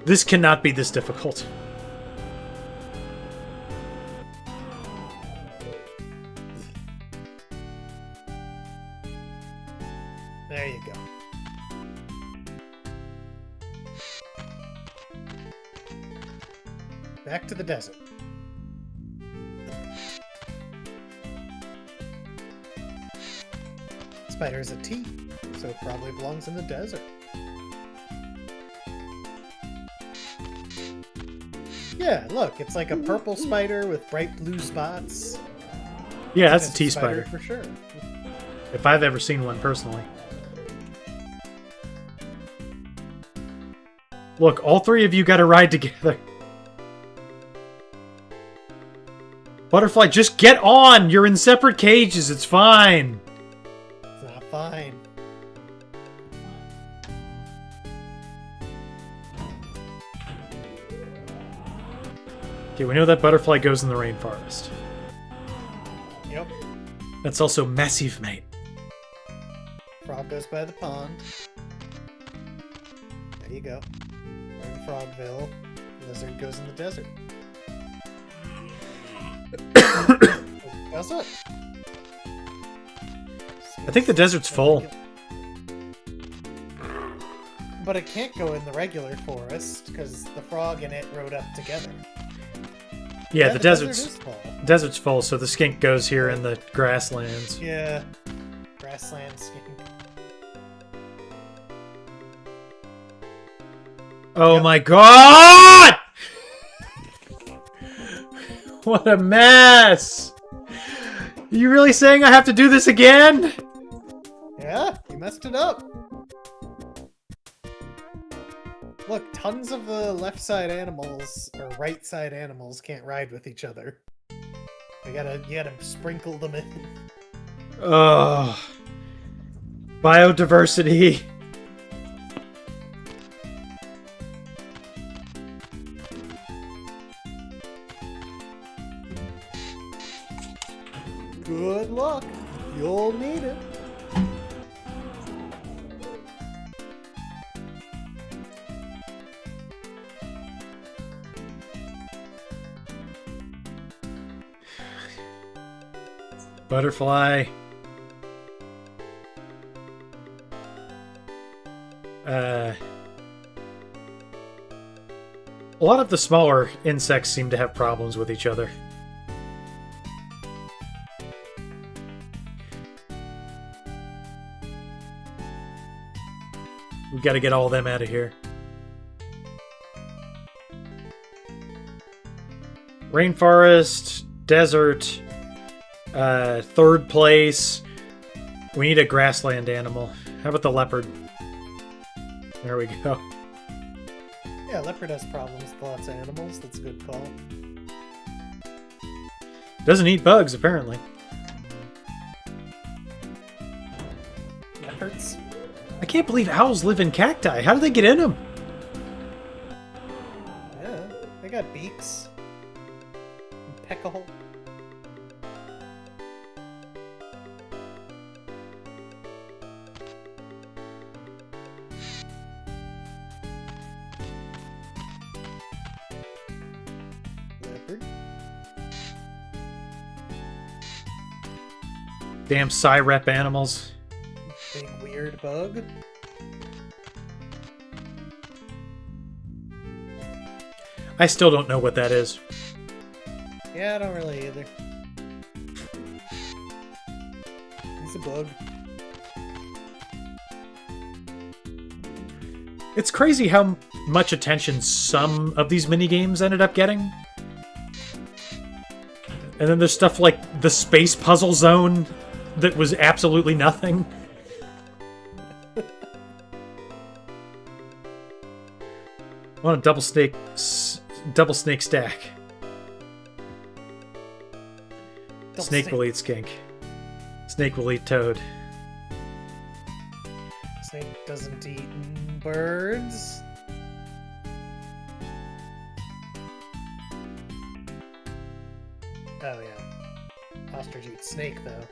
This cannot be this difficult. There you go. Back to the desert. Spider's a T, so it probably belongs in the desert. Yeah, look, it's like a purple spider with bright blue spots. Yeah, that's a It's T spider. for sure. If I've ever seen one personally. Look, all 3 of you gotta ride together. Butterfly, just get on! You're in separate cages, it's fine. It's not fine. Okay, we know that butterfly goes in the rainforest. Yep. That's also massive, mate. Frog goes by the pond. There you go. We're in Frogville. Lizard goes in the desert. That's it. I think the desert's full. But it can't go in the regular forest because the frog and it rode up together. Yeah, the desert desert's is full. desert's full, so the skink goes here in the grasslands. Yeah. Grassland skink. Oh my god! What a mess! Are you really saying I have to do this again? Yeah, you messed it up. Look, tons of the left side animals or right side animals can't ride with each other. You gotta sprinkle them in. Ugh. Biodiversity. Good luck. You'll need it. Butterfly. A lot of the smaller insects seem to have problems with each other. We've got to get all of them out of here. Rainforest, desert, third place. We need a grassland animal. How about the leopard? There we go. Yeah, leopard has problems with lots of animals. That's a good call. Doesn't eat bugs, apparently. Leopards? I can't believe owls live in cacti. How do they get in them? Yeah, they got beaks. And peck a hole. Leopard. Damn Psyrep animals. Big weird bug. I still don't know what that is. Yeah, I don't really either. He's a bug. It's crazy how much attention some of these minigames ended up getting. And then there's stuff like the space puzzle zone that was absolutely nothing. I want a double snake stack. Snake will eat skink. Snake will eat toad. Snake doesn't eat birds. Oh yeah. Ostrich eats snake though.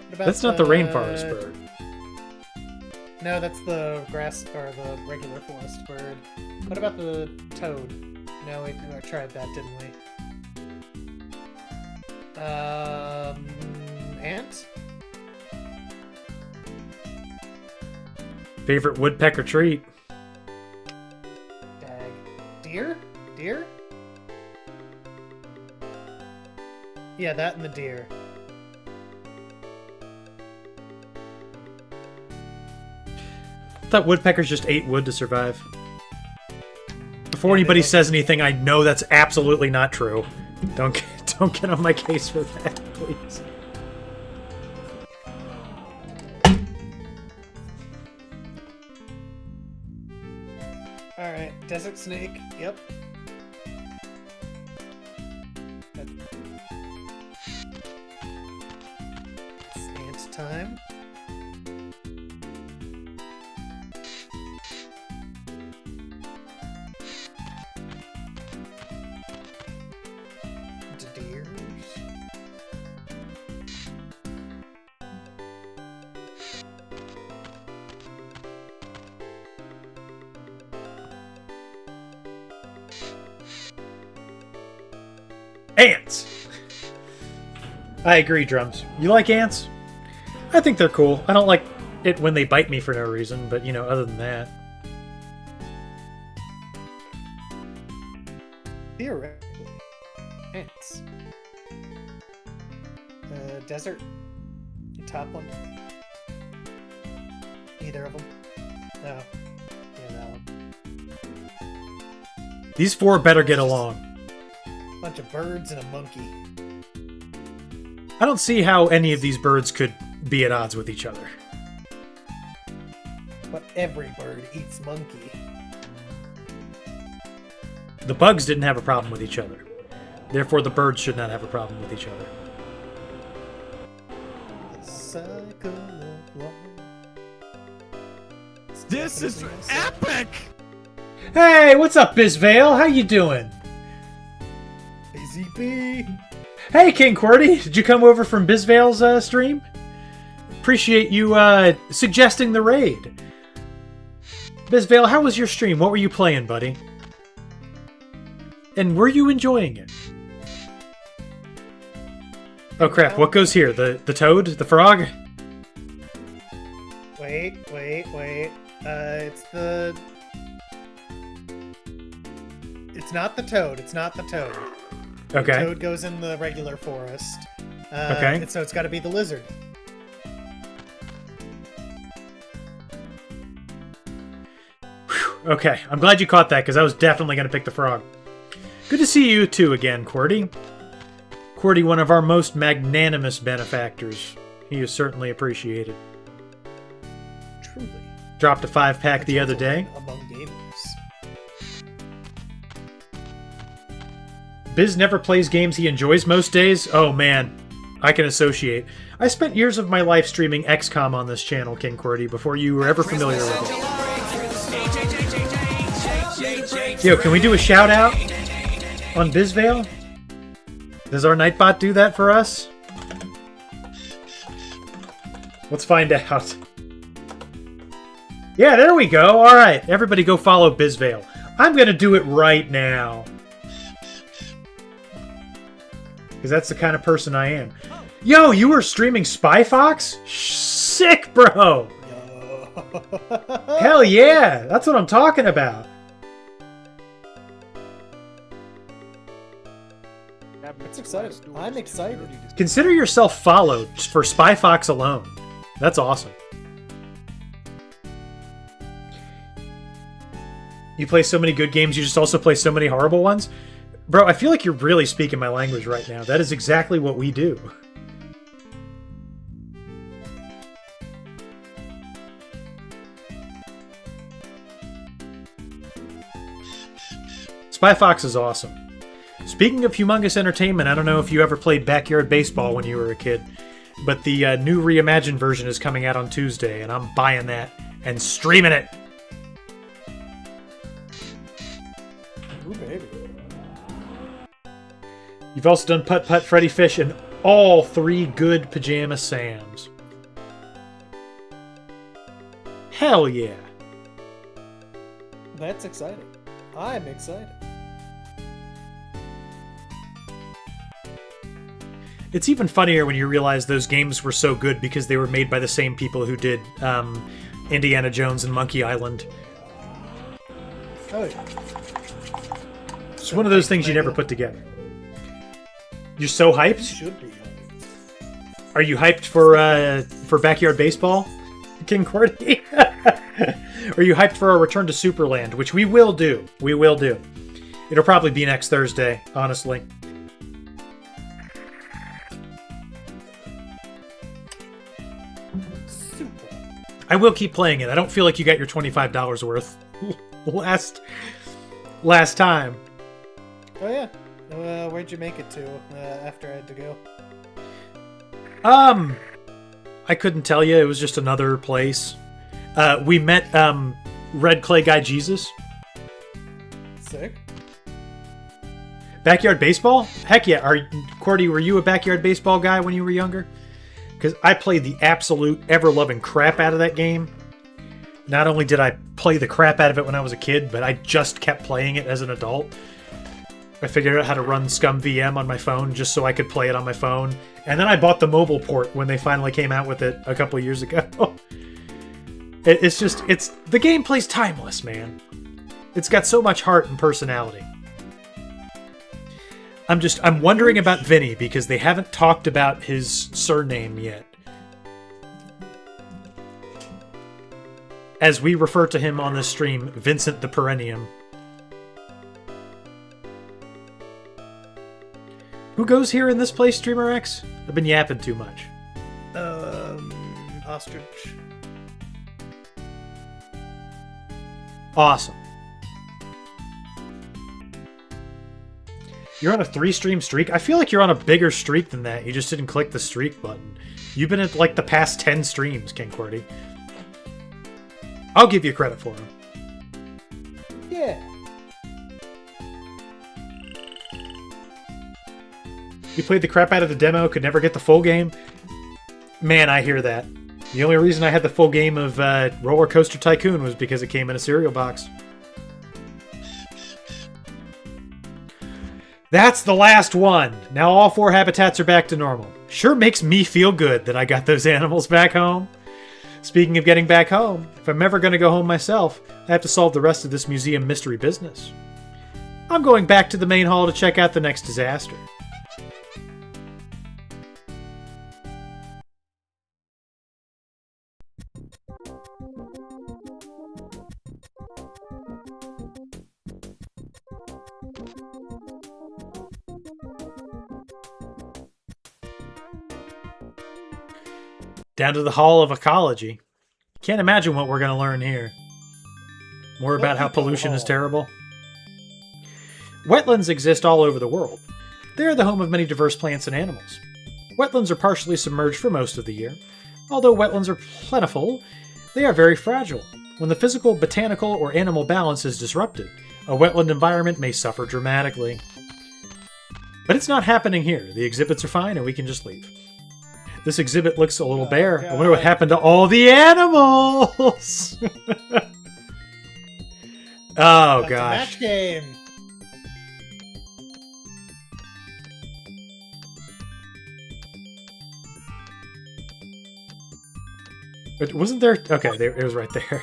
What about That's not the rainforest bird. No, that's the grass or the regular forest bird. What about the toad? No, we tried that, didn't we? Ant? Favorite woodpecker treat? Dag. Deer? Deer? Yeah, that and the deer. I thought woodpeckers just ate wood to survive. Before anybody says anything, I know that's absolutely not true. Don't get on my case for that, please. Alright, desert snake, yep. It's ant time. Deers. Ants! I agree, Drums. You like ants? I think they're cool. I don't like it when they bite me for no reason, but, you know, other than that. Theoretically. Ants. Desert. The top one. Either of them. No. Yeah, that one. These four better get along. Bunch of birds and a monkey. I don't see how any of these birds could be at odds with each other. But every bird eats monkey. The bugs didn't have a problem with each other. Therefore, the birds should not have a problem with each other. The cycle of life. This is epic! Hey, what's up, Bizvale? How you doing? Busy bee. Hey, King QWERTY. Did you come over from Bizvale's stream? Appreciate you suggesting the raid. Bizvale, how was your stream? What were you playing, buddy? And were you enjoying it? Oh crap, what goes here? The toad? The frog? Wait. It's not the toad. It's not the toad. Okay. The toad goes in the regular forest. Okay. So it's got to be the lizard. Okay, I'm glad you caught that, because I was definitely going to pick the frog. Good to see you two again, QWERTY. QWERTY, one of our most magnanimous benefactors. He is certainly appreciated. Truly. Dropped a 5-pack the other day. Among gamers. Biz never plays games he enjoys most days? Oh man, I can associate. I spent years of my life streaming XCOM on this channel, King QWERTY, before you were ever familiar with it. Yo, can we do a shout out on Bizvale? Does our Nightbot do that for us? Let's find out. Yeah, there we go. All right, everybody go follow Bizvale. I'm going to do it right now. Because that's the kind of person I am. Yo, you were streaming Spy Fox? Sick, bro! Hell yeah! That's what I'm talking about. It's exciting. I'm excited. Consider yourself followed for Spy Fox alone. That's awesome. You play so many good games, you just also play so many horrible ones? Bro, I feel like you're really speaking my language right now. That is exactly what we do. Spy Fox is awesome. Speaking of humongous entertainment, I don't know if you ever played Backyard Baseball when you were a kid, but the new reimagined version is coming out on Tuesday, and I'm buying that and streaming it. Ooh, baby. You've also done Putt Putt, Freddy Fish, and all 3 good Pajama Sams. Hell yeah. That's exciting. I'm excited. It's even funnier when you realize those games were so good because they were made by the same people who did Indiana Jones and Monkey Island. Oh, yeah. It's one of those things you never put together. You're so hyped? Should be. Are you hyped for Backyard Baseball, King QWERTY? Are you hyped for our return to Superland, which we will do? We will do. It'll probably be next Thursday, honestly. Super. I will keep playing it. I don't feel like you got your $25 worth last time. Oh, yeah. Where'd you make it to after I had to go? I couldn't tell you. It was just another place. We met Red Clay Guy Jesus. Sick. Backyard Baseball? Heck yeah. QWERTY, were you a Backyard Baseball guy when you were younger? Because I played the absolute ever-loving crap out of that game. Not only did I play the crap out of it when I was a kid, but I just kept playing it as an adult. I figured out how to run Scum VM on my phone just so I could play it on my phone. And then I bought the mobile port when they finally came out with it a couple of years ago. The gameplay's timeless, man. It's got so much heart and personality. I'm wondering about Vinny because they haven't talked about his surname yet. As we refer to him on this stream, Vincent the Perennium. Who goes here in this place, Streamer X? I've been yapping too much. Ostrich. Awesome. You're on a 3-stream streak? I feel like you're on a bigger streak than that. You just didn't click the streak button. You've been at like the past 10 streams, King QWERTY. I'll give you credit for him. Yeah. You played the crap out of the demo, could never get the full game? Man, I hear that. The only reason I had the full game of Roller Coaster Tycoon was because it came in a cereal box. That's the last one. Now all 4 habitats are back to normal. Sure makes me feel good that I got those animals back home. Speaking of getting back home, if I'm ever going to go home myself, I have to solve the rest of this museum mystery business. I'm going back to the main hall to check out the next disaster. Down to the Hall of Ecology. Can't imagine what we're going to learn here. More about how pollution is terrible. Wetlands exist all over the world. They are the home of many diverse plants and animals. Wetlands are partially submerged for most of the year. Although wetlands are plentiful, they are very fragile. When the physical, botanical, or animal balance is disrupted, a wetland environment may suffer dramatically. But it's not happening here. The exhibits are fine and we can just leave. This exhibit looks a little bare. I wonder what happened to all the animals! Oh, That's gosh. a match game. But wasn't there... Okay, it was right there.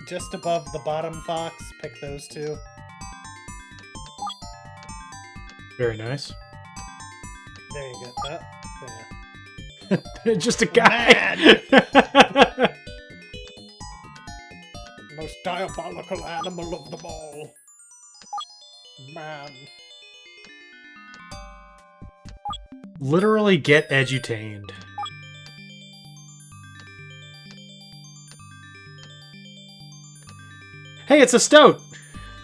Just above the bottom fox. Pick those 2. Very nice. There you go. There. Just a guy. Most diabolical animal of them all. Man. Literally get edutained. Hey, it's a stoat!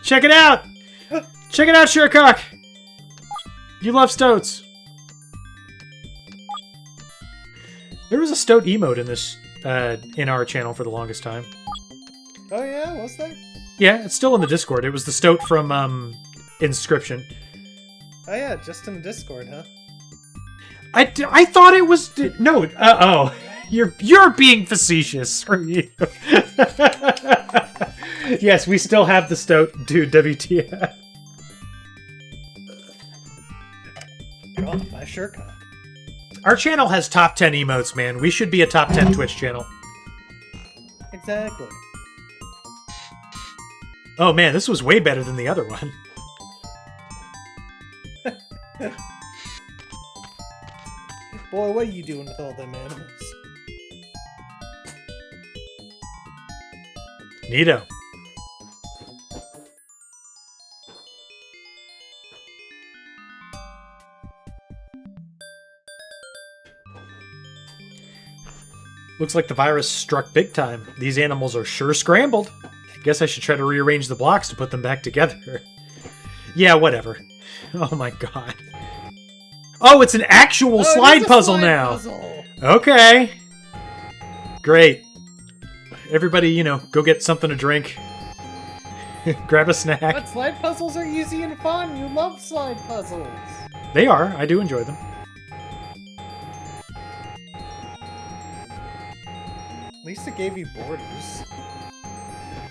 Check it out! Check it out, Surecock! You love stoats. There was a stoat emote in this, in our channel for the longest time. Oh yeah, was there? Yeah, it's still in the Discord. It was the stoat from, Inscription. Oh yeah, just in Discord, huh? I thought it was... No, oh. You're being facetious, are you? Yes, we still have the stoat, dude, WTF. Drawn by Surecock. Our channel has top 10 emotes, man. We should be a top 10 Twitch channel. Exactly. Oh man, this was way better than the other one. Boy, what are you doing with all them animals? Neato. Looks like the virus struck big time. These animals are sure scrambled. Guess I should try to rearrange the blocks to put them back together. Yeah, whatever. Oh my god. Oh, it's an actual slide puzzle now! Puzzle. Okay. Great. Everybody, you know, go get something to drink. Grab a snack. But slide puzzles are easy and fun. You love slide puzzles. They are. I do enjoy them. At least it gave you borders.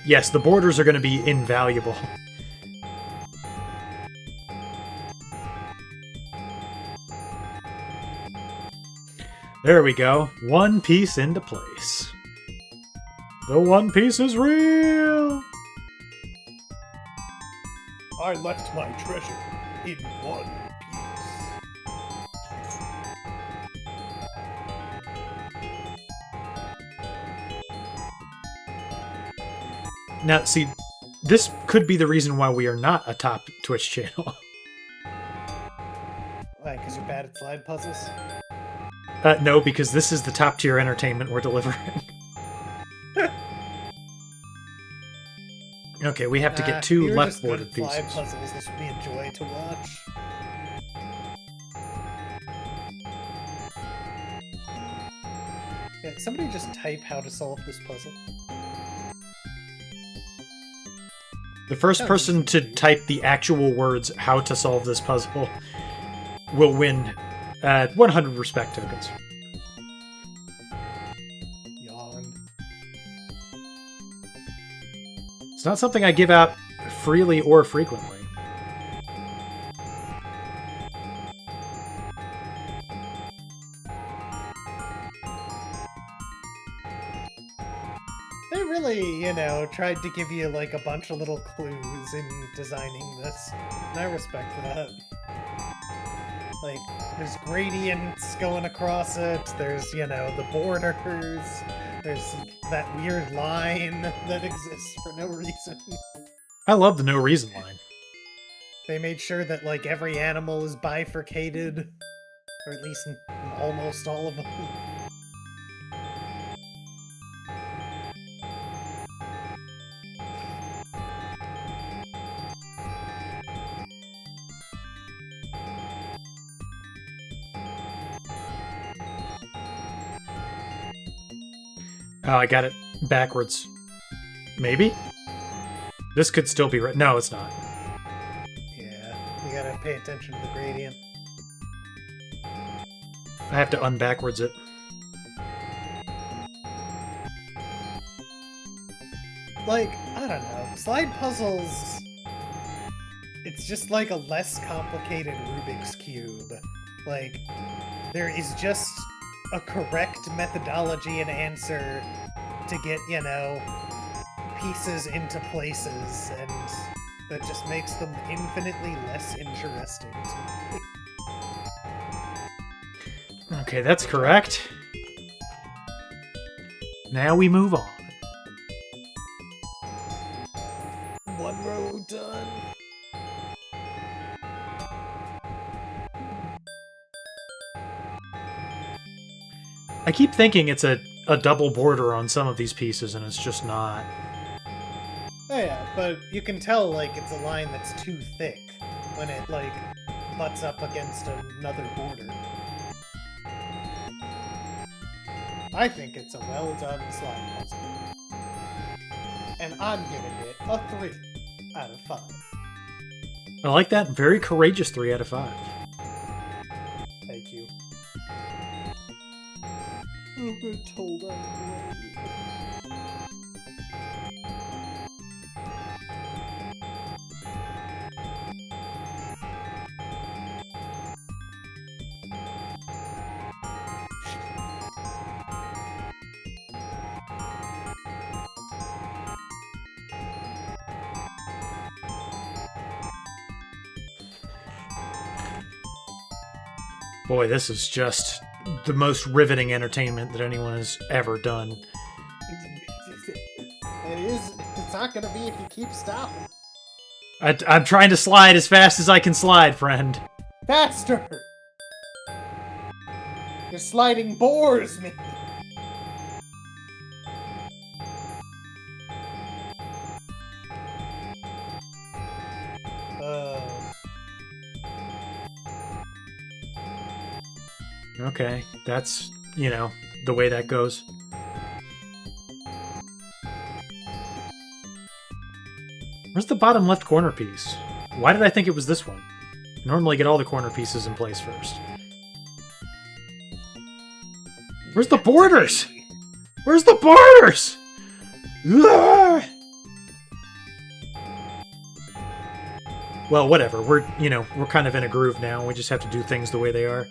Yes, the borders are going to be invaluable. There we go. One Piece into place. The One Piece is real! I left my treasure in one piece. Now, see, this could be the reason why we are not a top Twitch channel. Why, because you're bad at slide puzzles? No, because this is the top tier entertainment we're delivering. Okay, we have to get two if left you were just boarded good at slide pieces. puzzles, this would be a joy to watch. Yeah, somebody just type how to solve this puzzle. The first person to type the actual words "how to solve this puzzle" will win 100 respect tokens. Yawn. It's not something I give out freely or frequently. They really, tried to give you like a bunch of little clues in designing this, and I respect that. Like, there's gradients going across it, there's, the borders, there's that weird line that exists for no reason. I love the no reason line. They made sure that, like, every animal is bifurcated, or at least almost all of them. Oh, I got it backwards. Maybe? This could still be right. No, it's not. Yeah, you gotta pay attention to the gradient. I have to unbackwards it. Like, I don't know. Slide puzzles... It's just like a less complicated Rubik's Cube. Like, there is just a correct methodology and answer to get, pieces into places, and that just makes them infinitely less interesting to me. Okay, that's correct. Now we move on. One row done. I keep thinking it's a double border on some of these pieces, and it's just not. Oh yeah, but you can tell, like, it's a line that's too thick when it, like, butts up against another border. I think it's a well-done slide puzzle. And I'm giving it a 3 out of 5. I like that. Very courageous 3 out of 5. Thank you. I've been told I'm brave. Boy, this is just the most riveting entertainment that anyone has ever done. It is. It's not gonna be if you keep stopping. I'm trying to slide as fast as I can slide, friend. Faster! Your sliding bores me. Okay, that's, the way that goes. Where's the bottom left corner piece? Why did I think it was this one? I normally get all the corner pieces in place first. Where's the borders? Where's the borders? Ugh! Well, whatever. We're kind of in a groove now. We just have to do things the way they are.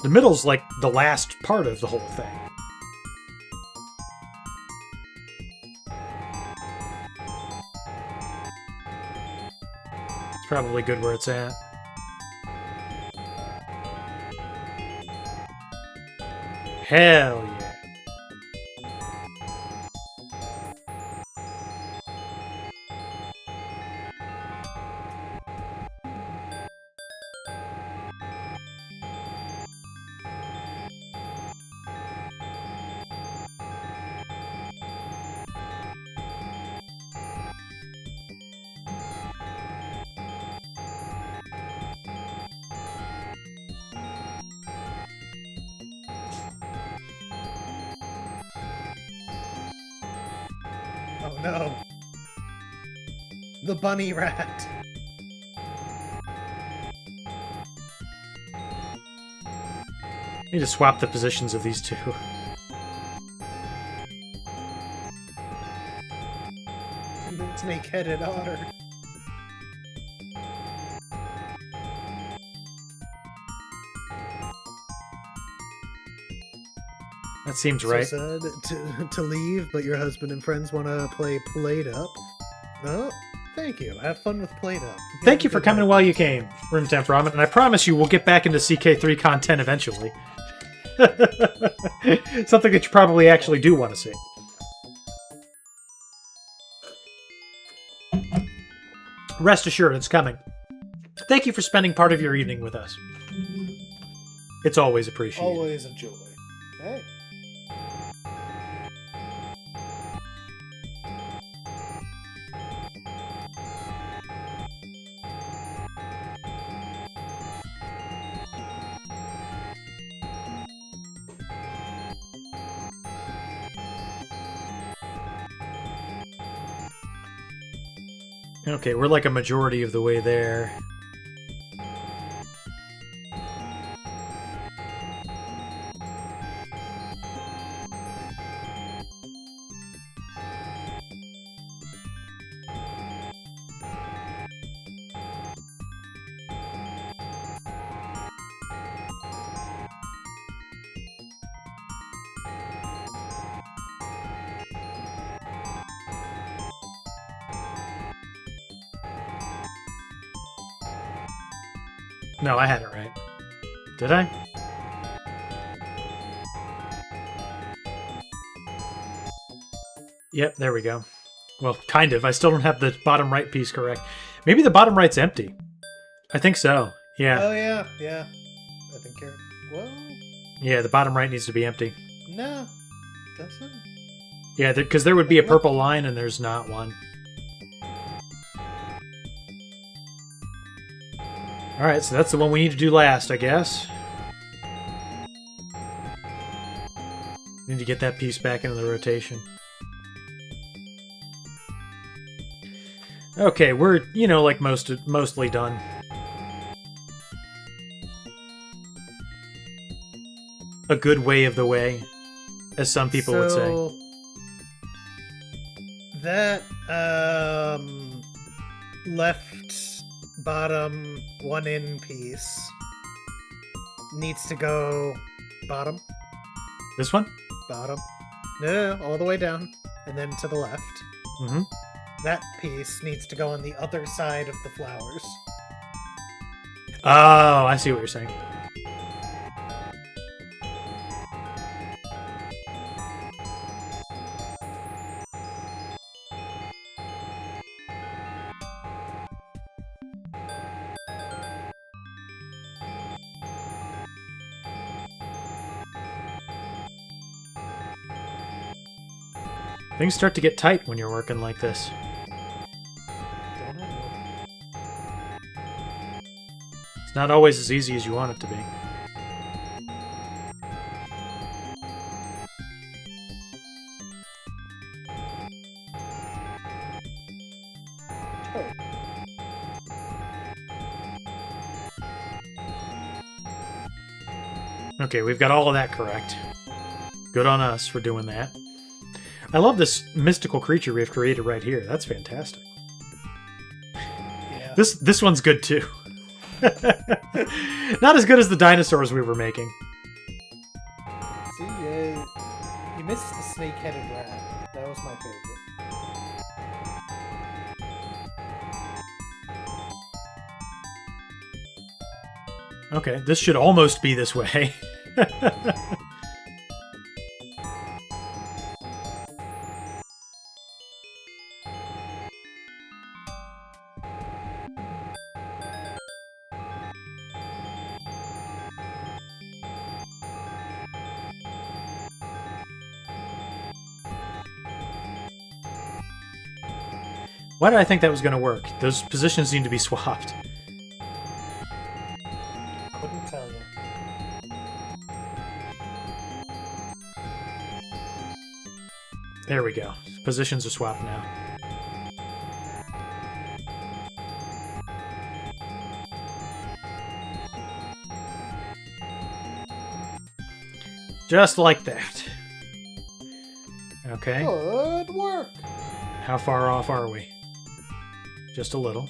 The middle's like the last part of the whole thing. It's probably good where it's at. Hell yeah. no. The bunny rat. Need to swap the positions of these two. Snake-headed otter. That seems So right. sad to leave, but your husband and friends want to play Plate Up. No, thank you. Have fun with Plate Up. Thank you for coming while you came, Room Temp Ramen, and I promise you we'll get back into CK3 content eventually. Something that you probably actually do want to see. Rest assured, it's coming. Thank you for spending part of your evening with us. It's always appreciated. Always a joy. Hey. Okay, we're like a majority of the way there. No, I had it right. Did I? Yep, there we go. Well, kind of. I still don't have the bottom right piece correct. Maybe the bottom right's empty. I think so. Yeah. Oh, yeah, yeah. I think you're... Well, Yeah, the bottom right needs to be empty. no. Doesn't? Yeah, because there would be a purple line and there's not one. Alright, so that's the one we need to do last, I guess. Need to get that piece back into the rotation. Okay, we're, you know, like mostly done. A good way of the way, as some people would say. That, left bottom 1 in piece needs to go bottom, This one? bottom. No, all the way down, and then to the left. Mm-hmm. That piece needs to go on the other side of the flowers. Oh, I see what you're saying. Things start to get tight when you're working like this. Don't I know? It's not always as easy as you want it to be. Okay, we've got all of that correct. Good on us for doing that. I love this mystical creature we have created right here. That's fantastic. Yeah. This one's good too. Not as good as the dinosaurs we were making. See, you missed the snake-headed rat. That was my favorite. Okay, this should almost be this way. Why did I think that was going to work? Those positions need to be swapped. Couldn't tell you. There we go. Positions are swapped now. Just like that. Okay. Good work. How far off are we? Just a little.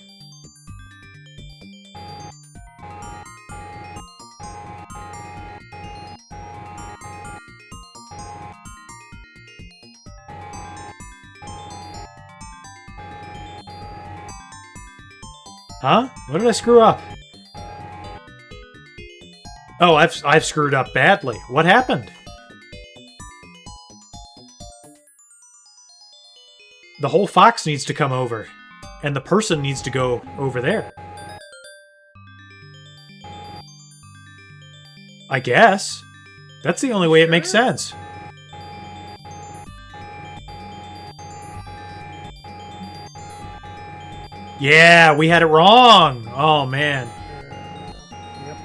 Huh? What did I screw up? Oh, I've screwed up badly. What happened? The whole fox needs to come over, and the person needs to go over there. I guess. That's the only way it makes sense. Yeah, we had it wrong. Oh, man. Yep.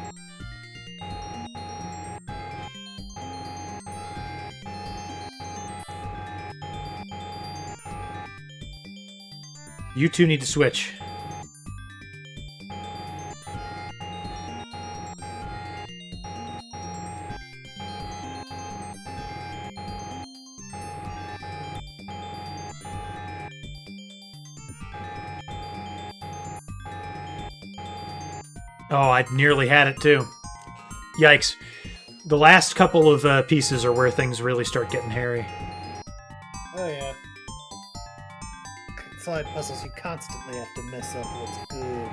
You two need to switch. Oh, I nearly had it too. Yikes. The last couple of pieces are where things really start getting hairy. Oh yeah. Slide puzzles, you constantly have to mess up what's good.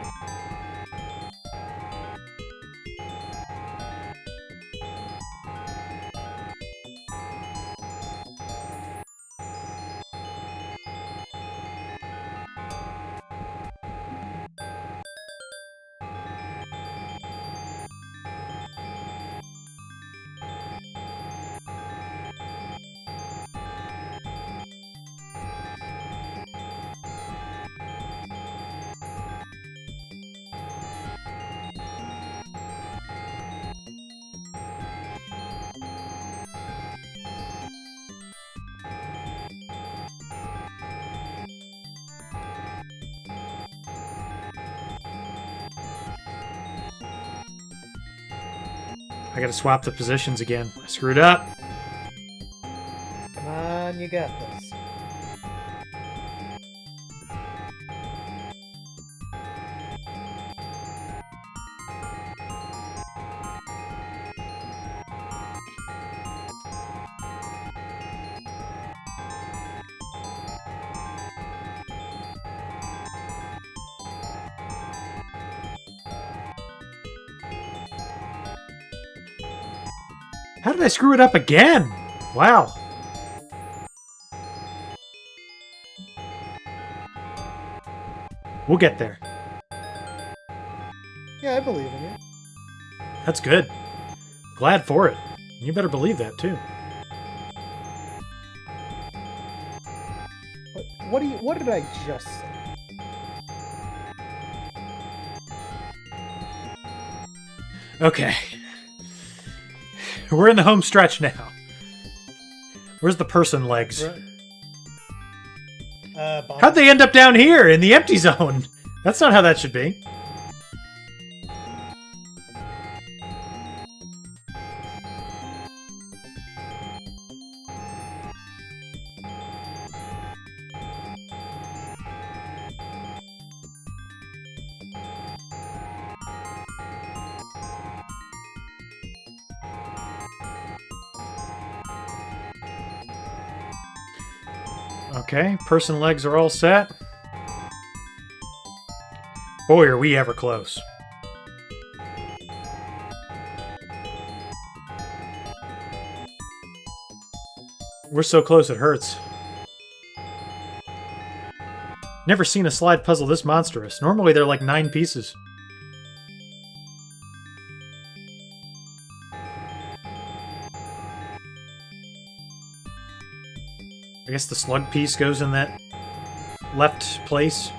I gotta swap the positions again. I screwed up. Come on, you got this. How did I screw it up again? Wow. We'll get there. Yeah, I believe in you. That's good. Glad for it. You better believe that too. What did I just say? Okay. We're in the home stretch now. Where's the person legs? Bottom. How'd they end up down here in the empty zone? That's not how that should be. Okay, person legs are all set. Boy, are we ever close. We're so close it hurts. Never seen a slide puzzle this monstrous. Normally they're like 9 pieces. I guess the slug piece goes in that left place.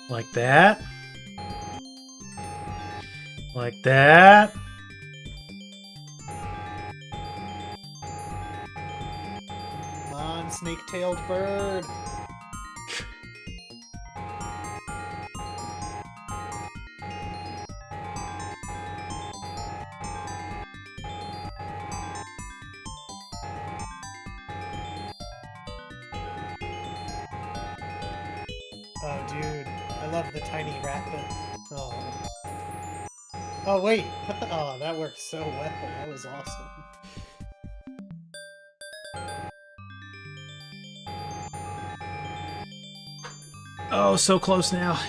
Like that. Like that. Come on, snake-tailed bird. Oh, dude. I love the tiny rat bit. Oh. Oh, wait. Oh, that worked so well. That was awesome. Oh, so close now.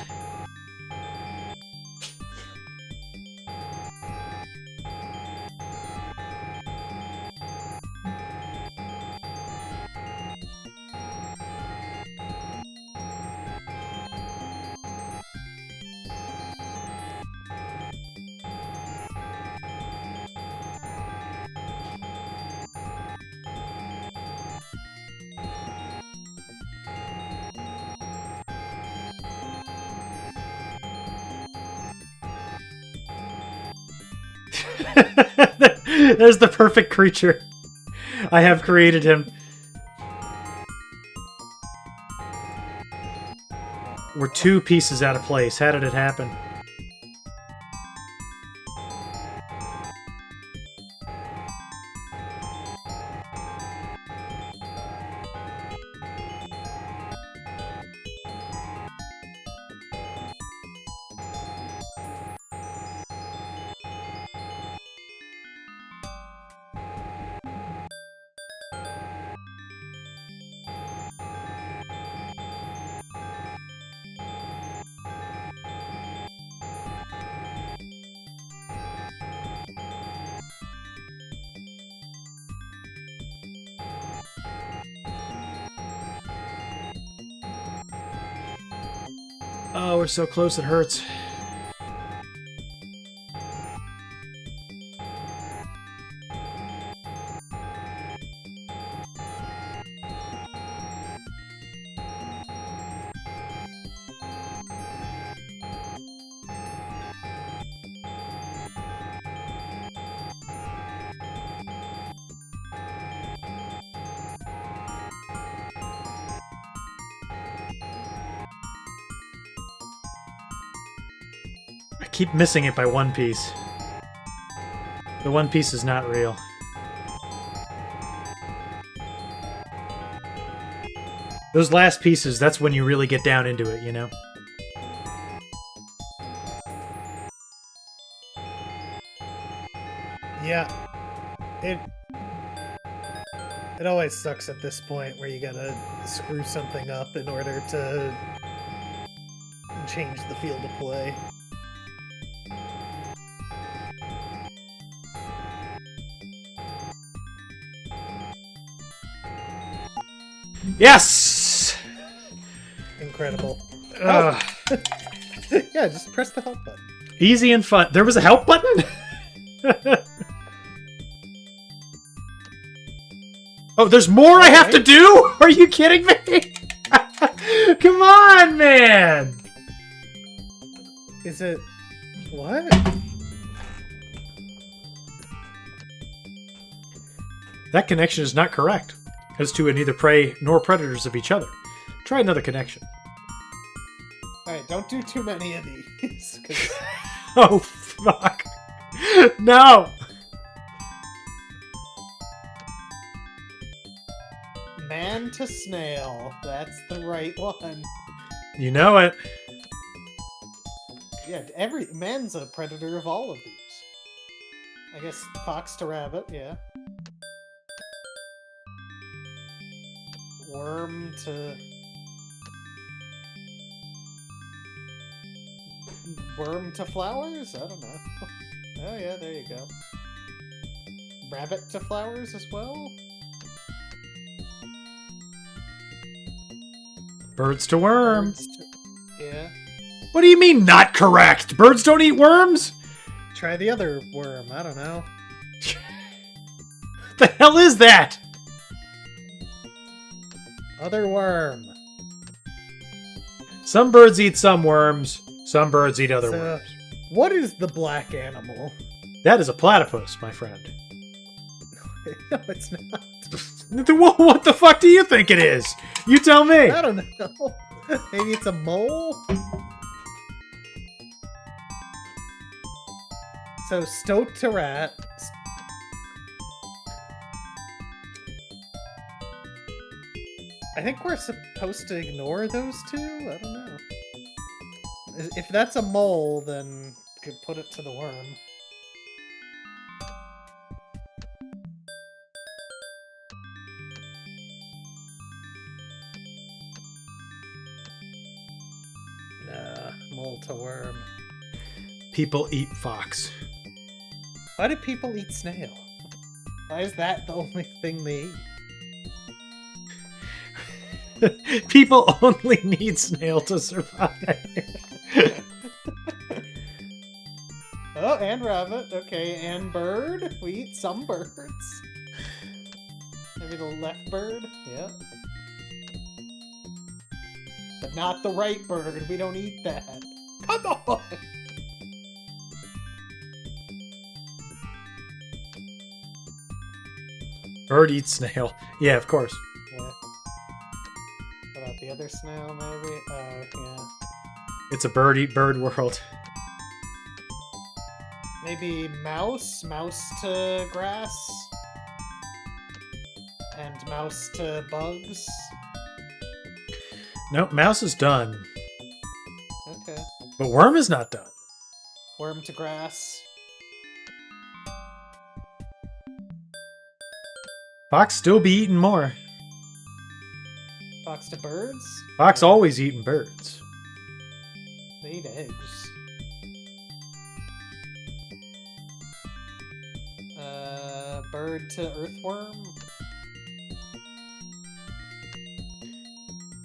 There's the perfect creature. I have created him. We're 2 pieces out of place. How did it happen? Oh, we're so close it hurts. I keep missing it by 1 piece. The 1 piece is not real. Those last pieces, that's when you really get down into it, you know? Yeah. It always sucks at this point where you gotta screw something up in order to change the field of play. Yes! Incredible. Ugh. Yeah, just press the help button. Easy and fun. There was a help button? Oh, there's more I have to do? Are you kidding me? Come on, man! Is it... what? That connection is not correct. As to are neither prey nor predators of each other. Try another connection. Alright, don't do too many of these. 'Cause... Oh, fuck. No! Man to snail. That's the right one. You know it. Yeah, man's a predator of all of these. I guess fox to rabbit, yeah. Worm to... worm to flowers? I don't know. Oh yeah, there you go. Rabbit to flowers as well? Birds to worm. Yeah. What do you mean not correct? Birds don't eat worms? Try the other worm, I don't know. What the hell is that? Other worm. Some birds eat some worms. Some birds eat other So, worms. what is the black animal? That is a platypus, my friend. No, it's not. What the fuck do you think it is? You tell me. I don't know. Maybe it's a mole? So, stoat to rat. I think we're supposed to ignore those two? I don't know. If that's a mole, then we could put it to the worm. Nah, mole to worm. People eat fox. Why do people eat snail? Why is that the only thing they eat? People only need snail to survive. Oh, and rabbit. Okay, and bird. We eat some birds. Maybe the left bird. Yep. But not the right bird. We don't eat that. Come on! Bird eats snail. Yeah, of course. Yeah. What about the other snail, maybe? Yeah. It's a bird eat bird world. Maybe mouse? Mouse to grass? And mouse to bugs? Nope, mouse is done. Okay. But worm is not done. Worm to grass. Fox still be eating more. Fox to birds? Fox always eating birds. They eat eggs. Bird to earthworm?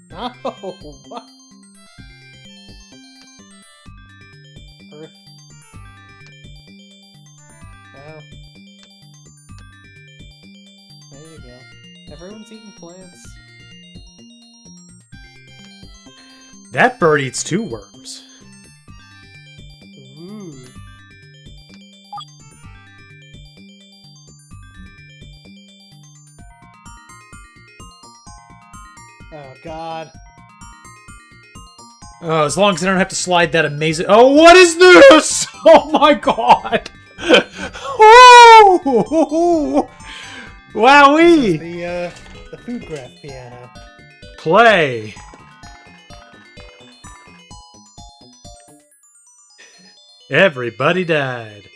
No! What? Earth. No. There you go. Everyone's eating plants. That bird eats 2 worms. Ooh. Oh god. Oh, as long as I don't have to slide that amazing. Oh, what is this? Oh my god! Woo! Wowee! The food graph piano. Play. Everybody died.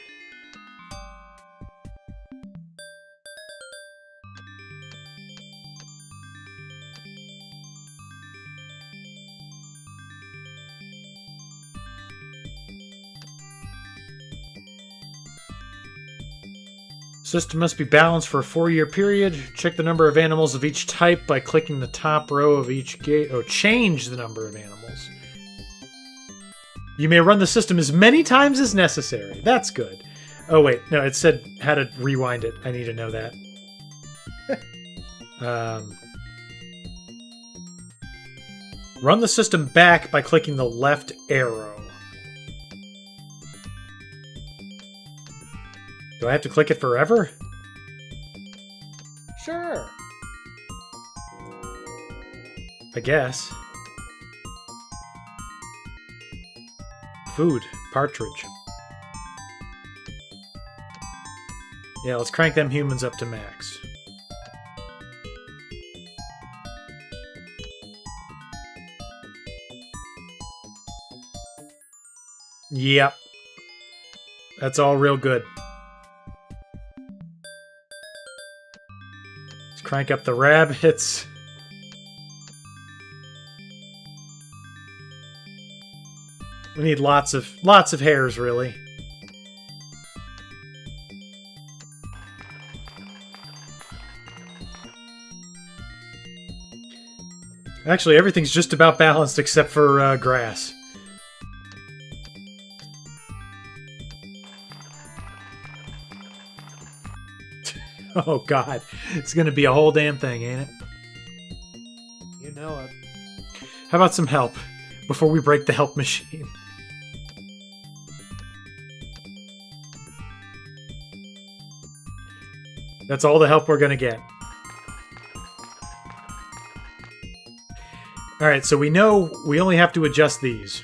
System must be balanced for a 4-year period. Check the number of animals of each type by clicking the top row of each gate. Oh, change the number of animals. You may run the system as many times as necessary. That's good. Oh, wait. No, it said how to rewind it. I need to know that. Run the system back by clicking the left arrow. Do I have to click it forever? Sure. I guess. Food. Partridge. Yeah, let's crank them humans up to max. Yep. That's all real good. Let's crank up the rabbits. We need lots of hares, really. Actually, everything's just about balanced except for grass. Oh god, it's gonna be a whole damn thing, ain't it? You know it. How about some help? before we break the help machine. That's all the help we're gonna get. Alright, so we know we only have to adjust these.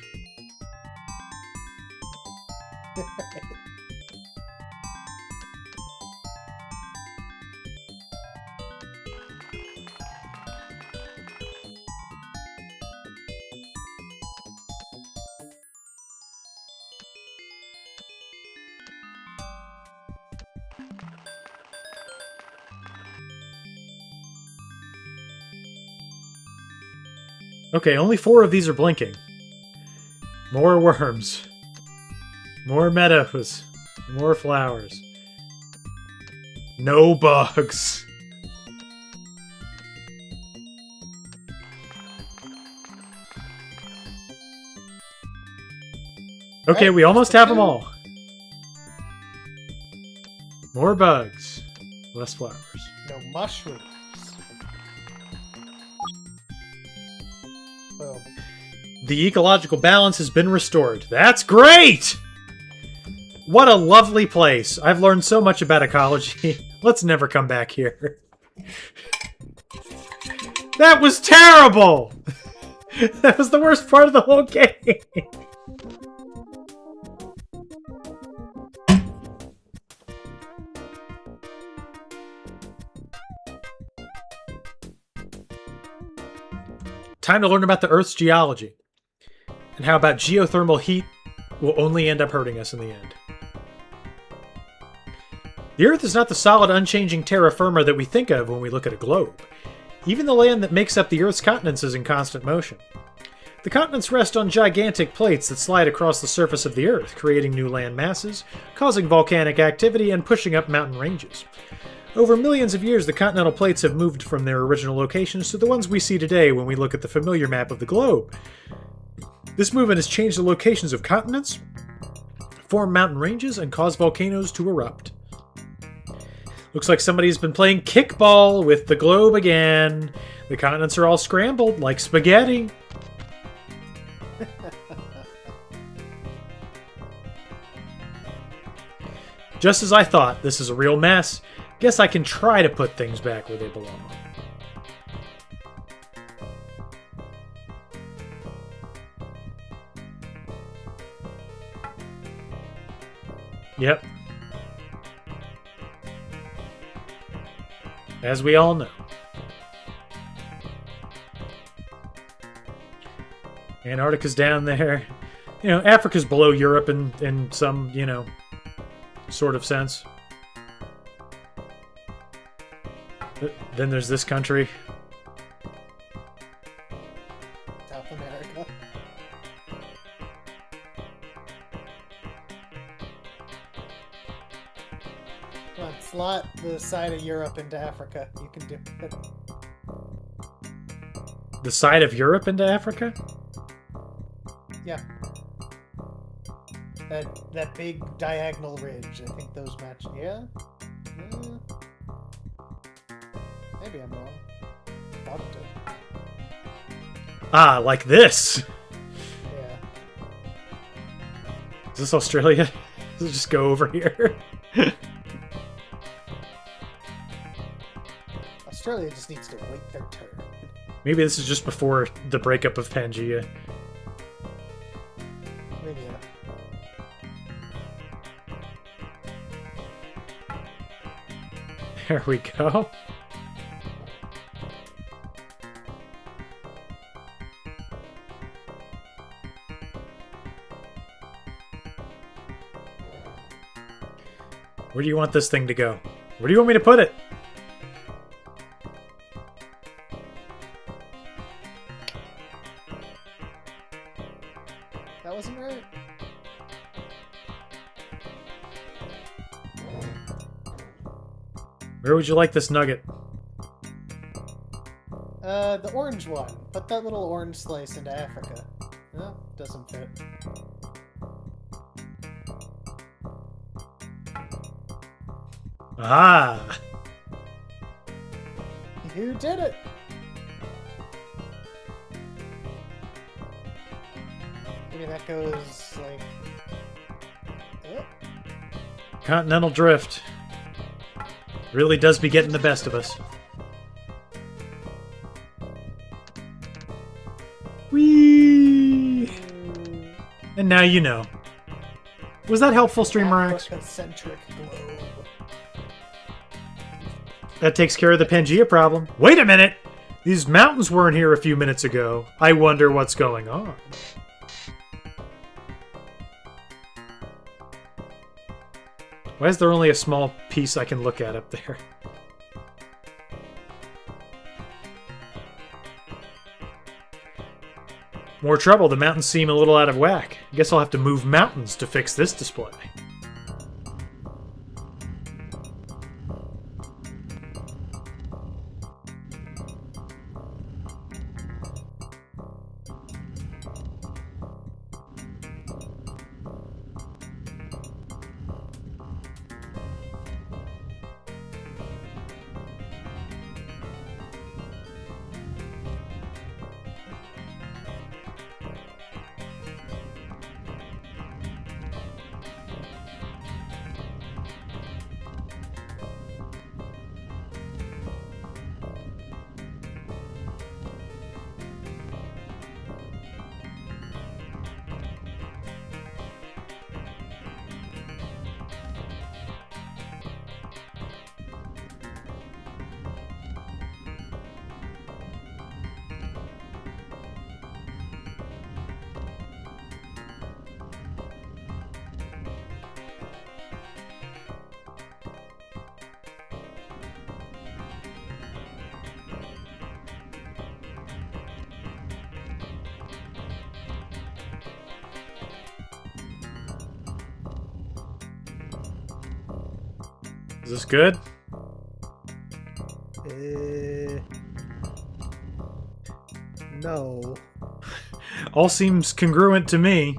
Okay, only 4 of these are blinking. More worms. More meadows. More flowers. No bugs. Okay, we almost have them all. More bugs. Less flowers. No mushrooms. Boom. The ecological balance has been restored. That's great! What a lovely place. I've learned so much about ecology. Let's never come back here. That was terrible! That was the worst part of the whole game. Time to learn about the Earth's geology. And how about geothermal heat will only end up hurting us in the end. The Earth is not the solid, unchanging terra firma that we think of when we look at a globe. Even the land that makes up the Earth's continents is in constant motion. The continents rest on gigantic plates that slide across the surface of the Earth, creating new land masses, causing volcanic activity, and pushing up mountain ranges. Over millions of years, the continental plates have moved from their original locations to the ones we see today when we look at the familiar map of the globe. This movement has changed the locations of continents, formed mountain ranges, and caused volcanoes to erupt. Looks like somebody's been playing kickball with the globe again. The continents are all scrambled like spaghetti. Just as I thought, this is a real mess. Guess I can try to put things back where they belong. Yep. As we all know. Antarctica's down there. You know, Africa's below Europe in some, you know, sort of sense. Then there's this country. South America. Come on, slot the side of Europe into Africa. You can do it. The side of Europe into Africa? Yeah. That big diagonal ridge. I think those match. Yeah? Maybe I'm wrong. Thought it did. Ah, like this. Yeah. Is this Australia? Does it just go over here? Australia just needs to wait their turn. Maybe this is just before the breakup of Pangaea. Maybe. There we go. Where do you want this thing to go? Where do you want me to put it? That wasn't right. Where would you like this nugget? The orange one. Put that little orange slice into Africa. No, doesn't fit. Ah! You did it! maybe that goes like. Oh. Continental drift. Really does be getting the best of us. Whee! And now you know. Was that helpful, Streamer X? Africa-centric globe. That takes care of the Pangea problem. Wait a minute! These mountains weren't here a few minutes ago. I wonder what's going on. Why is there only a small piece I can look at up there? More trouble. The mountains seem a little out of whack. I guess I'll have to move mountains to fix this display. Is this good? No. All seems congruent to me.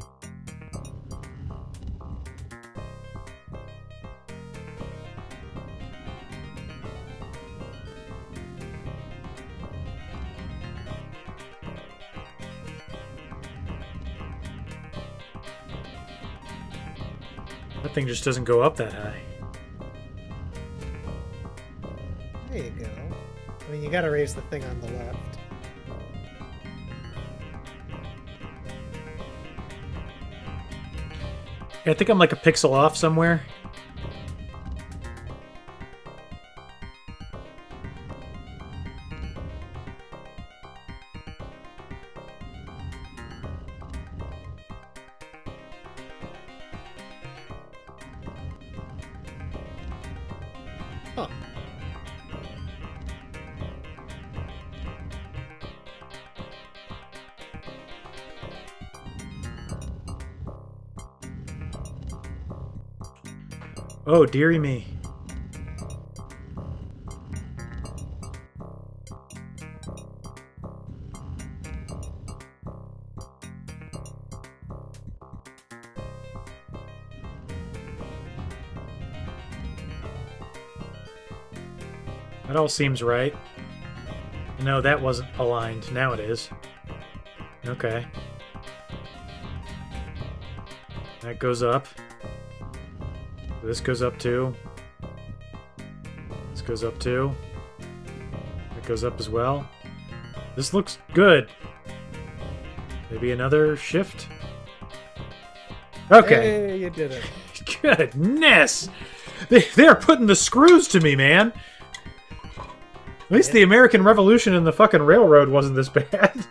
That thing just doesn't go up that high. There you go. I mean, you gotta raise the thing on the left. Yeah, I think I'm like a pixel off somewhere. Huh. Oh, dearie me. That all seems right. No, that wasn't aligned. Now it is. Okay. That goes up. This goes up too. This goes up too. That goes up as well. This looks good. Maybe another shift? Okay. Hey, you did it. Goodness! They're putting the screws to me, man! At least the American Revolution and the fucking railroad wasn't this bad.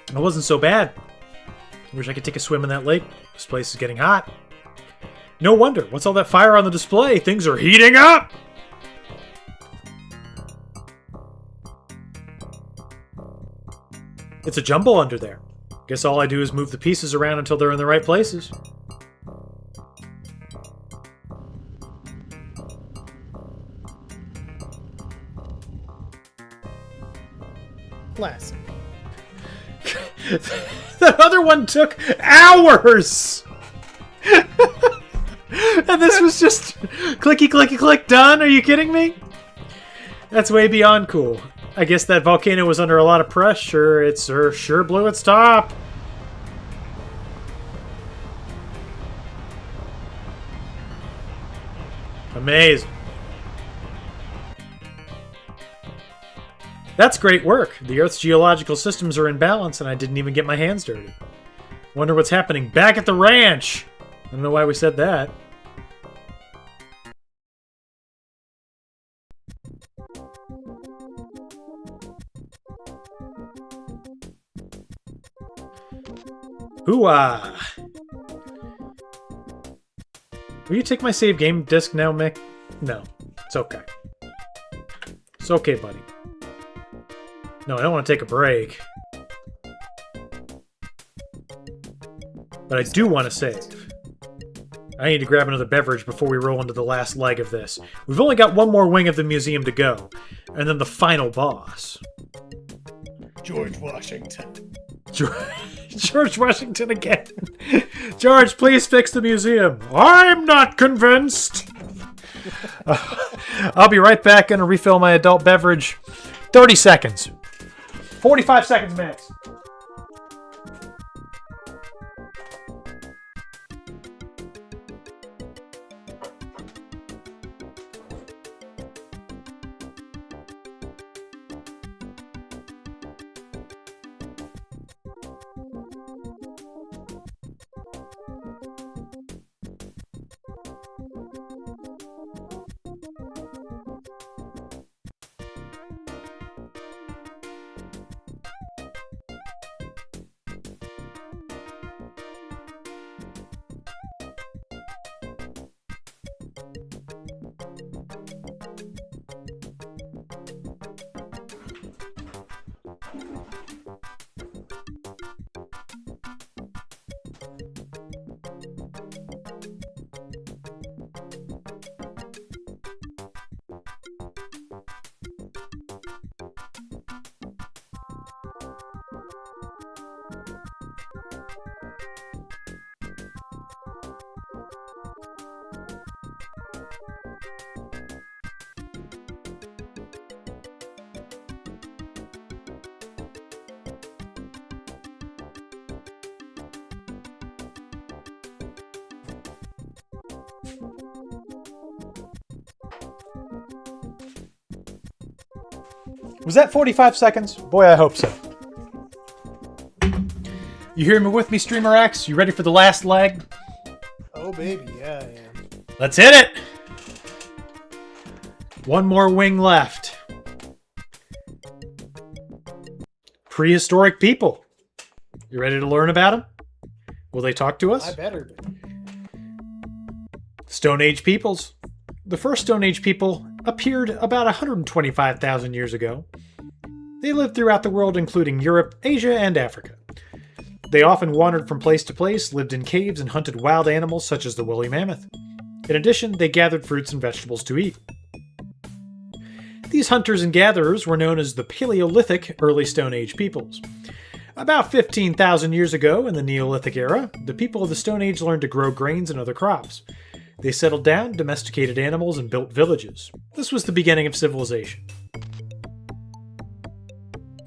It wasn't so bad. I wish I could take a swim in that lake. This place is getting hot. No wonder. What's all that fire on the display? Things are heating up! It's a jumble under there. Guess all I do is move the pieces around until they're in the right places. Classic. The other one took hours! And this was just clicky, clicky, click, done? Are you kidding me? That's way beyond cool. I guess that volcano was under a lot of pressure. It sure blew its top. Amazing. That's great work. The Earth's geological systems are in balance, and I didn't even get my hands dirty. Wonder what's happening back at the ranch. I don't know why we said that. Hoo-ah! Will you take my save game disc now, Mick? No. It's okay. It's okay, buddy. No, I don't want to take a break. But I do want to save. I need to grab another beverage before we roll into the last leg of this. We've only got one more wing of the museum to go. And then the final boss. George Washington. George Washington again. George, please fix the museum. I'm not convinced. I'll be right back. Gonna refill my adult beverage. 30 seconds. 45 seconds max. Was that 45 seconds? Boy, I hope so. You hear me with me, Streamer X? You ready for the last leg? Oh, baby, yeah, I am. Let's hit it! One more wing left. Prehistoric people. You ready to learn about them? Will they talk to us? I better be. Stone Age peoples. The first Stone Age people appeared about 125,000 years ago. They lived throughout the world, including Europe, Asia, and Africa. They often wandered from place to place, lived in caves, and hunted wild animals such as the woolly mammoth. In addition, they gathered fruits and vegetables to eat. These hunters and gatherers were known as the Paleolithic Early Stone Age peoples. About 15,000 years ago, in the Neolithic era, the people of the Stone Age learned to grow grains and other crops. They settled down, domesticated animals, and built villages. This was the beginning of civilization.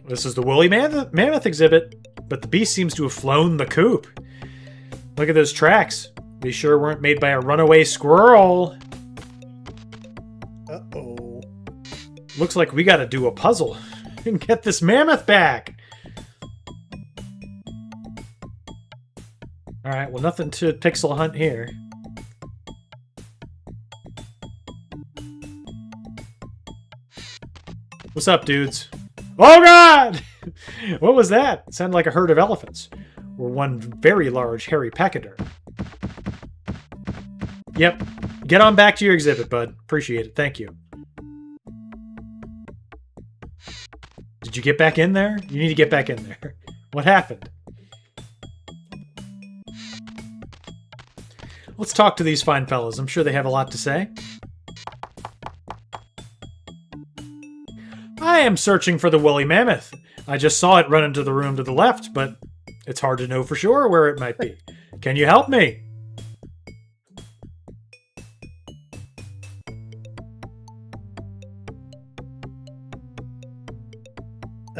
This is the woolly mammoth exhibit, but the beast seems to have flown the coop. Look at those tracks. They sure weren't made by a runaway squirrel. Uh-oh. Looks like we gotta do a puzzle and get this mammoth back. Alright, well, nothing to pixel hunt here. What's up, dudes? Oh god! What was that? It sounded like a herd of elephants. Or one very large hairy pachyderm. Yep. Get on back to your exhibit, bud. Appreciate it. Thank you. Did you get back in there? You need to get back in there. What happened? Let's talk to these fine fellas. I'm sure they have a lot to say. I am searching for the woolly mammoth. I just saw it run into the room to the left, but it's hard to know for sure where it might be. Can you help me?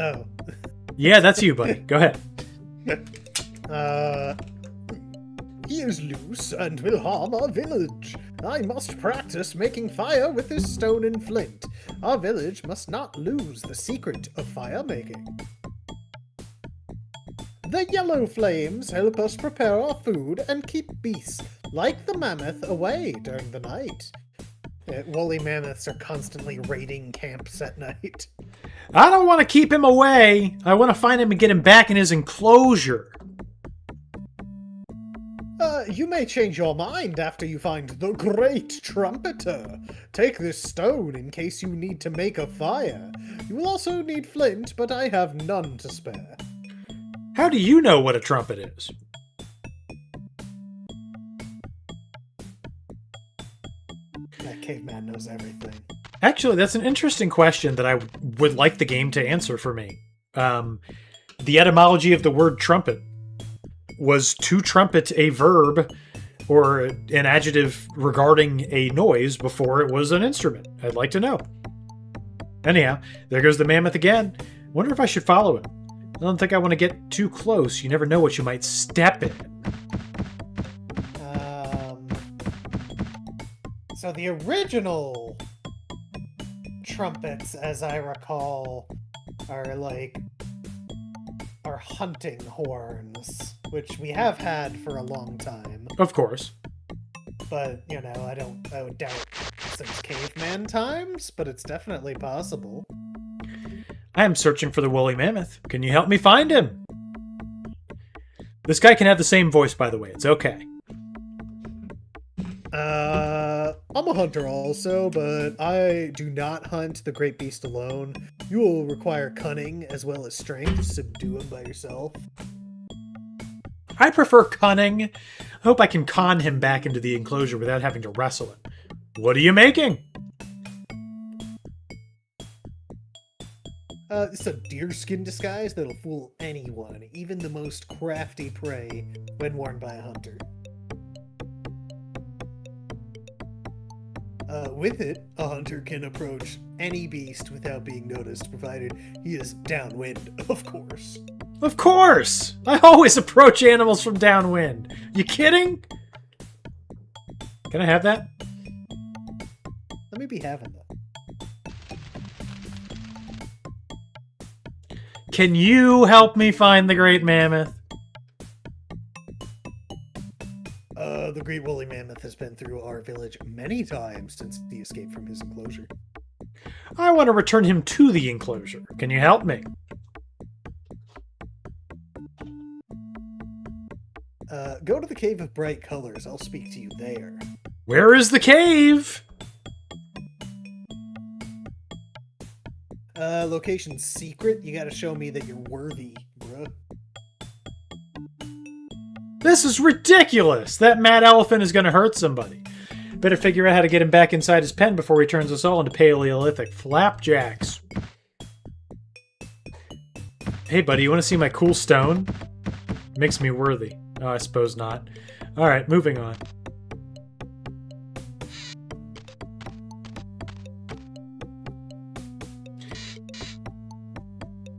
Oh. Yeah, that's you, buddy. Go ahead. He is loose and will harm our village. I must practice making fire with this stone and flint. Our village must not lose the secret of fire making. The yellow flames help us prepare our food and keep beasts, like the mammoth, away during the night. Woolly mammoths are constantly raiding camps at night. I don't want to keep him away. I want to find him and get him back in his enclosure. You may change your mind after you find the great trumpeter. Take this stone in case you need to make a fire. You will also need flint, but I have none to spare. How do you know what a trumpet is? That caveman knows everything. Actually, that's an interesting question that I would like the game to answer for me. The etymology of the word trumpet. Was to trumpet a verb or an adjective regarding a noise before it was an instrument? I'd like to know. Anyhow, there goes the mammoth again. Wonder if I should follow him. I don't think I want to get too close. You never know what you might step in. So the original trumpets, as I recall, are hunting horns, which we have had for a long time. Of course. But, I would doubt since caveman times, but it's definitely possible. I am searching for the woolly mammoth. Can you help me find him? This guy can have the same voice, by the way. It's okay. I'm a hunter also, but I do not hunt the great beast alone. You will require cunning as well as strength to subdue him by yourself. I prefer cunning. I hope I can con him back into the enclosure without having to wrestle him. What are you making? It's a deerskin disguise that'll fool anyone, even the most crafty prey, when worn by a hunter. With it, a hunter can approach any beast without being noticed, provided he is downwind, of course. Of course! I always approach animals from downwind. You kidding? Can I have that? Let me be having that. Can you help me find the great mammoth? The great woolly mammoth has been through our village many times since he escaped from his enclosure. I want to return him to the enclosure. Can you help me? Go to the Cave of Bright Colors. I'll speak to you there. Where is the cave? Location secret. You gotta show me that you're worthy, bruh. This is ridiculous! That mad elephant is going to hurt somebody. Better figure out how to get him back inside his pen before he turns us all into Paleolithic flapjacks. Hey buddy, you want to see my cool stone? Makes me worthy. Oh, I suppose not. Alright, moving on.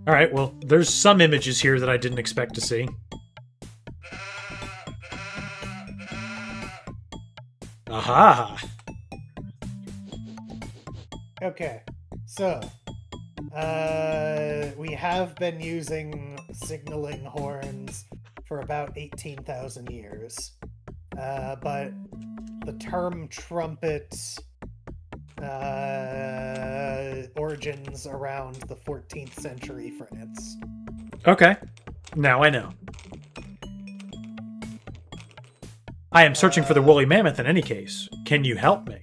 Alright, well, there's some images here that I didn't expect to see. Aha! Okay, so we have been using signaling horns for about 18,000 years, but the term trumpet origins around the 14th century France. Okay, now I know. I am searching for the woolly mammoth in any case. Can you help me?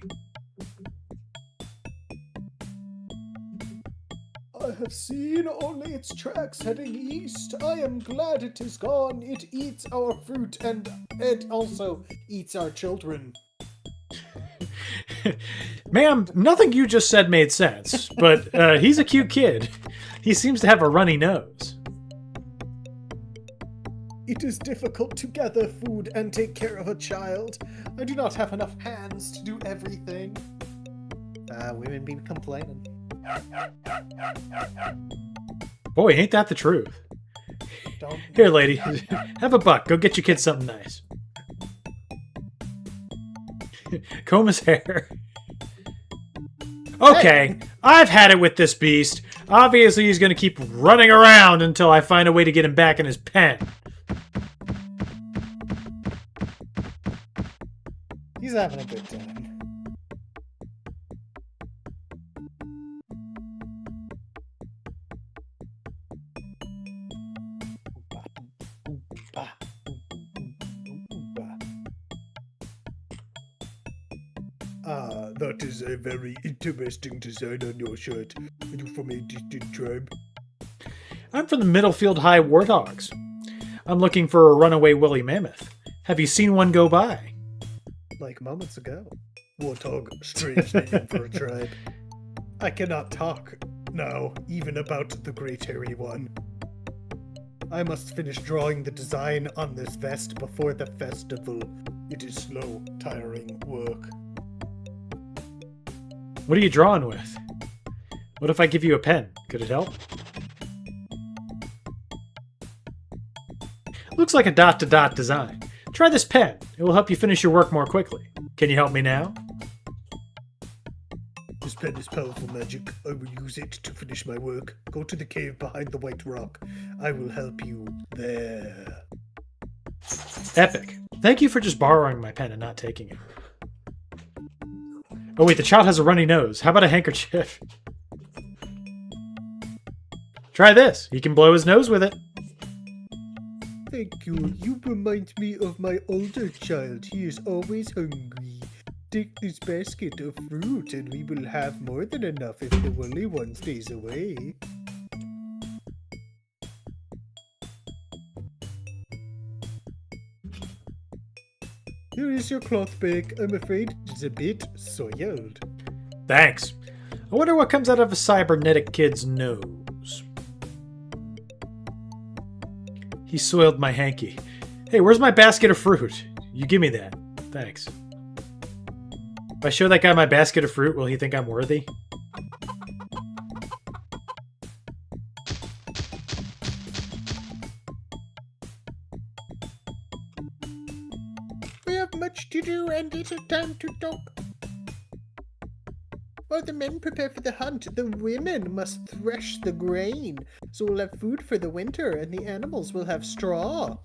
I have seen only its tracks heading east. I am glad it is gone. It eats our fruit and it also eats our children. Ma'am, nothing you just said made sense, but he's a cute kid. He seems to have a runny nose. It is difficult to gather food and take care of a child. I do not have enough hands to do everything. Women be complaining. Boy, ain't that the truth. Don't. Here, lady. Have a buck. Go get your kid something nice. Comb his hair. Okay, I've had it with this beast. Obviously, he's going to keep running around until I find a way to get him back in his pen. He's having a good time. That is a very interesting design on your shirt. Are you from a distant tribe? I'm from the Middlefield High Warthogs. I'm looking for a runaway woolly mammoth. Have you seen one go by? Like moments ago. Warthog, strange name for a tribe. I cannot talk now, even about the Great Hairy One. I must finish drawing the design on this vest before the festival. It is slow, tiring work. What are you drawing with? What if I give you a pen? Could it help? Looks like a dot-to-dot design. Try this pen. It will help you finish your work more quickly. Can you help me now? This pen is powerful magic. I will use it to finish my work. Go to the cave behind the white rock. I will help you there. Epic. Thank you for just borrowing my pen and not taking it. Oh wait, the child has a runny nose. How about a handkerchief? Try this. He can blow his nose with it. Thank you. You remind me of my older child. He is always hungry. Take this basket of fruit and we will have more than enough if the woolly one stays away. Here is your cloth bag. I'm afraid it's a bit soiled. Thanks. I wonder what comes out of a cybernetic kid's nose. He soiled my hanky. Hey, where's my basket of fruit? You give me that. Thanks. If I show that guy my basket of fruit, will he think I'm worthy? We have much to do and little time to talk. While the men prepare for the hunt, the women must thresh the grain, so we'll have food for the winter and the animals will have straw.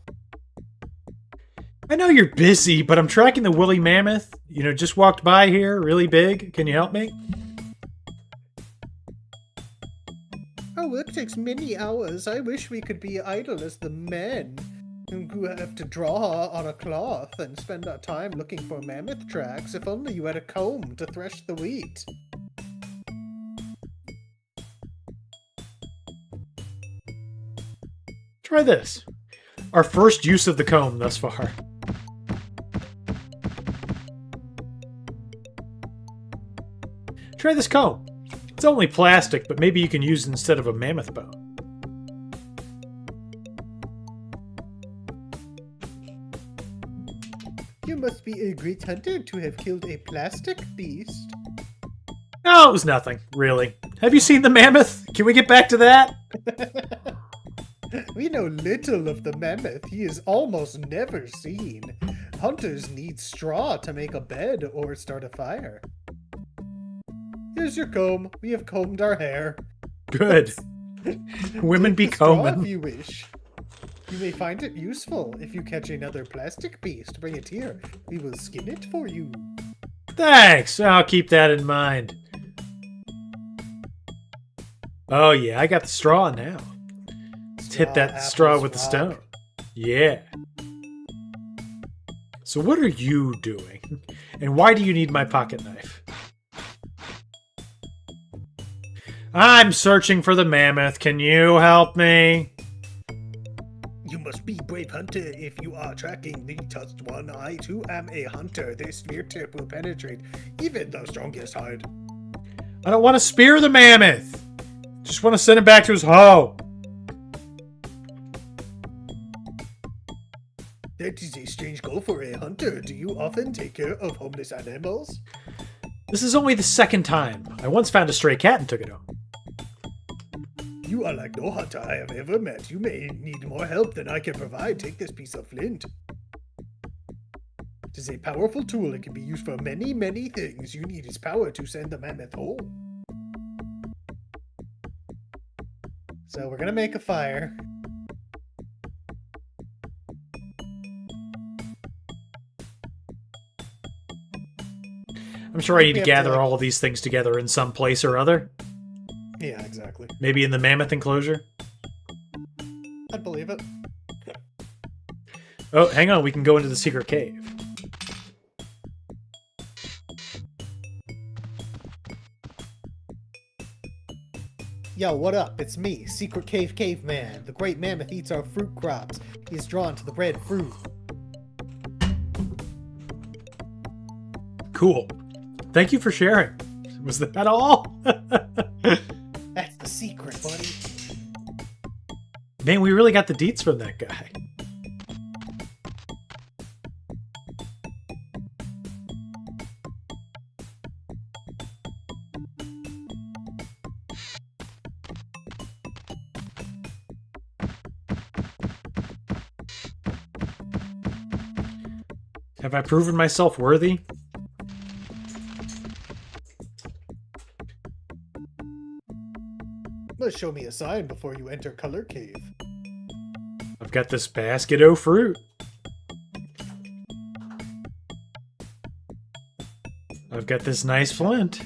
I know you're busy, but I'm tracking the woolly mammoth. You know, just walked by here, really big. Can you help me? Our work takes many hours. I wish we could be idle as the men, who have to draw on a cloth and spend our time looking for mammoth tracks. If only you had a comb to thresh the wheat. Try this. Our first use of the comb thus far. Try this comb. It's only plastic, but maybe you can use it instead of a mammoth bone. You must be a great hunter to have killed a plastic beast. No, it was nothing, really. Have you seen the mammoth? Can we get back to that? We know little of the mammoth. He is almost never seen. Hunters need straw to make a bed or start a fire. Here's your comb. We have combed our hair. Good. Women be Take the straw combing. if you wish. You may find it useful. If you catch another plastic beast, bring it here. We will skin it for you. Thanks. I'll keep that in mind. Oh yeah, I got the straw now. Let's hit that Straw, straw apples, with the rock. stone. Yeah. So what are you doing? And why do you need my pocket knife? I'm searching for the mammoth. Can you help me? You must be brave hunter if you are tracking the tusked one. I too am a hunter. This spear tip will penetrate even the strongest hide. I don't want to spear the mammoth. Just want to send him back to his home. That is a strange goal for a hunter. Do you often take care of homeless animals? This is only the second time. I once found a stray cat and took it home. You are like no hunter I have ever met. You may need more help than I can provide. Take this piece of flint. It is a powerful tool. It can be used for many, many things. You need its power to send the mammoth home. So we're gonna make a fire. I'm sure I need to We have to, gather like- all of these things together in some place or other. Yeah, exactly. Maybe in the mammoth enclosure. I'd believe it. Oh, hang on. We can go into the secret cave. Yo, what up? It's me, Secret Cave Caveman. The great mammoth eats our fruit crops. He is drawn to the red fruit. Cool. Thank you for sharing. Was that all? That's the secret, buddy. Man, we really got the deets from that guy. Have I proven myself worthy? Let's show me a sign before you enter Color Cave. I've got this basket o' fruit. I've got this nice flint.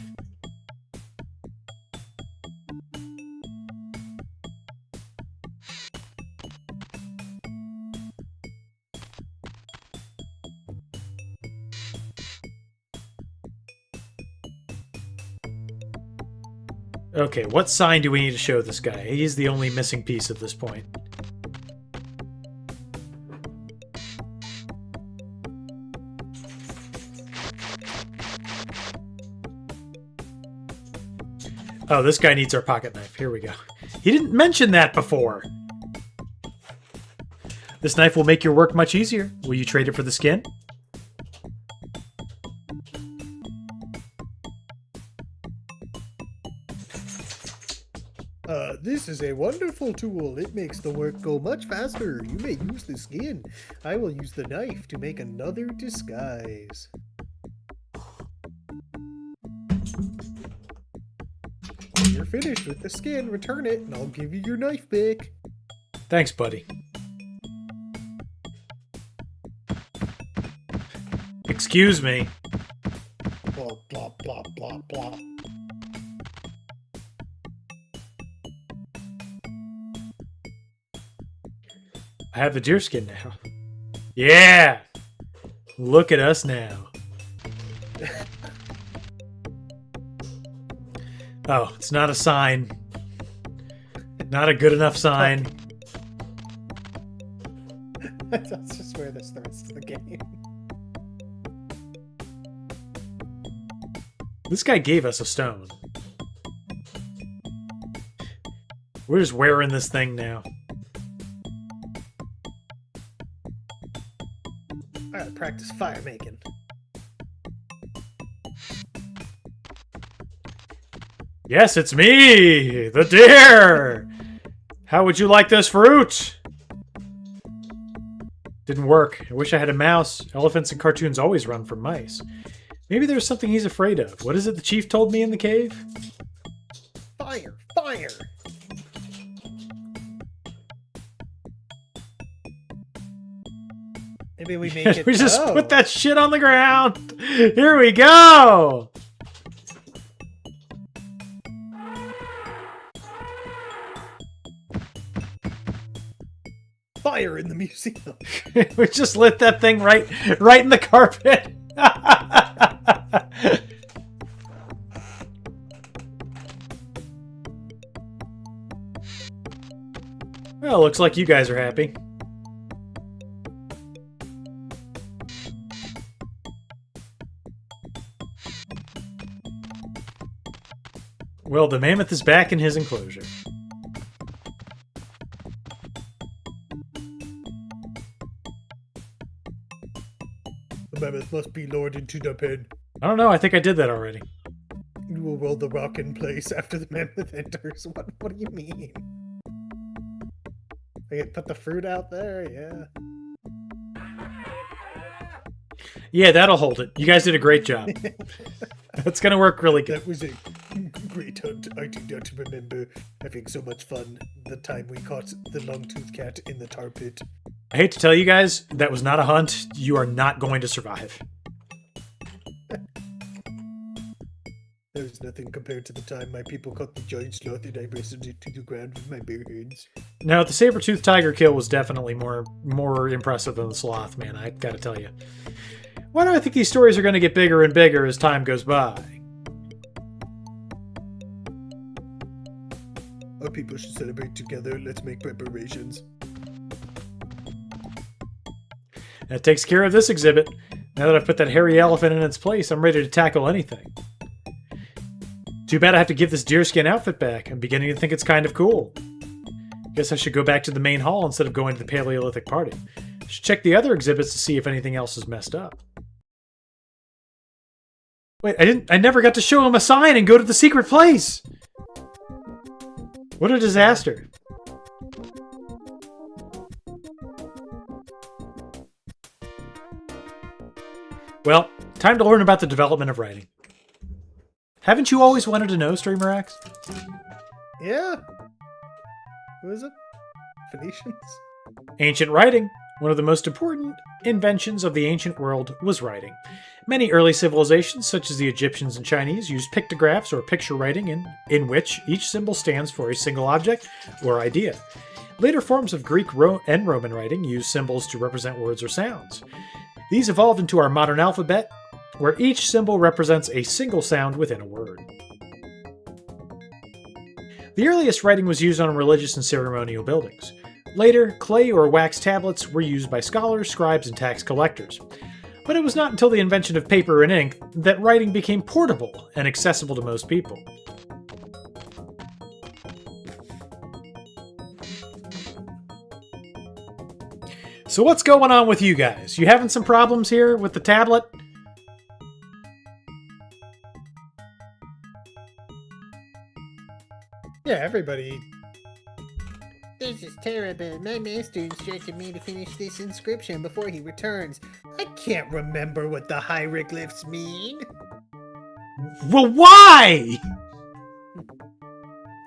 Okay, what sign do we need to show this guy? He's the only missing piece at this point. Oh, this guy needs our pocket knife. Here we go. He didn't mention that before. This knife will make your work much easier. Will you trade it for the skin? This is a wonderful tool. It makes the work go much faster. You may use the skin. I will use the knife to make another disguise. When you're finished with the skin, return it, and I'll give you your knife back. Thanks, buddy. Excuse me. Blah, blah, blah, blah, blah. I have the deer skin now. Yeah! Look at us now. Oh, it's not a sign. Not a good enough sign. That's just where this threats to the game. This guy gave us a stone. We're just wearing this thing now. I gotta practice fire making. Yes, it's me! The deer! How would you like this fruit? Didn't work. I wish I had a mouse. Elephants in cartoons always run from mice. Maybe there's something he's afraid of. What is it the chief told me in the cave? Fire! Fire! Maybe we make it. We just oh. put that shit on the ground. Here we go. Fire in the museum. We just lit that thing right in the carpet. Well, looks like you guys are happy. Well, the mammoth is back in his enclosure. The mammoth must be lured into the pen. I don't know. I think I did that already. You will roll the rock in place after the mammoth enters. What do you mean? We could put the fruit out there, yeah. Yeah, that'll hold it. You guys did a great job. That's gonna work really good. That was a great hunt. I do not remember having so much fun the time we caught the long-toothed cat in the tar pit. I hate to tell you guys, that was not a hunt. You are not going to survive. There's nothing compared to the time my people caught the giant sloth and I wrestled it to the ground with my bare hands. Now, the saber-toothed tiger kill was definitely more impressive than the sloth, man. I gotta tell you. Why do I think these stories are going to get bigger and bigger as time goes by? Our people should celebrate together. Let's make preparations. That takes care of this exhibit. Now that I've put that hairy elephant in its place, I'm ready to tackle anything. Too bad I have to give this deerskin outfit back. I'm beginning to think it's kind of cool. Guess I should go back to the main hall instead of going to the Paleolithic party. I should check the other exhibits to see if anything else is messed up. Wait, I never got to show him a sign and go to the secret place! What a disaster. Well, time to learn about the development of writing. Haven't you always wanted to know, Streamer X? Yeah. Who is it? Phoenicians? Ancient writing. One of the most important inventions of the ancient world was writing. Many early civilizations, such as the Egyptians and Chinese, used pictographs or picture writing in which each symbol stands for a single object or idea. Later forms of Greek and Roman writing used symbols to represent words or sounds. These evolved into our modern alphabet, where each symbol represents a single sound within a word. The earliest writing was used on religious and ceremonial buildings. Later, clay or wax tablets were used by scholars, scribes, and tax collectors. But it was not until the invention of paper and ink that writing became portable and accessible to most people. So what's going on with you guys? You having some problems here with the tablet? Yeah, everybody. This is terrible. My master instructed me to finish this inscription before he returns. I can't remember what the hieroglyphs mean. Well, why?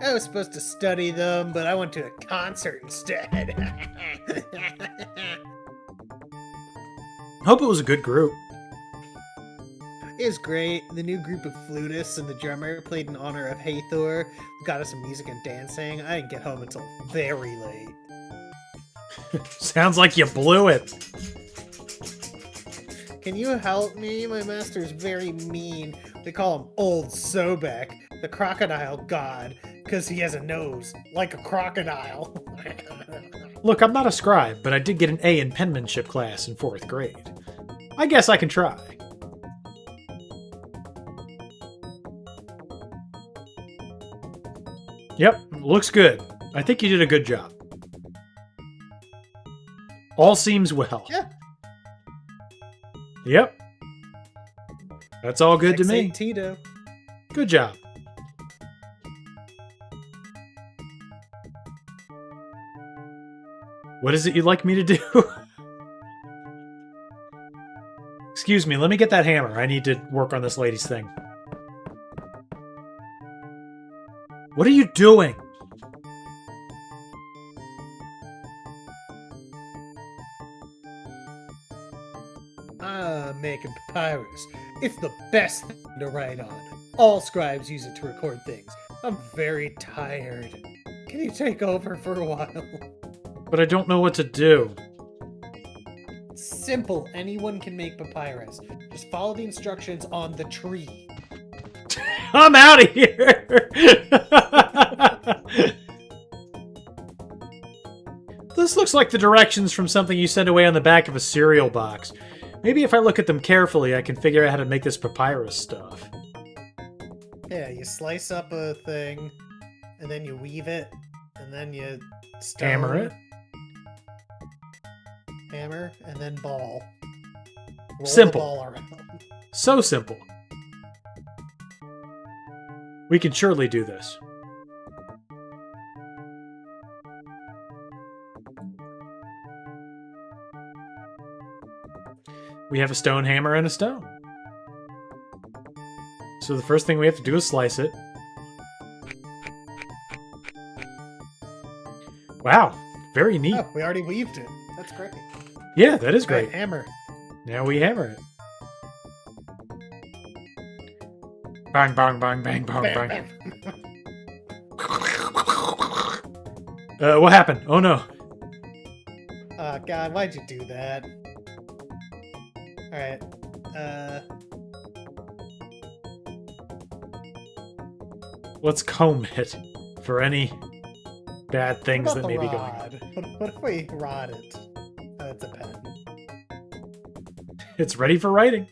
I was supposed to study them, but I went to a concert instead. Hope it was a good group. It was great. The new group of flutists and the drummer played in honor of Hathor. Got us some music and dancing. I didn't get home until very late. Sounds like you blew it. Can you help me? My master's very mean. They call him Old Sobek, the crocodile god, because he has a nose, like a crocodile. Look, I'm not a scribe, but I did get an A in penmanship class in 4th grade. I guess I can try. Yep, looks good. I think you did a good job. All seems well. Yeah. Yep. That's all good to me. Tito. Good job. What is it you'd like me to do? Excuse me, let me get that hammer. I need to work on this lady's thing. What are you doing? Making papyrus. It's the best thing to write on. All scribes use it to record things. I'm very tired. Can you take over for a while? But I don't know what to do. Simple. Anyone can make papyrus. Just follow the instructions on the tree. I'm out of here! This looks like the directions from something you sent away on the back of a cereal box. Maybe if I look at them carefully, I can figure out how to make this papyrus stuff. Yeah, you slice up a thing, and then you weave it, and then you stone, Hammer it. Hammer, and then ball. Roll Simple. The ball around. So simple. We can surely do this. We have a stone hammer and a stone. So the first thing we have to do is slice it. Wow, very neat. Oh, we already weaved it. That's great. Yeah, that is great. Right, hammer. Now we hammer it. Bang, bang, bang, bang, bang, bang. What happened? Oh no. Oh god, why'd you do that? Alright. Let's comb it for any bad things What that about may the be going on. rod? What if we rod it? Oh, it's a pen. It's ready for writing.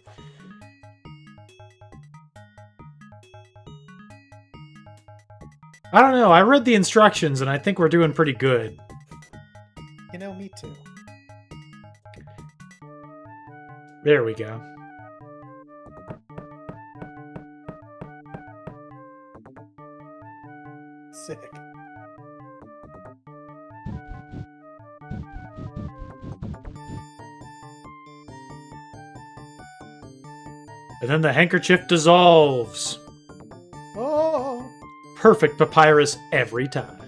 I don't know. I read the instructions and I think we're doing pretty good. You know, me too. There we go. Sick. And then the handkerchief dissolves. Oh! Perfect papyrus every time.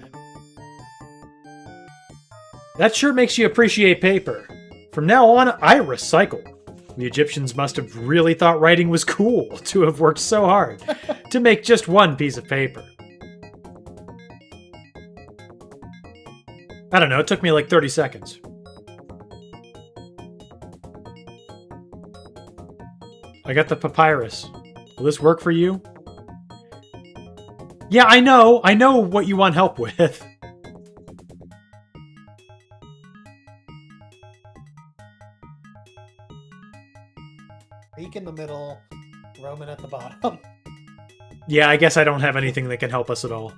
That sure makes you appreciate paper. From now on, I recycle. The Egyptians must have really thought writing was cool to have worked so hard to make just one piece of paper. I don't know, it took me like 30 seconds. I got the papyrus. Will this work for you? Yeah, I know what you want help with. Beak in the middle, Roman at the bottom. Yeah, I guess I don't have anything that can help us at all.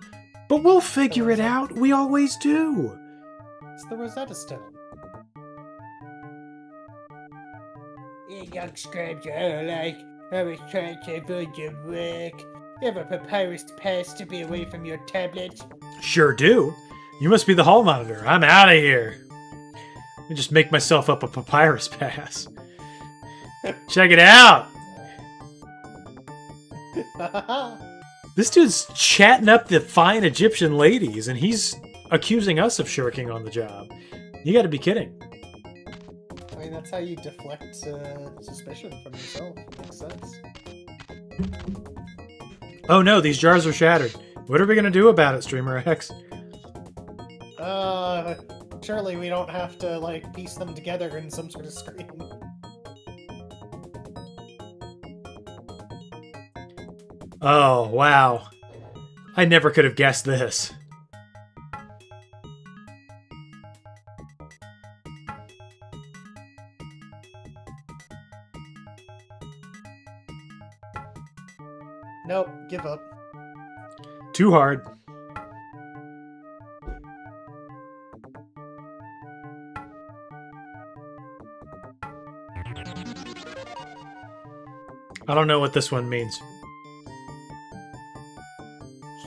But we'll figure it out. We always do. It's the Rosetta Stone. You young scribes are like, I was trying to avoid your work. You have a papyrus pass to be away from your tablet. Sure do. You must be the hall monitor. I'm out of here. Let me just make myself up a papyrus pass. Check it out. This dude's chatting up the fine Egyptian ladies, and he's accusing us of shirking on the job. You gotta be kidding. I mean, that's how you deflect suspicion from yourself. Makes sense. Oh no, these jars are shattered. What are we gonna do about it, Streamer X? Surely we don't have to, like, piece them together in some sort of screen. Oh, wow. I never could have guessed this. Nope, give up. Too hard. I don't know what this one means.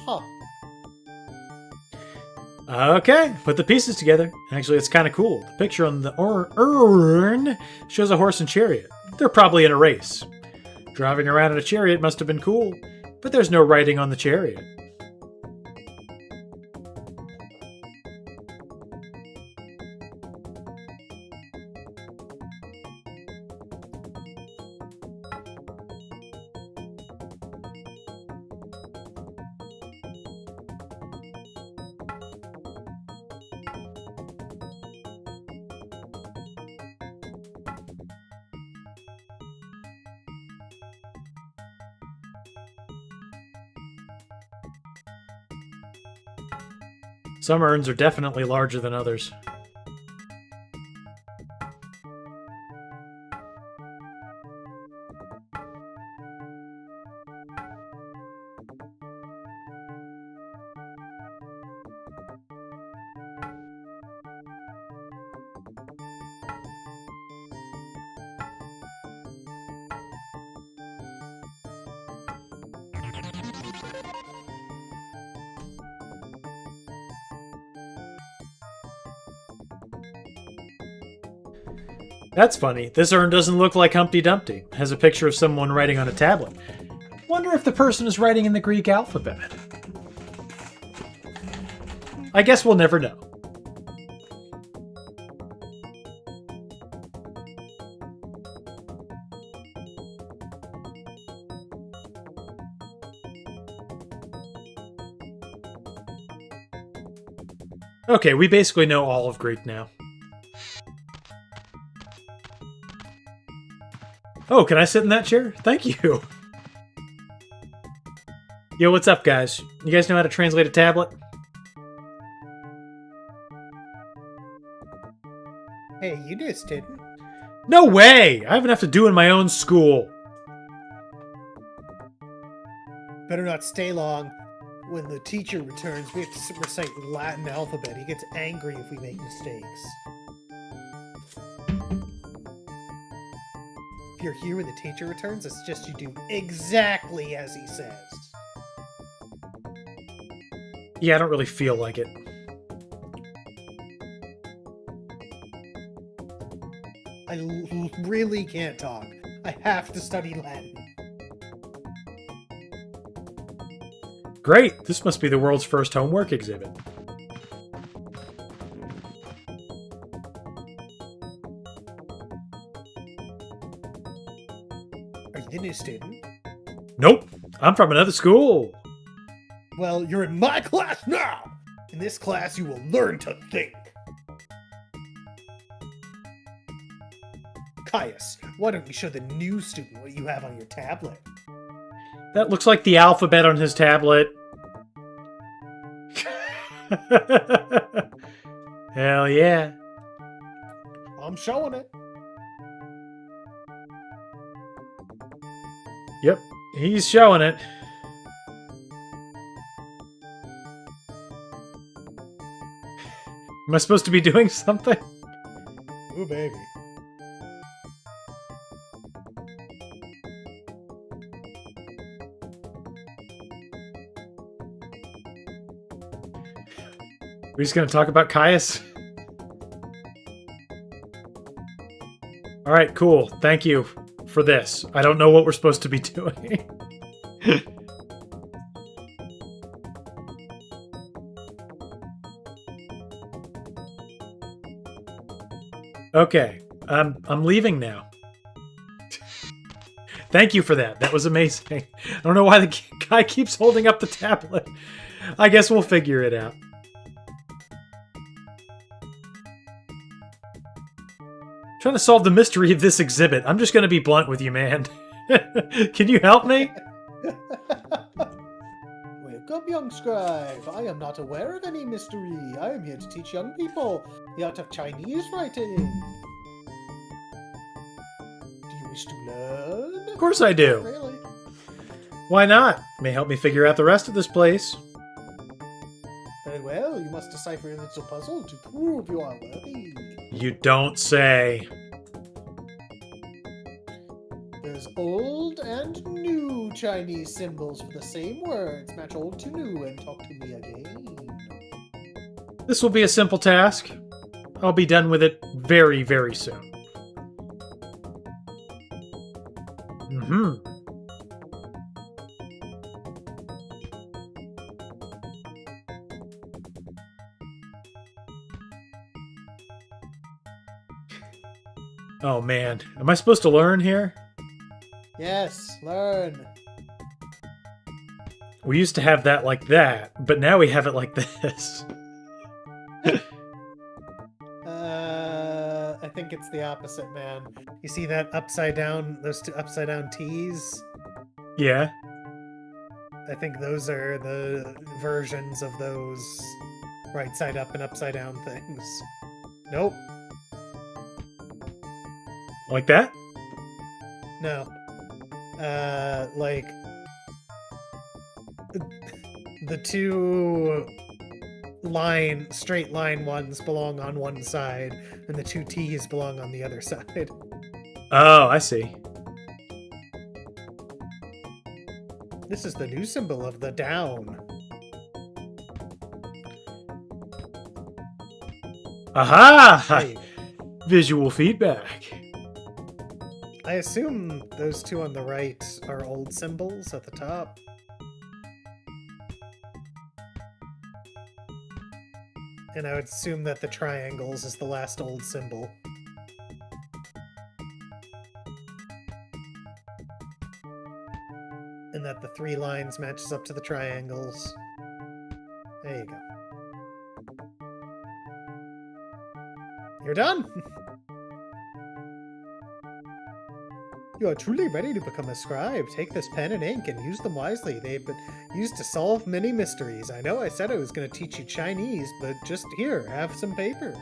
Huh. Okay, put the pieces together. Actually, it's kind of cool. The picture on the urn shows a horse and chariot. They're probably in a race. Driving around in a chariot must have been cool, but there's no writing on the chariot. Some urns are definitely larger than others. That's funny. This urn doesn't look like Humpty Dumpty. It has a picture of someone writing on a tablet. Wonder if the person is writing in the Greek alphabet. I guess we'll never know. Okay, we basically know all of Greek now. Oh, can I sit in that chair? Thank you. Yo, what's up, guys? You guys know how to translate a tablet? Hey, you just didn't. No way! I have enough to do in my own school. Better not stay long. When the teacher returns, we have to recite Latin alphabet. He gets angry if we make mistakes. If you're here when the teacher returns, it's just you do exactly as he says. Yeah, I don't really feel like it. I really can't talk. I have to study Latin. Great! This must be the world's first homework exhibit. Are you the new student? Nope! I'm from another school! Well, you're in my class now! In this class, you will learn to think. Caius, why don't you show the new student what you have on your tablet? That looks like the alphabet on his tablet. Hell yeah. I'm showing it. Yep, he's showing it. Am I supposed to be doing something? Ooh, baby. We're just gonna talk about Caius? Alright, cool. Thank you for this. I don't know what we're supposed to be doing. Okay, I'm leaving now. Thank you for that. That was amazing. I don't know why the guy keeps holding up the tablet. I guess we'll figure it out. Trying to solve the mystery of this exhibit. I'm just going to be blunt with you, man. Can you help me? Welcome, young scribe. I am not aware of any mystery. I am here to teach young people the art of Chinese writing. Do you wish to learn? Of course I do. Really? Why not? May help me figure out the rest of this place. Very well. You must decipher a little puzzle to prove you are worthy. You don't say. There's old and new Chinese symbols for the same words. Match old to new and talk to me again. This will be a simple task. I'll be done with it very, very soon. Oh man, am I supposed to learn here? Yes, learn. We used to have that like that, but now we have it like this. I think it's the opposite, man. You see that upside down, those two upside down T's? Yeah. I think those are the versions of those right side up and upside down things. Nope. Like that? No. Like the two straight line ones belong on one side, and the two T's belong on the other side. Oh, I see. This is the new symbol of the down. Aha! Hey, Visual feedback. I assume those two on the right are old symbols at the top. And I would assume that the triangles is the last old symbol. And that the 3 lines matches up to the triangles. There you go. You're done! You are truly ready to become a scribe. Take this pen and ink and use them wisely. They've been used to solve many mysteries. I know I said I was going to teach you Chinese, but just here, have some paper.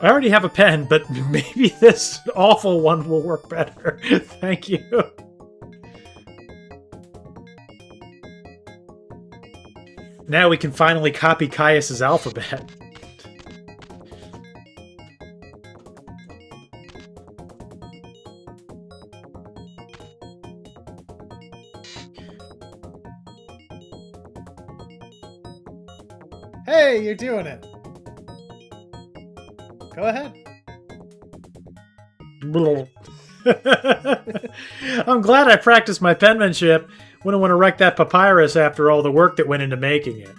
I already have a pen, but maybe this awful one will work better. Thank you. Now we can finally copy Caius's alphabet. Hey, you're doing it. Go ahead. I'm glad I practiced my penmanship. Wouldn't want to wreck that papyrus after all the work that went into making it.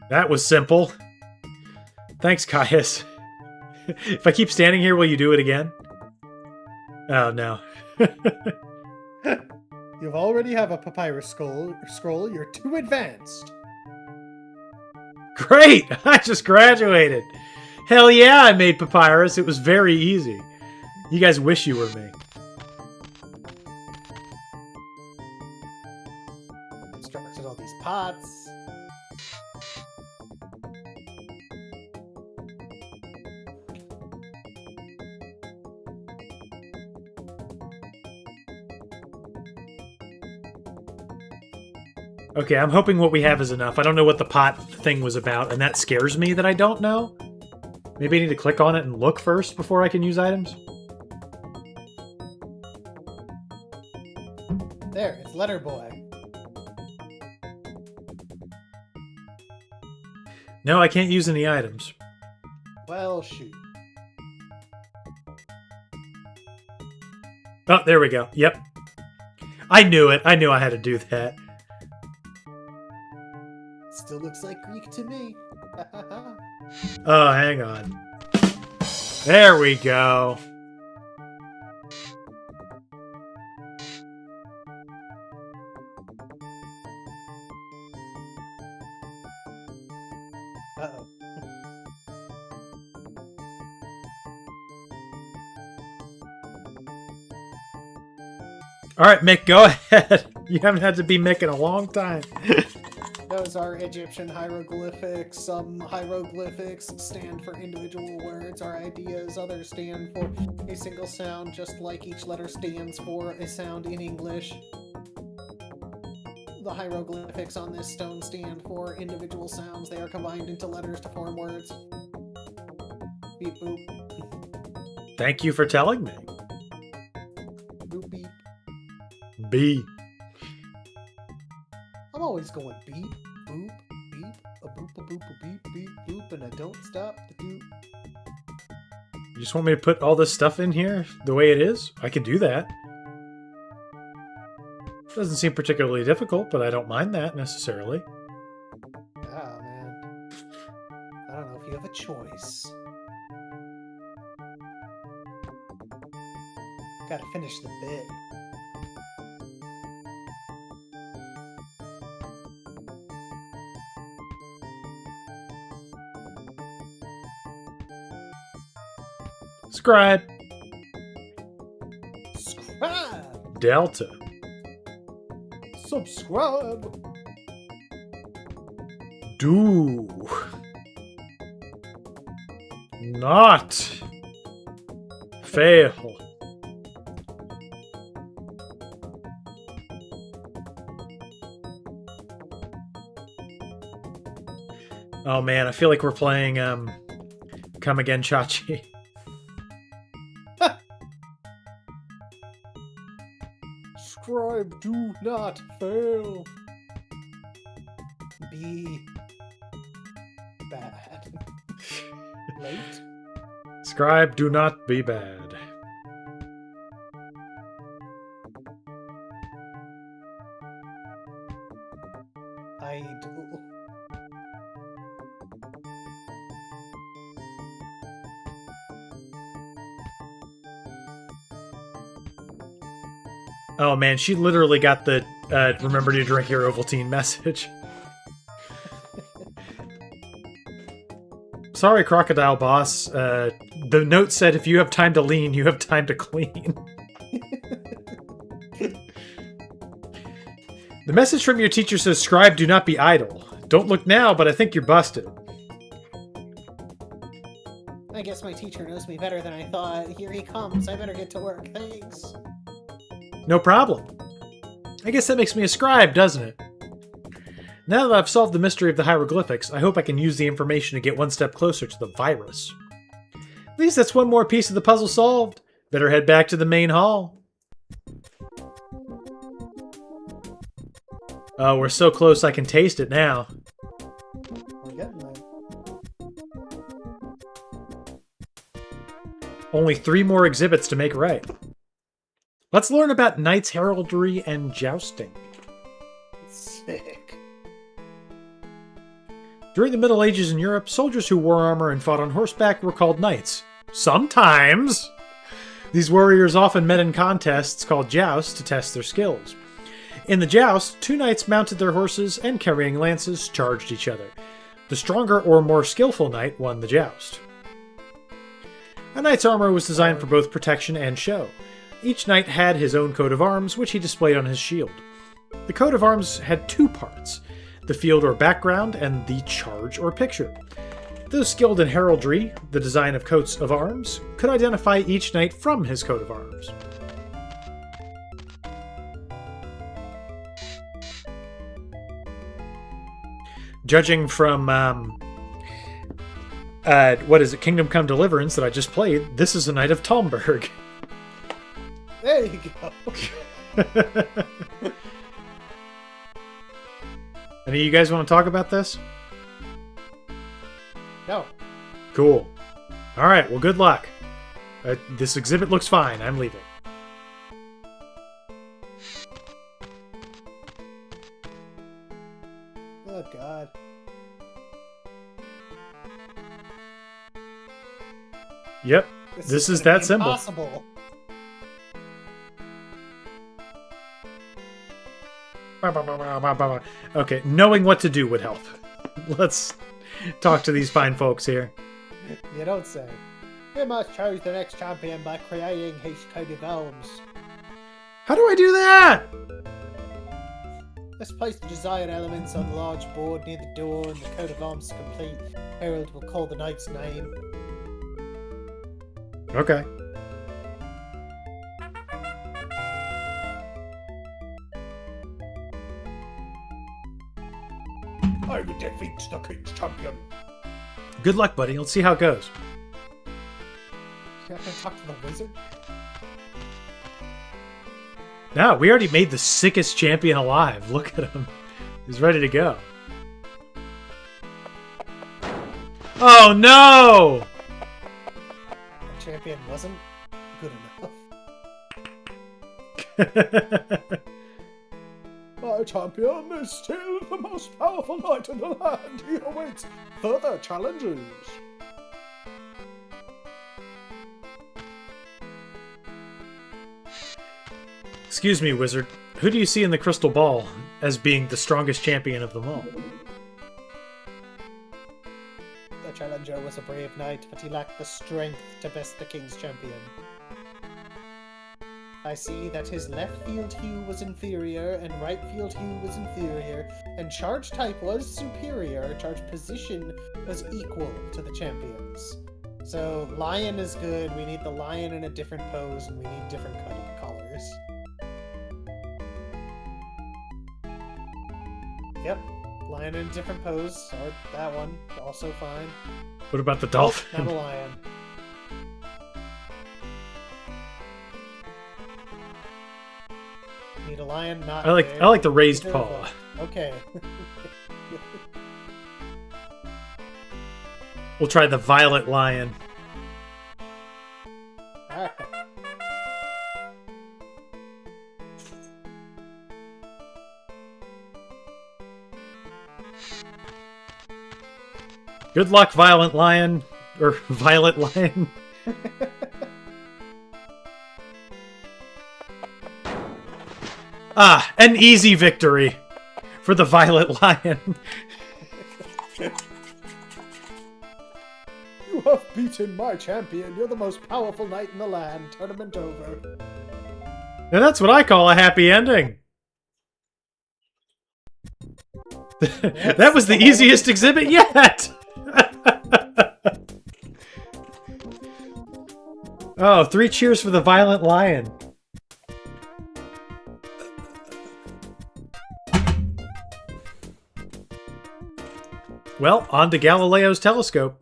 That was simple. Thanks, Caius. If I keep standing here, will you do it again? Oh, no. You already have a papyrus scroll. You're too advanced. Great! I just graduated. Hell yeah, I made papyrus. It was very easy. You guys wish you were me. Constructed all these pots. Okay, I'm hoping what we have is enough. I don't know what the pot thing was about, and that scares me that I don't know. Maybe I need to click on it and look first before I can use items. There, it's Letter Boy. No, I can't use any items. Well, shoot. Oh, there we go. Yep. I knew it. I knew I had to do that. Still looks like Greek to me. Oh, hang on. There we go. Uh-oh. All right, Mick, go ahead. You haven't had to be Mick in a long time. Those are Egyptian hieroglyphics. Some hieroglyphics stand for individual words or ideas. Others stand for a single sound, just like each letter stands for a sound in English. The hieroglyphics on this stone stand for individual sounds. They are combined into letters to form words. Beep boop. Thank you for telling me. Boop beep. B. I'm always going beep, boop, beep, a boop, a boop, a beep, beep, boop, and I don't stop to do. You just want me to put all this stuff in here the way it is? I can do that. Doesn't seem particularly difficult, but I don't mind that necessarily. Ah, man. I don't know if you have a choice. Gotta finish the bit. Scribe. Subscribe! Delta. Subscribe! Do. Not. Fail. Oh man, I feel like we're playing Come Again Chachi. Scribe, do not fail. Be bad. Late? Scribe, do not be bad. idol. Oh man, she literally got the remember to drink your Ovaltine message. Sorry, Crocodile Boss. The note said if you have time to lean, you have time to clean. The message from your teacher says, Scribe, do not be idle. Don't look now, but I think you're busted. I guess my teacher knows me better than I thought. Here he comes. I better get to work. Thanks. No problem. I guess that makes me a scribe, doesn't it? Now that I've solved the mystery of the hieroglyphics, I hope I can use the information to get one step closer to the virus. At least that's one more piece of the puzzle solved. Better head back to the main hall. Oh, we're so close I can taste it now. We're getting there. Only 3 more exhibits to make right. Let's learn about knights' heraldry and jousting. Sick. During the Middle Ages in Europe, soldiers who wore armor and fought on horseback were called knights. Sometimes! These warriors often met in contests called jousts to test their skills. In the joust, 2 knights mounted their horses and carrying lances charged each other. The stronger or more skillful knight won the joust. A knight's armor was designed for both protection and show. Each knight had his own coat of arms, which he displayed on his shield. The coat of arms had 2 parts, the field or background and the charge or picture. Those skilled in heraldry, the design of coats of arms, could identify each knight from his coat of arms. Judging from, what is it, Kingdom Come Deliverance that I just played, this is a Knight of Talmberg. There you go. Any of you guys want to talk about this? No. Cool. Alright, well, good luck. This exhibit looks fine. I'm leaving. Oh, God. Yep, this is that symbol. Impossible. Okay, knowing what to do would help. Let's talk to these fine folks here. You don't say. You must choose the next champion by creating his coat of arms. How do I do that? Let's place the desired elements on the large board near the door, and the coat of arms is complete. Herald will call the knight's name. Okay. I will defeat the king's champion. Good luck, buddy. Let's see how it goes. You have to talk to the wizard? Now, we already made the sickest champion alive. Look at him. He's ready to go. Oh, no! The champion wasn't good enough. My champion is still the most powerful knight in the land. He awaits further challenges. Excuse me, wizard. Who do you see in the crystal ball as being the strongest champion of them all? The challenger was a brave knight, but he lacked the strength to best the king's champion. I see that his left field hue was inferior, and right field hue was inferior, and charge type was superior, charge position was equal to the champion's. So, lion is good, we need the lion in a different pose, and we need different colors. Yep, lion in a different pose, or that one, also fine. What about the Not dolphin? a lion. Need a lion, not I like the raised Either of paw. them. Okay. We'll try the violet lion. Alright. Good luck, Violent Lion. Or Violet Lion. Ah, an easy victory for the Violet Lion. You have beaten my champion. You're the most powerful knight in the land. Tournament over. Now that's what I call a happy ending. That was the easiest exhibit yet! Oh, 3 cheers for the Violent Lion. Well, on to Galileo's telescope.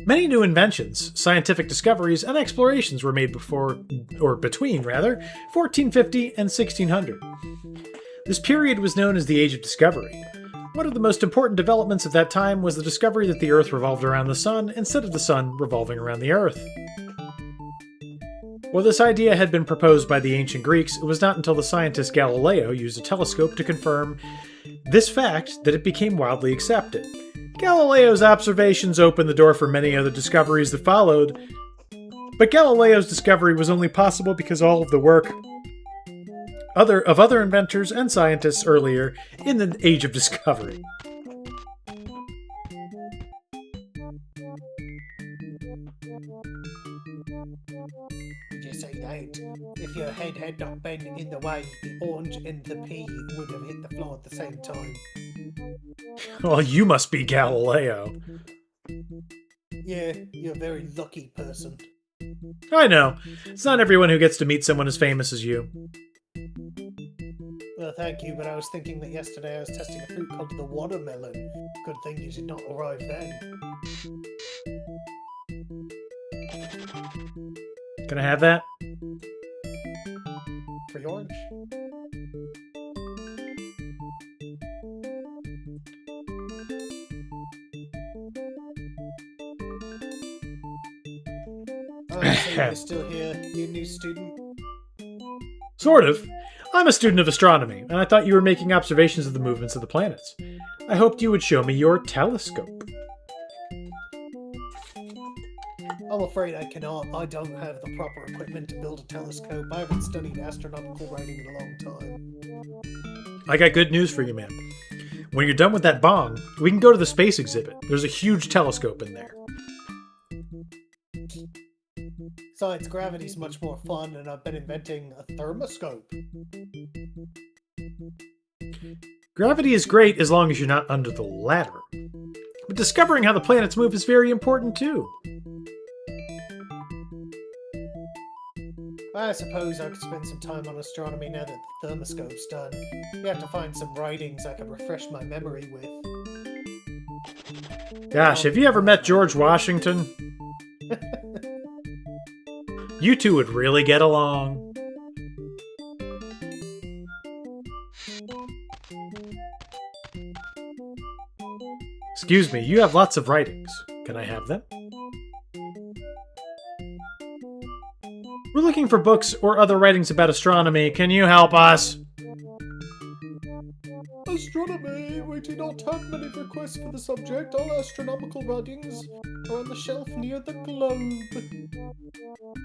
Many new inventions, scientific discoveries, and explorations were made between 1450 and 1600. This period was known as the Age of Discovery. One of the most important developments of that time was the discovery that the Earth revolved around the Sun instead of the Sun revolving around the Earth. While this idea had been proposed by the ancient Greeks, it was not until the scientist Galileo used a telescope to confirm this fact that it became widely accepted. Galileo's observations opened the door for many other discoveries that followed, but Galileo's discovery was only possible because all of the work of other inventors and scientists earlier in the Age of Discovery. Just say that if your head had not been in the way, the orange and the pea would have hit the floor at the same time. Well, you must be Galileo. Yeah, you're a very lucky person. I know. It's not everyone who gets to meet someone as famous as you. Well, thank you, but I was thinking that yesterday I was testing a fruit called the watermelon. Good thing you did not arrive then. Can I have that? Free orange? Oh, so you're still here, you new student? Sort of. I'm a student of astronomy, and I thought you were making observations of the movements of the planets. I hoped you would show me your telescope. I'm afraid I cannot. I don't have the proper equipment to build a telescope. I haven't studied astronomical writing in a long time. I got good news for you, man. When you're done with that bong, we can go to the space exhibit. There's a huge telescope in there. Besides, gravity's much more fun, and I've been inventing a thermoscope. Gravity is great as long as you're not under the ladder. But discovering how the planets move is very important too. I suppose I could spend some time on astronomy now that the thermoscope's done. You have to find some writings I could refresh my memory with. Gosh, have you ever met George Washington? You two would really get along. Excuse me, you have lots of writings. Can I have them? We're looking for books or other writings about astronomy. Can you help us? Astronomy! We do not have many requests for the subject. All astronomical writings are on the shelf near the globe.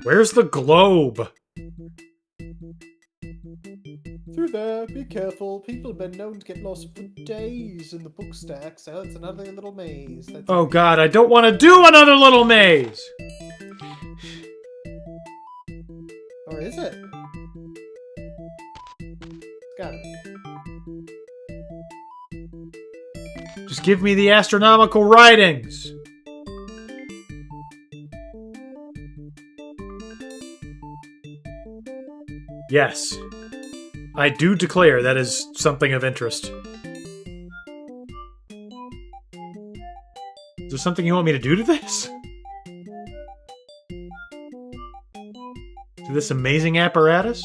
Where's the globe? Through there, be careful. People have been known to get lost for days in the book stack, so it's another little maze. That's Oh god, I don't want to do another little maze! Or is it? Got it. Just give me the astronomical writings! Yes. I do declare that is something of interest. Is there something you want me to do to this? To this amazing apparatus?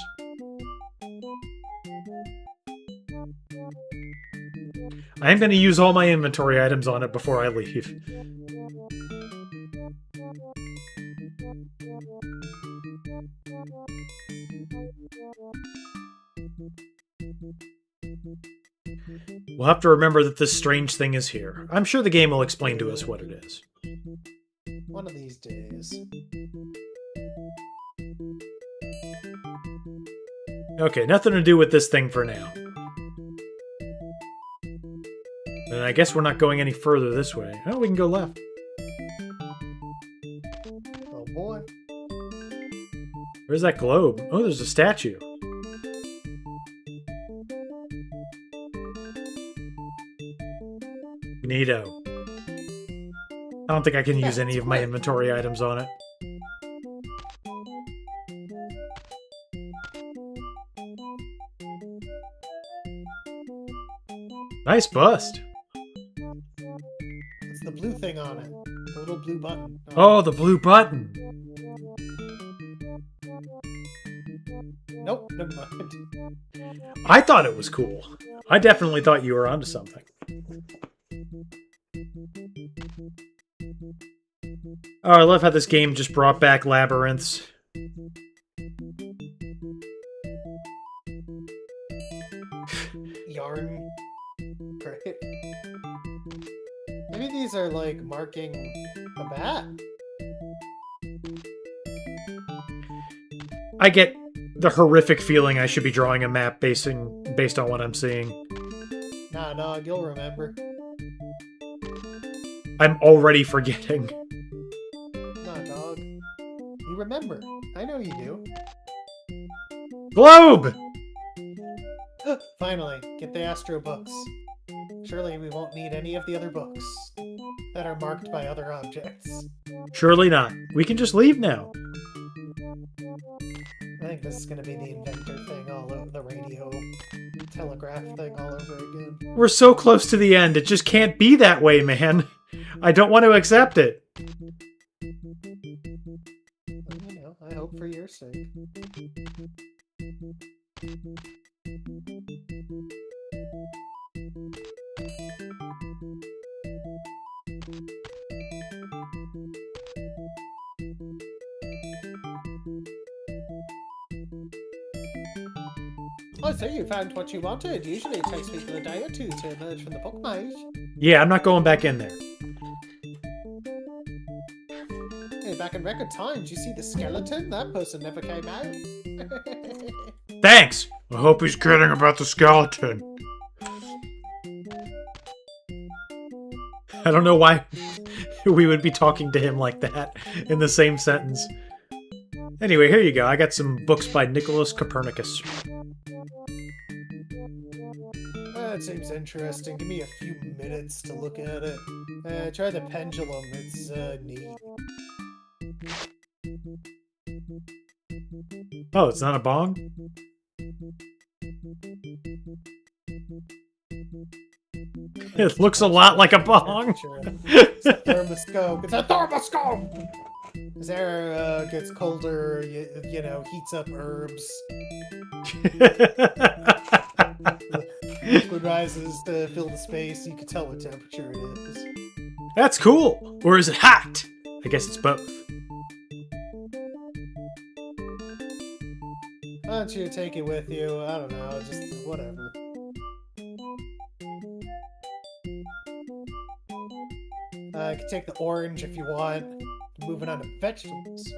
I am going to use all my inventory items on it before I leave. We'll have to remember that this strange thing is here. I'm sure the game will explain to us what it is. One of these days. Okay, nothing to do with this thing for now. And I guess we're not going any further this way. Oh, we can go left. Oh boy. Where's that globe? Oh, there's a statue. Neato. I don't think I can use any of my inventory items on it. Nice bust. It's the blue thing on it. The little blue button. Oh, the blue button. Nope, never mind. I thought it was cool. I definitely thought you were onto something. Oh, I love how this game just brought back labyrinths. Yarn. Right. Maybe these are like marking a bat. I get the horrific feeling I should be drawing a map based on what I'm seeing. Nah, dog, you'll remember. I'm already forgetting. Nah, dog. You remember. I know you do. Globe! Finally, get the Astro books. Surely we won't need any of the other books that are marked by other objects. Surely not. We can just leave now. I think this is going to be the inventor thing all over the radio telegraph thing all over again. We're so close to the end. It just can't be that way, man. I don't want to accept it. Well, you know, I hope for your sake. Oh, so you found what you wanted. Usually it takes people a day or two to emerge from the book maze. Yeah, I'm not going back in there. Hey, back in record times, you see the skeleton? That person never came out. Thanks! I hope he's kidding about the skeleton. I don't know why we would be talking to him like that in the same sentence. Anyway, here you go. I got some books by Nicholas Copernicus. That seems interesting. Give me a few minutes to look at it. Try the pendulum. It's neat. Oh, it's not a bong? It looks a lot like a bong. It's a thermoscope. It's a thermoscope! As air gets colder, you know, heats up herbs. Liquid rises to fill the space. You can tell what temperature it is. That's cool. Or is it hot? I guess it's both. Why don't you take it with you? I don't know, just whatever. You can take the orange if you want. Moving on to vegetables.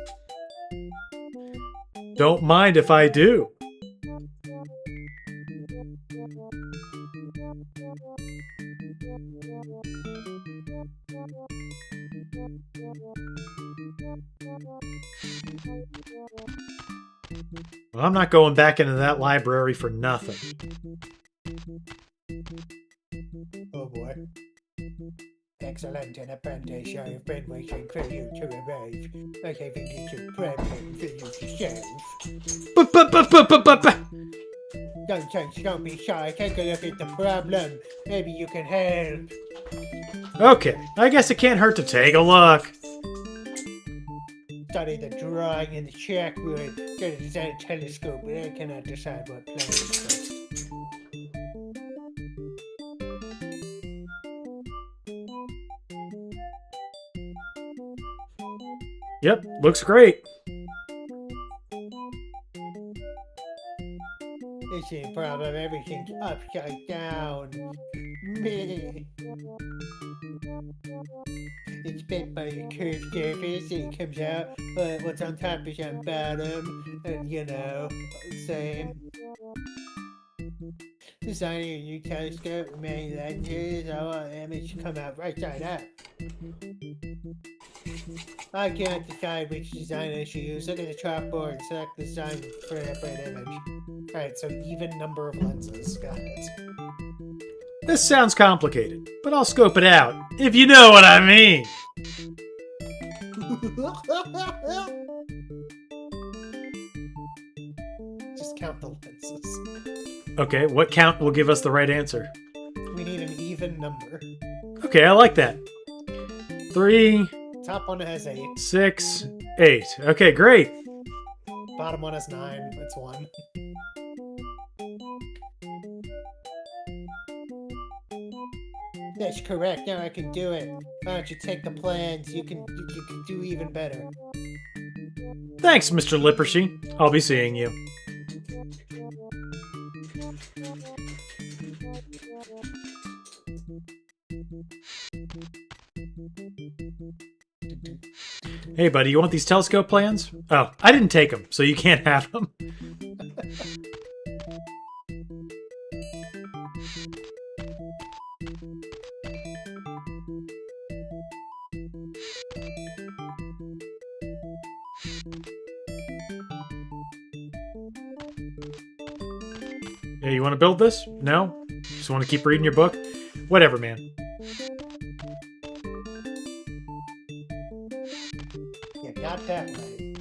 Don't mind if I do. Well, I'm not going back into that library for nothing. Oh boy. Excellent and apprentice, I have been waiting for you to arrive. I have a little problem for you to solve. Don't be shy, take a look at the problem. Maybe you can help. Okay, I guess it can't hurt to take a look. Study the drawing in the chalkboard. Get a design telescope, but I cannot decide what planet first. Yep, looks great. This is a problem, everything's upside down. Meh. It's bent by a curved surface and it comes out, but what's on top is on bottom, and you know, same. Designing a new telescope with many lenses, I want the image to come out right side up. I can't decide which design I should use. Look at the chalkboard and select the design for an upright image. Alright, so even number of lenses. Got it. This sounds complicated, but I'll scope it out, if you know what I mean. Just count the lenses. Okay, what count will give us the right answer? We need an even number. Okay, I like that. 3, Top one has 8. 6, 8. Okay, great. Bottom one has 9. It's 1. That's correct. Now I can do it. Why don't you take the plans? You can do even better. Thanks, Mr. Lippershy. I'll be seeing you. Hey, buddy, you want these telescope plans? Oh, I didn't take them, so you can't have them. Hey, you want to build this? No? Just want to keep reading your book? Whatever, man. You got that right.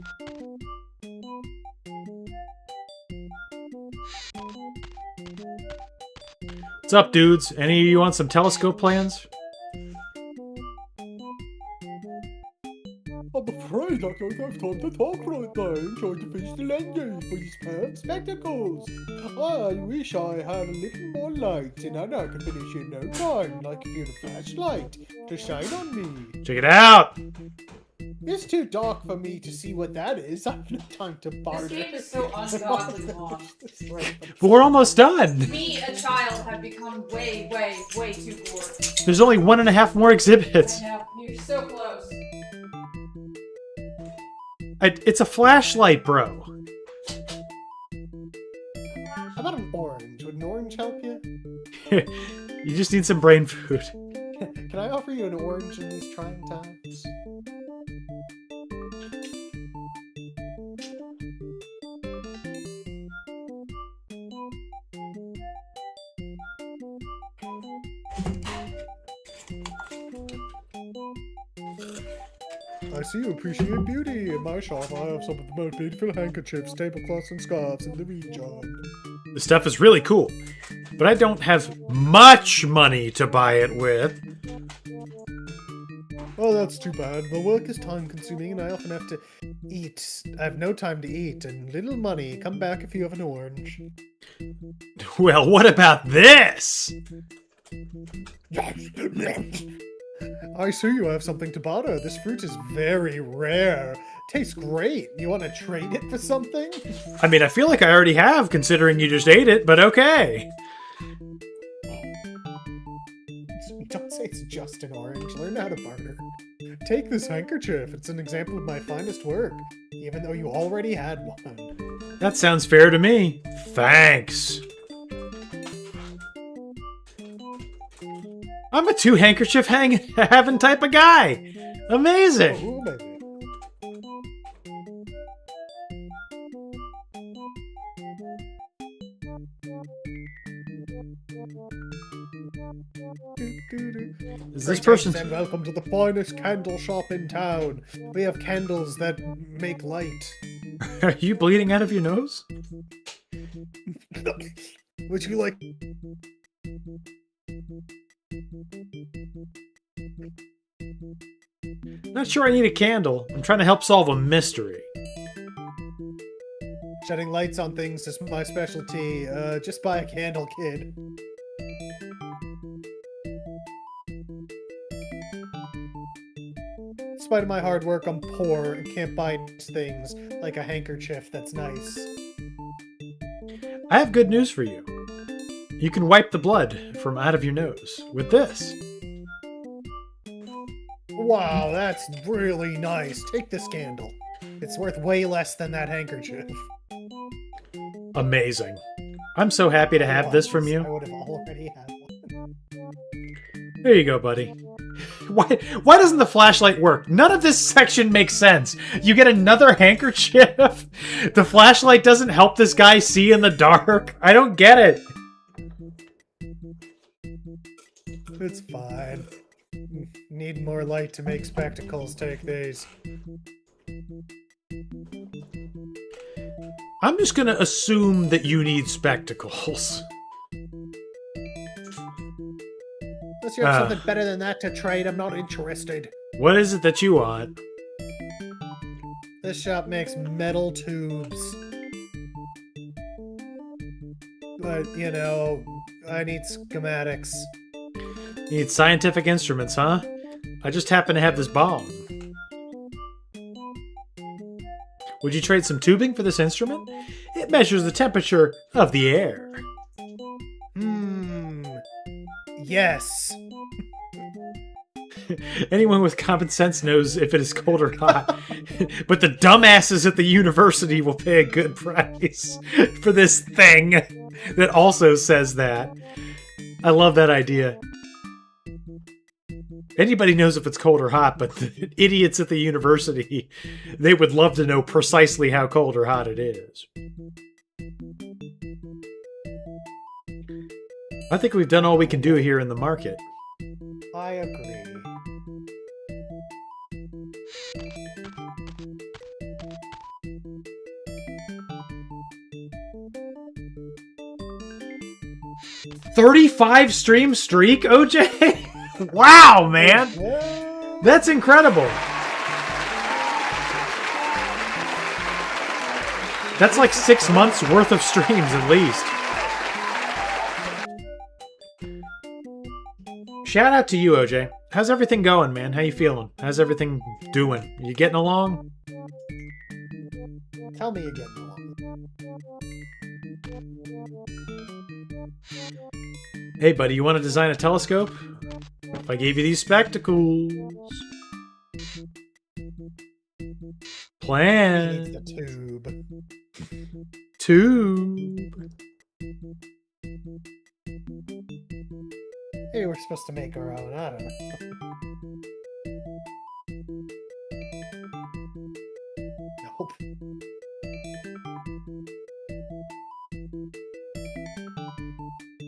What's up, dudes? Any of you want some telescope plans? I'm afraid I don't have time to talk right now. I'm trying to finish the lenses for these pair of spectacles. I wish I had a little more light, and then I could finish in no time, like if you had a flashlight to shine on me. Check it out! It's too dark for me to see what that is. I have no time to This barter. game is so ungodly long. But we're almost done! Me, a child, have become way, way, way too bored. There's only 1.5 more exhibits. I know, you're so close. It's a flashlight, bro. How about an orange? Would an orange help you? You just need some brain food. Can I offer you an orange in these trying times? I see you appreciate beauty. In my shop, I have some of the most beautiful handkerchiefs, tablecloths, and scarves in the region. The stuff is really cool, but I don't have much money to buy it with. Oh, that's too bad. The work is time consuming and I often have to eat. I have no time to eat and little money. Come back if you have an orange. Well, what about this? I see you have something to barter. This fruit is very rare. Tastes great. You want to trade it for something? I mean, I feel like I already have, considering you just ate it, but okay. Don't say it's just an orange. Learn how to barter. Take this handkerchief. It's an example of my finest work, even though you already had one. That sounds fair to me. Thanks. I'm a two-handkerchief having type of guy. Amazing. Oh, maybe. Is this person... And welcome to the finest candle shop in town. We have candles that make light. Are you bleeding out of your nose? Would you like... Not sure I need a candle. I'm trying to help solve a mystery. Shedding lights on things is my specialty. Just buy a candle, kid. Despite my hard work, I'm poor and can't buy things like a handkerchief that's nice. I have good news for you. You can wipe the blood from out of your nose with this. Wow, that's really nice. Take this candle. It's worth way less than that handkerchief. Amazing. I'm so happy to have this from I you. would have already had one. There you go, buddy. Why doesn't the flashlight work? None of this section makes sense. You get another handkerchief. The flashlight doesn't help this guy see in the dark. I don't get it. It's fine. Need more light to make spectacles. Take these. I'm just gonna assume that you need spectacles. Unless you have something better than that to trade, I'm not interested. What is it that you want? This shop makes metal tubes. But, you know, I need schematics. You need scientific instruments, huh? I just happen to have this bong. Would you trade some tubing for this instrument? It measures the temperature of the air. Yes. Anyone with common sense knows if it is cold or hot. But the dumbasses at the university will pay a good price for this thing that also says that. I love that idea. Anybody knows if it's cold or hot, but the idiots at the university, they would love to know precisely how cold or hot it is. I think we've done all we can do here in the market. I agree. $35 stream streak, OJ? Wow, man! That's incredible. That's like 6 months worth of streams at least. Shout out to you, OJ. How's everything going, man? How you feeling? How's everything doing? You getting along? Tell me again, Nolan. Hey, buddy, you want to design a telescope? If I gave you these spectacles. Plan. He needs the tube. Tube. Maybe we're supposed to make our own. I don't know. Nope.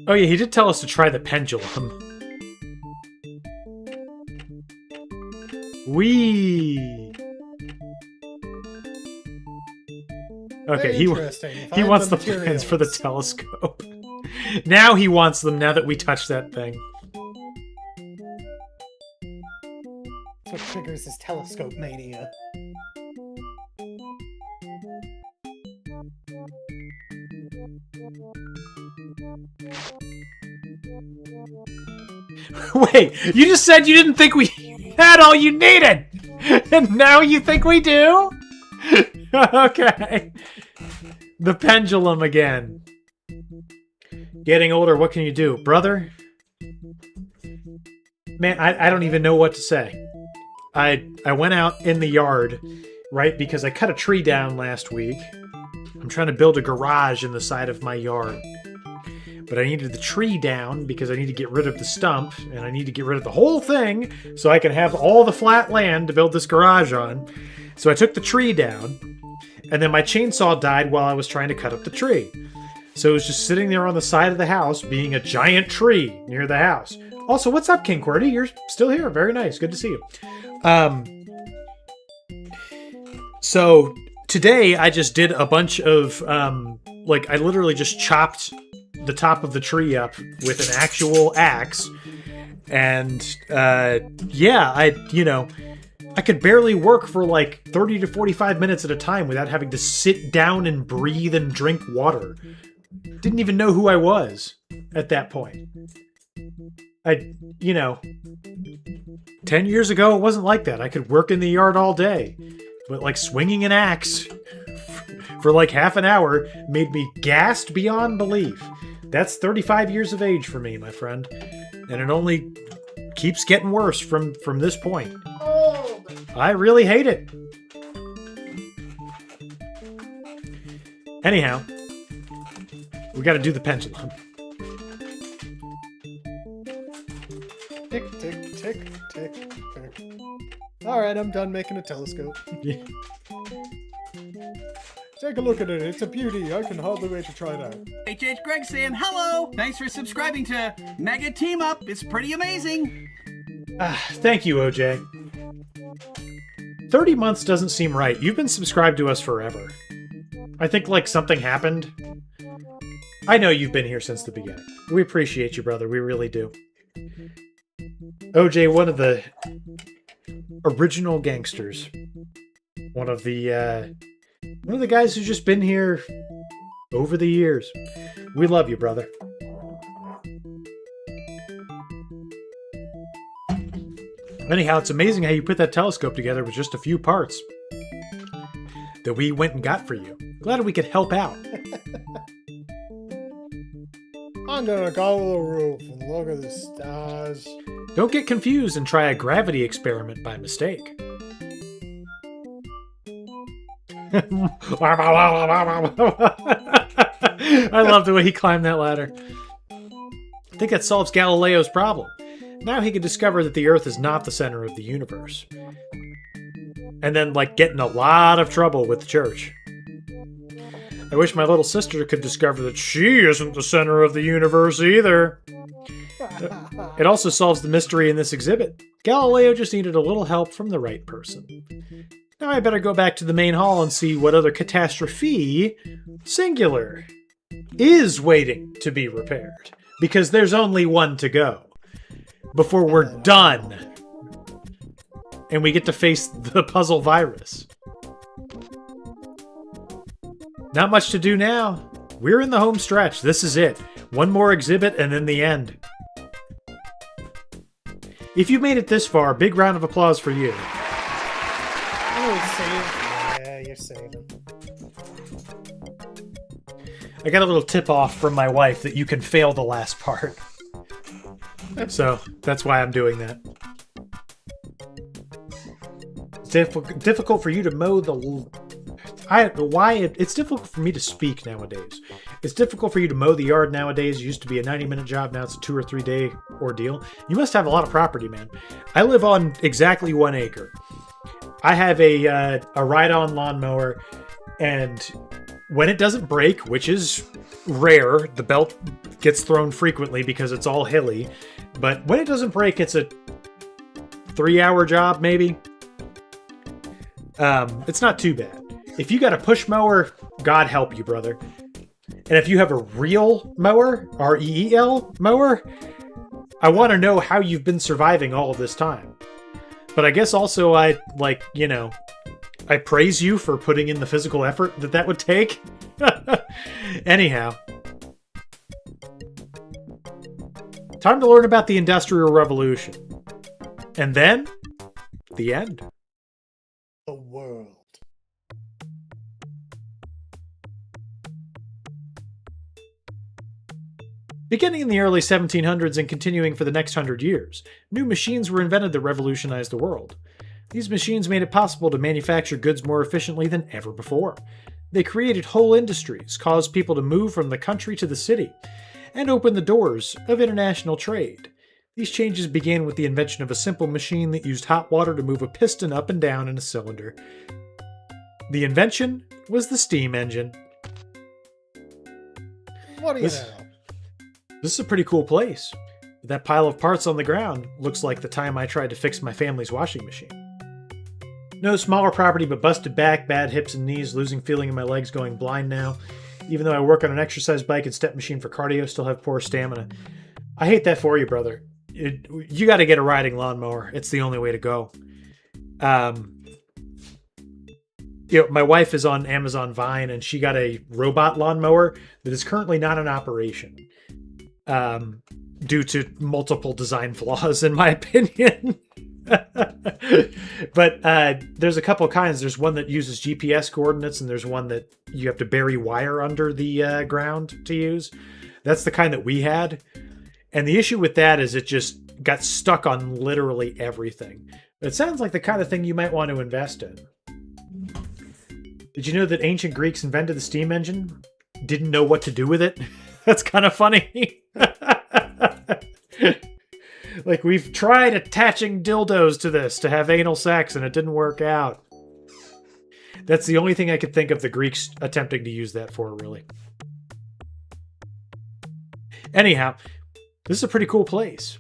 Oh yeah, he did tell us to try the pendulum. Wee. Okay, Very he interesting. Find wants the the plans for the materials. telescope. Now he wants them. Now that we touched that thing. That's what triggers his telescope mania. Wait, you just said you didn't think we had all you needed, and now you think we do? Okay. The pendulum again. Getting older, what can you do? Brother? Man, I don't even know what to say. I went out in the yard, right, because I cut a tree down last week. I'm trying to build a garage in the side of my yard. But I needed the tree down because I need to get rid of the stump, and I need to get rid of the whole thing so I can have all the flat land to build this garage on. So I took the tree down, and then my chainsaw died while I was trying to cut up the tree. So it was just sitting there on the side of the house, being a giant tree near the house. Also, what's up, King QWERTY? You're still here. Very nice. Good to see you. So today I just did a bunch of, I literally just chopped the top of the tree up with an actual axe. And, yeah, I could barely work for like 30 to 45 minutes at a time without having to sit down and breathe and drink water. Didn't even know who I was at that point. 10 years ago, it wasn't like that. I could work in the yard all day. But like swinging an axe for like half an hour made me gassed beyond belief. That's 35 years of age for me, my friend. And it only keeps getting worse from this point. Old. I really hate it. Anyhow, we got to do the pendulum. Tick, tick, tick, tick, tick. Alright, I'm done making a telescope. Take a look at it. It's a beauty. I can hardly wait to try it out. HH Greg saying hello. Thanks for subscribing to Mega Team Up. It's pretty amazing. Thank you, OJ. 30 months doesn't seem right. You've been subscribed to us forever. I think like something happened. I know you've been here since the beginning. We appreciate you, brother. We really do. OJ, one of the original gangsters. One of the guys who's just been here over the years. We love you, brother. Anyhow, it's amazing how you put that telescope together with just a few parts that we went and got for you. Glad we could help out. I'm gonna go to the roof and look at the stars. Don't get confused and try a gravity experiment by mistake. I love the way he climbed that ladder. I think that solves Galileo's problem. Now he can discover that the Earth is not the center of the universe. And then, like, get in a lot of trouble with the church. I wish my little sister could discover that she isn't the center of the universe either. It also solves the mystery in this exhibit. Galileo just needed a little help from the right person. Now I better go back to the main hall and see what other catastrophe, singular, is waiting to be repaired. Because there's only one to go. Before we're done. And we get to face the puzzle virus. Not much to do now. We're in the home stretch. This is it. One more exhibit and then the end. If you made it this far, big round of applause for you. Oh, save. Yeah, you're saving. I got a little tip off from my wife that you can fail the last part. So that's why I'm doing that. It's difficult for you to mow the... It's difficult for me to speak nowadays. It's difficult for you to mow the yard nowadays. It used to be a 90-minute job. Now it's a 2 or 3 day ordeal. You must have a lot of property, man. I live on exactly 1 acre. I have a ride-on lawnmower, and when it doesn't break, which is rare, the belt gets thrown frequently because it's all hilly. But when it doesn't break, it's a 3-hour job, maybe. It's not too bad. If you got a push mower, God help you, brother. And if you have a real mower, R-E-E-L mower, I want to know how you've been surviving all of this time. But I guess also I praise you for putting in the physical effort that would take. Anyhow. Time to learn about the Industrial Revolution. And then, the end. The world. Beginning in the early 1700s and continuing for the next 100 years, new machines were invented that revolutionized the world. These machines made it possible to manufacture goods more efficiently than ever before. They created whole industries, caused people to move from the country to the city, and opened the doors of international trade. These changes began with the invention of a simple machine that used hot water to move a piston up and down in a cylinder. The invention was the steam engine. What do you This- know? This is a pretty cool place. That pile of parts on the ground looks like the time I tried to fix my family's washing machine. No smaller property, but busted back, bad hips and knees, losing feeling in my legs, going blind now. Even though I work on an exercise bike and step machine for cardio, still have poor stamina. I hate that for you, brother. You got to get a riding lawnmower. It's the only way to go. My wife is on Amazon Vine, and she got a robot lawnmower that is currently not in operation. Due to multiple design flaws, in my opinion. But there's a couple kinds. There's one that uses GPS coordinates, and there's one that you have to bury wire under the ground to use. That's the kind that we had. And the issue with that is it just got stuck on literally everything. But it sounds like the kind of thing you might want to invest in. Did you know that ancient Greeks invented the steam engine? Didn't know what to do with it? That's kind of funny. Like, we've tried attaching dildos to this to have anal sex, and it didn't work out. That's the only thing I could think of the Greeks attempting to use that for, really. Anyhow, this is a pretty cool place.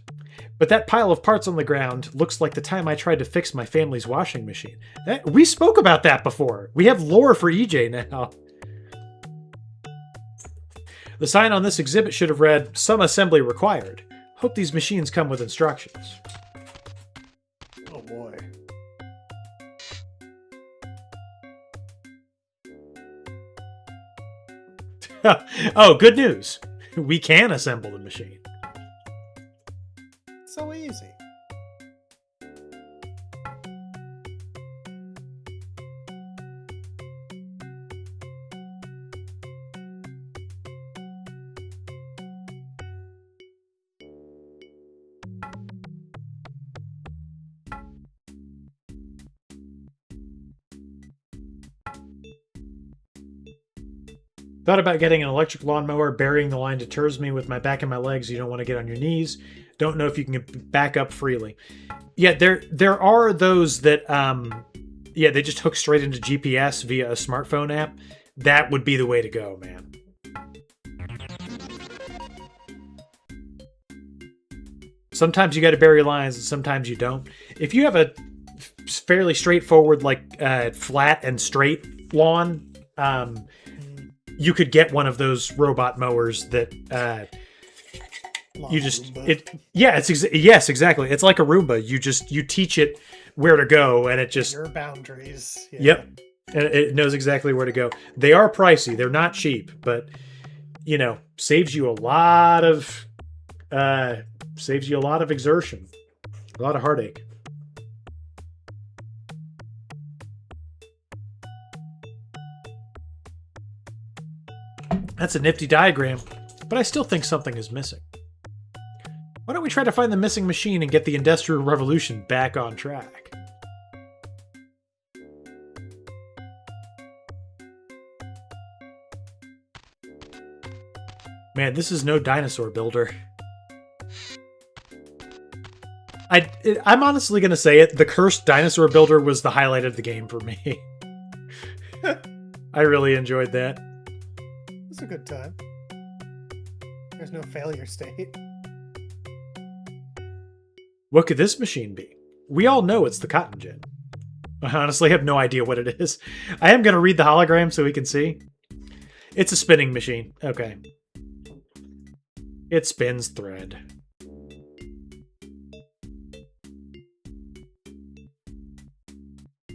But that pile of parts on the ground looks like the time I tried to fix my family's washing machine. We spoke about that before. We have lore for EJ now. The sign on this exhibit should have read, "Some assembly required. Hope these machines come with instructions." Oh boy. Oh, good news. We can assemble the machine. So easy. Thought about getting an electric lawnmower. Burying the line deters me with my back and my legs. You don't want to get on your knees. Don't know if you can back up freely. Yeah, there are those that, yeah, they just hook straight into GPS via a smartphone app. That would be the way to go, man. Sometimes you got to bury lines, and sometimes you don't. If you have a fairly straightforward, like, flat and straight lawn, you could get one of those robot mowers that you just Roomba. yes, exactly. It's like a Roomba. You teach it where to go, and it just Your boundaries. Yeah. Yep, and it knows exactly where to go. They are pricey. They're not cheap, but you know, saves you a lot of exertion, a lot of heartache. That's a nifty diagram, but I still think something is missing. Why don't we try to find the missing machine and get the Industrial Revolution back on track? Man, this is no dinosaur builder. I'm honestly going to say it. The cursed dinosaur builder was the highlight of the game for me. I really enjoyed that. It's a good time. There's no failure state. What could this machine be? We all know it's the cotton gin. I honestly have no idea what it is. I am going to read the hologram so we can see. It's a spinning machine. Okay. It spins thread.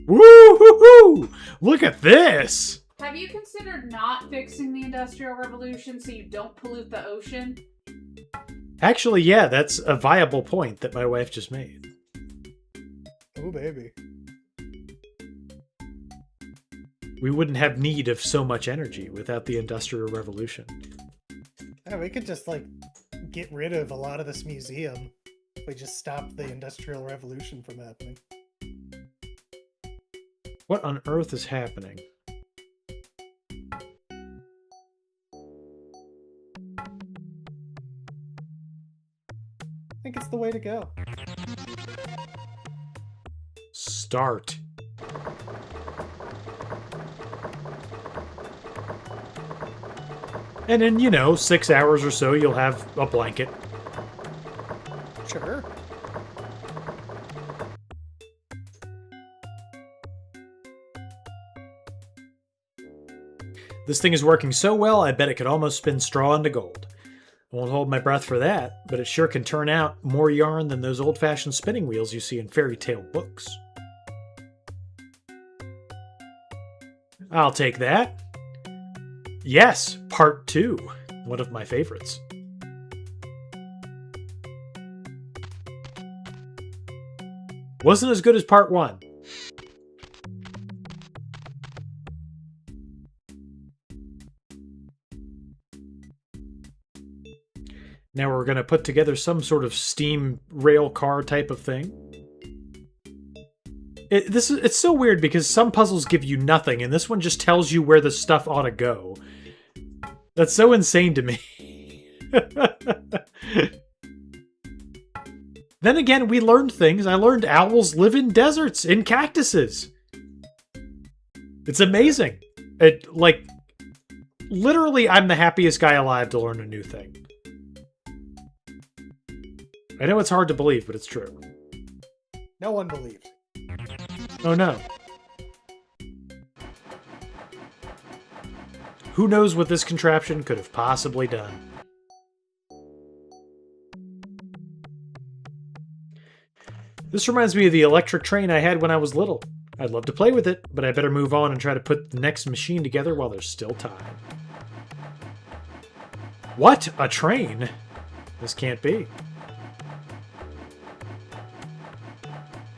Woo-hoo-hoo! Look at this! Have you considered not fixing the Industrial Revolution so you don't pollute the ocean? Actually, yeah, that's a viable point that my wife just made. Oh, baby. We wouldn't have need of so much energy without the Industrial Revolution. Yeah, we could just, like, get rid of a lot of this museum if we just stop the Industrial Revolution from happening. What on earth is happening? I think it's the way to go. Start. And in, 6 hours or so, you'll have a blanket. Sure. This thing is working so well, I bet it could almost spin straw into gold. I won't hold my breath for that, but it sure can turn out more yarn than those old-fashioned spinning wheels you see in fairy tale books. I'll take that. Yes, part 2. One of my favorites. Wasn't as good as part 1. Now we're going to put together some sort of steam rail car type of thing. It's so weird because some puzzles give you nothing, and this one just tells you where the stuff ought to go. That's so insane to me. Then again, we learned things. I learned owls live in deserts, in cactuses. It's amazing. Literally, I'm the happiest guy alive to learn a new thing. I know it's hard to believe, but it's true. No one believes. Oh no. Who knows what this contraption could have possibly done? This reminds me of the electric train I had when I was little. I'd love to play with it, but I better move on and try to put the next machine together while there's still time. What? A train? This can't be.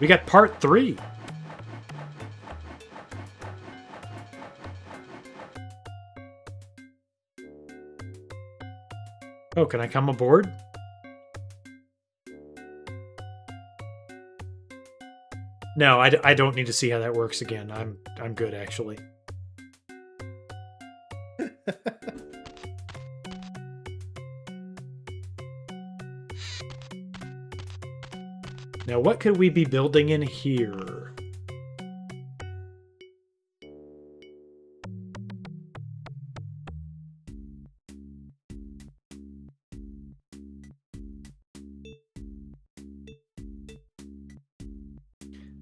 We got part 3. Oh, can I come aboard? No, I don't need to see how that works again. I'm good, actually. Now, what could we be building in here?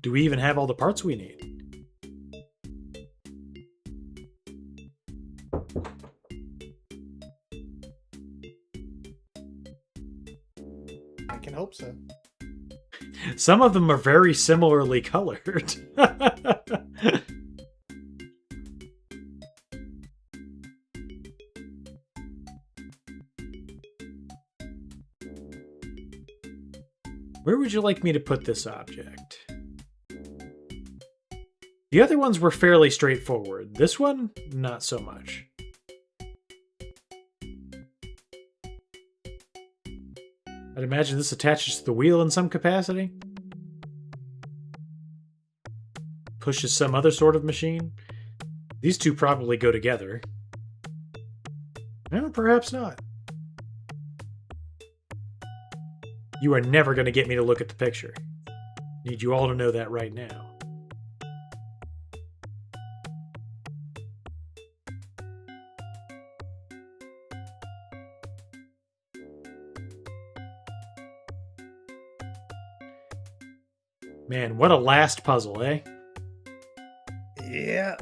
Do we even have all the parts we need? I can hope so. Some of them are very similarly colored. Where would you like me to put this object? The other ones were fairly straightforward. This one, not so much. I'd imagine this attaches to the wheel in some capacity. Pushes some other sort of machine. These two probably go together. No, perhaps not. You are never going to get me to look at the picture. Need you all to know that right now. Man, what a last puzzle, eh? Yeah.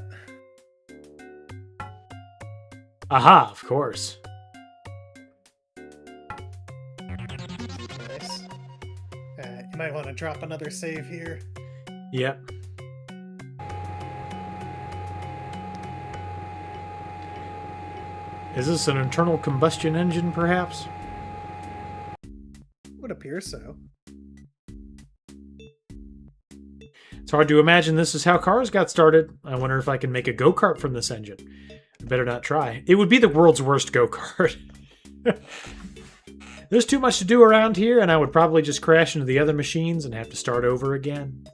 Aha, of course. Nice. You might want to drop another save here. Yep. Is this an internal combustion engine, perhaps? Would appear so. It's hard to imagine this is how cars got started. I wonder if I can make a go-kart from this engine. I better not try. It would be the world's worst go-kart. There's too much to do around here, and I would probably just crash into the other machines and have to start over again.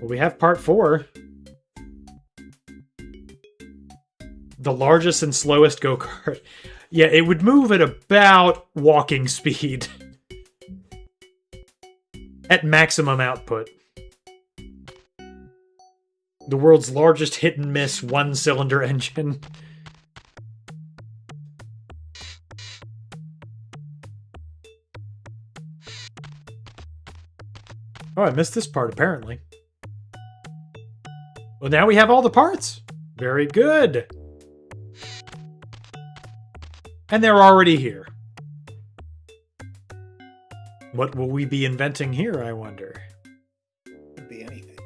Well, we have part 4. The largest and slowest go-kart. Yeah, it would move at about walking speed. At maximum output. The world's largest hit-and-miss one-cylinder engine. Oh, I missed this part, apparently. Well, now we have all the parts. Very good. And they're already here. What will we be inventing here, I wonder? Could be anything.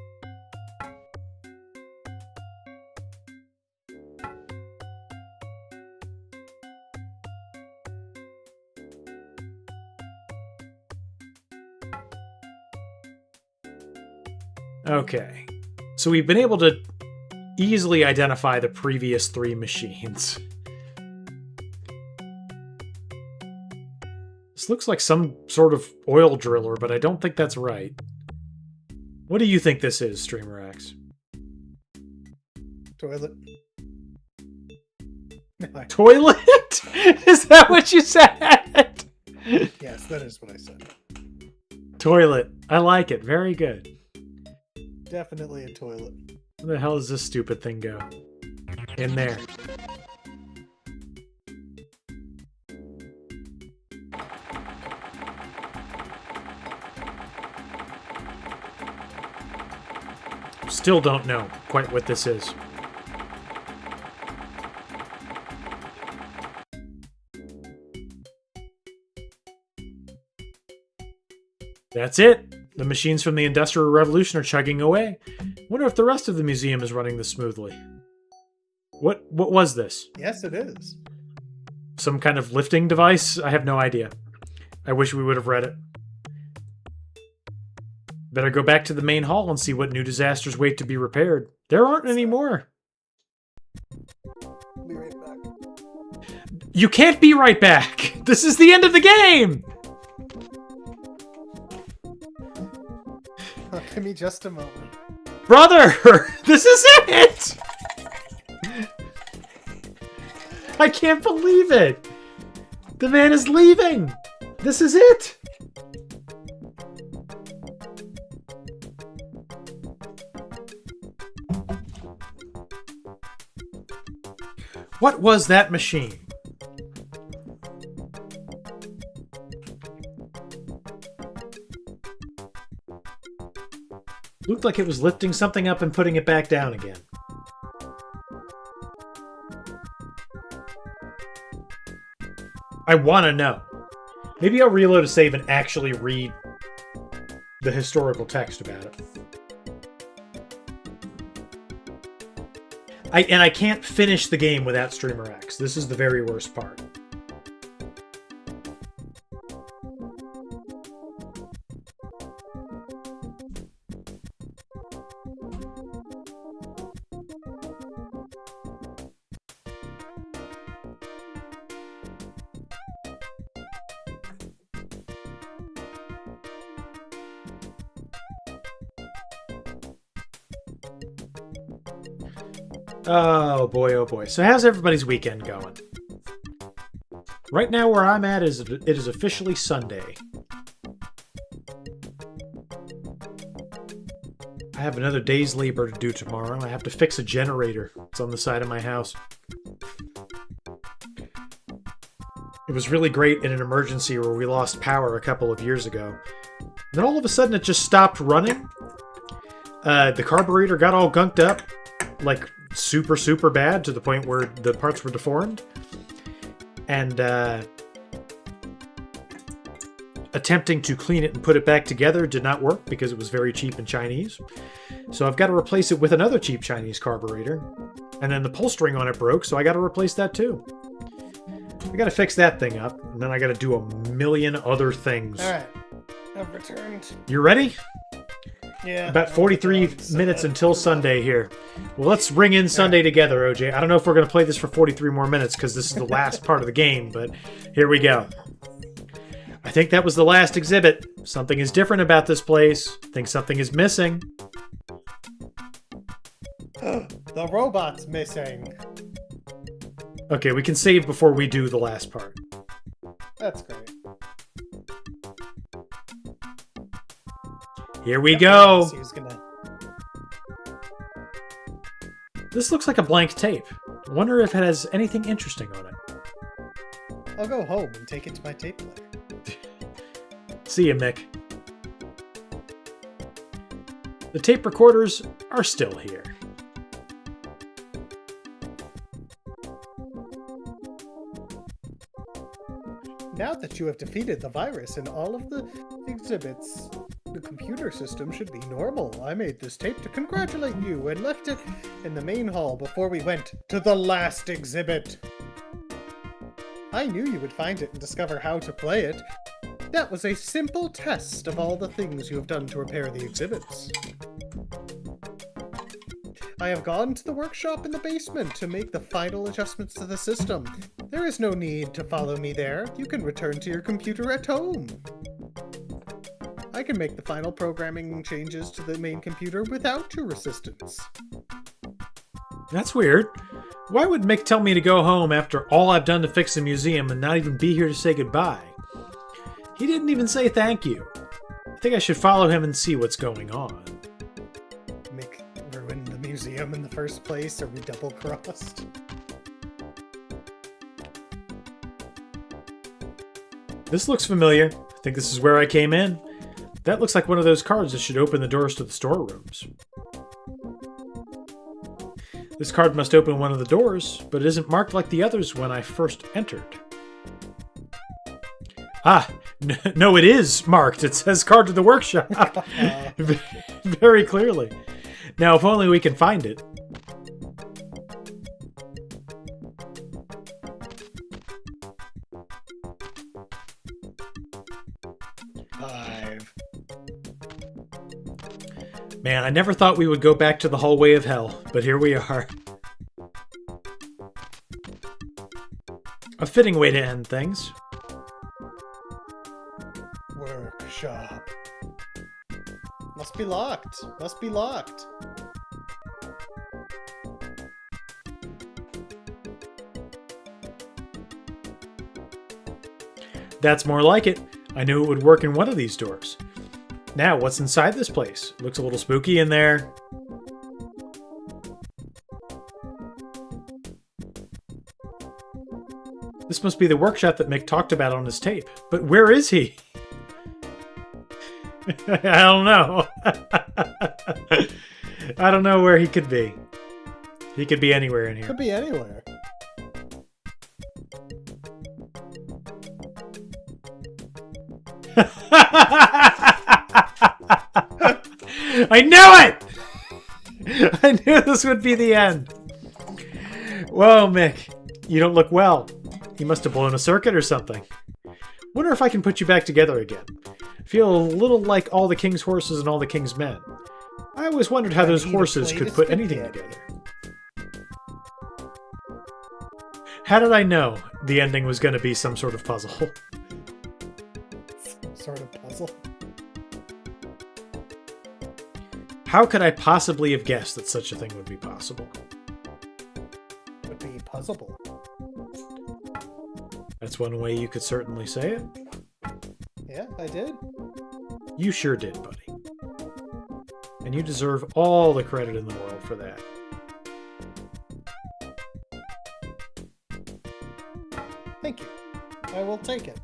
Okay. So we've been able to easily identify the previous 3 machines. This looks like some sort of oil driller, but I don't think that's right. What do you think this is, Streamer X? Toilet. Toilet? Is that what you said? Yes, that is what I said. Toilet. I like it. Very good. Definitely a toilet. Where the hell does this stupid thing go? In there. Still don't know quite what this is. That's it. The machines from the Industrial Revolution are chugging away. Wonder if the rest of the museum is running this smoothly. What was this? Yes, it is. Some kind of lifting device? I have no idea. I wish we would have read it. Better go back to the main hall and see what new disasters wait to be repaired. There aren't any more. Be right back. You can't be right back! This is the end of the game! Oh, give me just a moment. Brother! This is it! I can't believe it! The man is leaving! This is it! What was that machine? Looked like it was lifting something up and putting it back down again. I want to know. Maybe I'll reload a save and actually read the historical text about it. I can't finish the game without Streamer X. This is the very worst part. Oh boy, oh boy. So how's everybody's weekend going? Right now where I'm at is it is officially Sunday. I have another day's labor to do tomorrow. I have to fix a generator. It's on the side of my house. It was really great in an emergency where we lost power a couple of years ago. Then all of a sudden it just stopped running. The carburetor got all gunked up, like super, super bad, to the point where the parts were deformed. And attempting to clean it and put it back together did not work because it was very cheap and Chinese. So I've got to replace it with another cheap Chinese carburetor. And then the pull string on it broke, so I got to replace that too. I got to fix that thing up, and then I got to do a million other things. All right, I've returned. You ready? Yeah. About 43 minutes until Sunday here. Well, let's ring in Sunday together, OJ. I don't know if we're going to play this for 43 more minutes because this is the last part of the game, but here we go. I think that was the last exhibit. Something is different about this place. I think something is missing. The robot's missing. Okay, we can save before we do the last part. That's great. Here we go. He's gonna... This looks like a blank tape. I wonder if it has anything interesting on it. I'll go home and take it to my tape player. See ya, Mick. The tape recorders are still here. Now that you have defeated the virus in all of the exhibits, the computer system should be normal. I made this tape to congratulate you and left it in the main hall before we went to the last exhibit. I knew you would find it and discover how to play it. That was a simple test of all the things you have done to repair the exhibits. I have gone to the workshop in the basement to make the final adjustments to the system. There is no need to follow me there. You can return to your computer at home. I can make the final programming changes to the main computer without your assistance. That's weird. Why would Mick tell me to go home after all I've done to fix the museum and not even be here to say goodbye? He didn't even say thank you. I think I should follow him and see what's going on. Mick ruined the museum in the first place. Are we double-crossed? This looks familiar. I think this is where I came in. That looks like one of those cards that should open the doors to the storerooms. This card must open one of the doors, but it isn't marked like the others when I first entered. Ah, no, it is marked. It says card to the workshop. Very clearly. Now, if only we can find it. Man, I never thought we would go back to the hallway of hell, but here we are. A fitting way to end things. Workshop. Must be locked. Must be locked. That's more like it. I knew it would work in one of these doors. Now, what's inside this place? Looks a little spooky in there. This must be the workshop that Mick talked about on his tape. But where is he? I don't know. I don't know where he could be. He could be anywhere in here. Could be anywhere. I knew it! I knew this would be the end. Whoa, Mick. You don't look well. You must have blown a circuit or something. Wonder if I can put you back together again. Feel a little like all the king's horses and all the king's men. I always wondered how those horses could put anything together. How did I know the ending was going to be some sort of puzzle? Sort of puzzle. How could I possibly have guessed that such a thing would be possible? Would be puzzleable. That's one way you could certainly say it. Yeah, I did. You sure did, buddy. And you deserve all the credit in the world for that. Thank you. I will take it.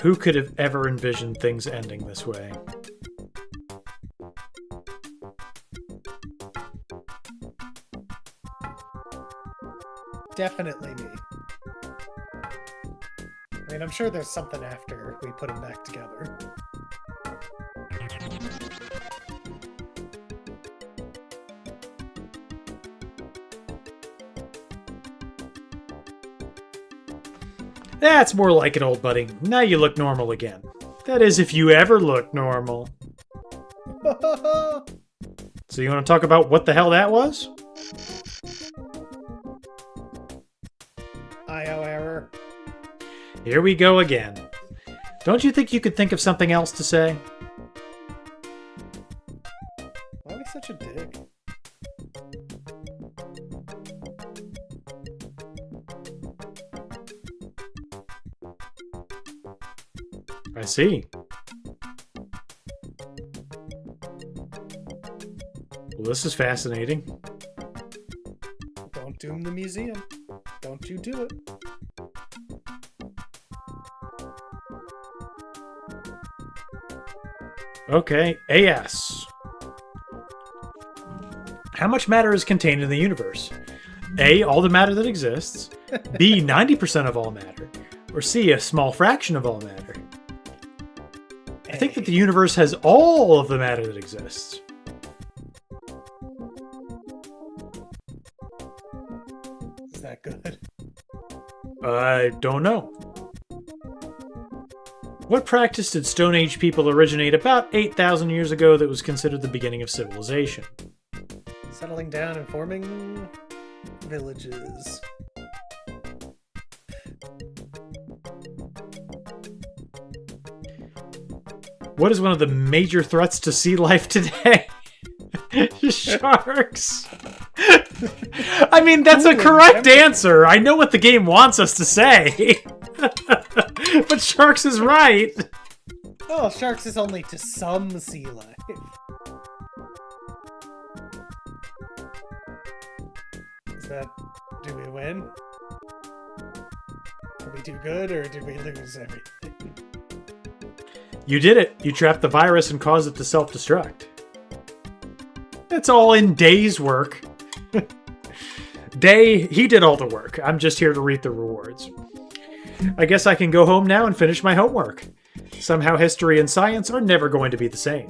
Who could have ever envisioned things ending this way? Definitely me. I mean, I'm sure there's something after we put them back together. That's more like it, old buddy. Now you look normal again. That is, if you ever look normal. So you want to talk about what the hell that was? IO error. Here we go again. Don't you think you could think of something else to say? Why are we such a dick? I see. Well, this is fascinating. Don't doom the museum. Don't you do it. Okay, AS. How much matter is contained in the universe? A, all the matter that exists. B, 90% of all matter. Or C, a small fraction of all matter. I think that the universe has all of the matter that exists. that good? I don't know. What practice did Stone Age people originate about 8,000 years ago that was considered the beginning of civilization? Settling down and forming villages. What is one of the major threats to sea life today? Sharks. I mean, that's a correct answer. I know what the game wants us to say. But sharks is right. Oh, sharks is only to some sea life. Is that... do we win? Did we do good, or did we lose everything? You did it. You trapped the virus and caused it to self-destruct. It's all in Day's work. Day, he did all the work. I'm just here to reap the rewards. I guess I can go home now and finish my homework. Somehow history and science are never going to be the same.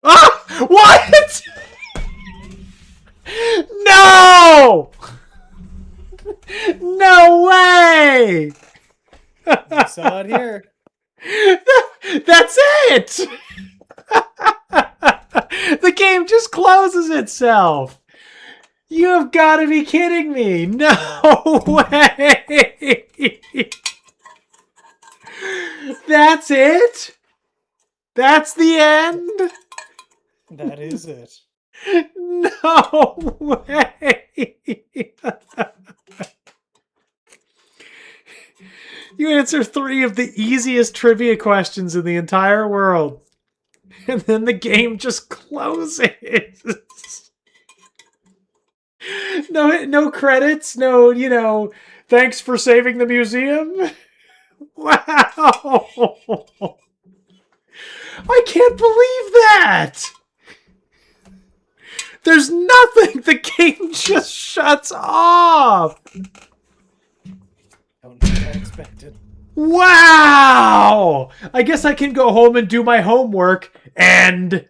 Ah! What? No! No way! You saw it here. That's it! The game just closes itself. You have got to be kidding me. No way! That's it? That's the end? That is it. No way! You answer 3 of the easiest trivia questions in the entire world. And then the game just closes. No credits, no, thanks for saving the museum. Wow. I can't believe that. There's nothing. The game just shuts off. Don't know what I expected. Wow! I guess I can go home and do my homework and...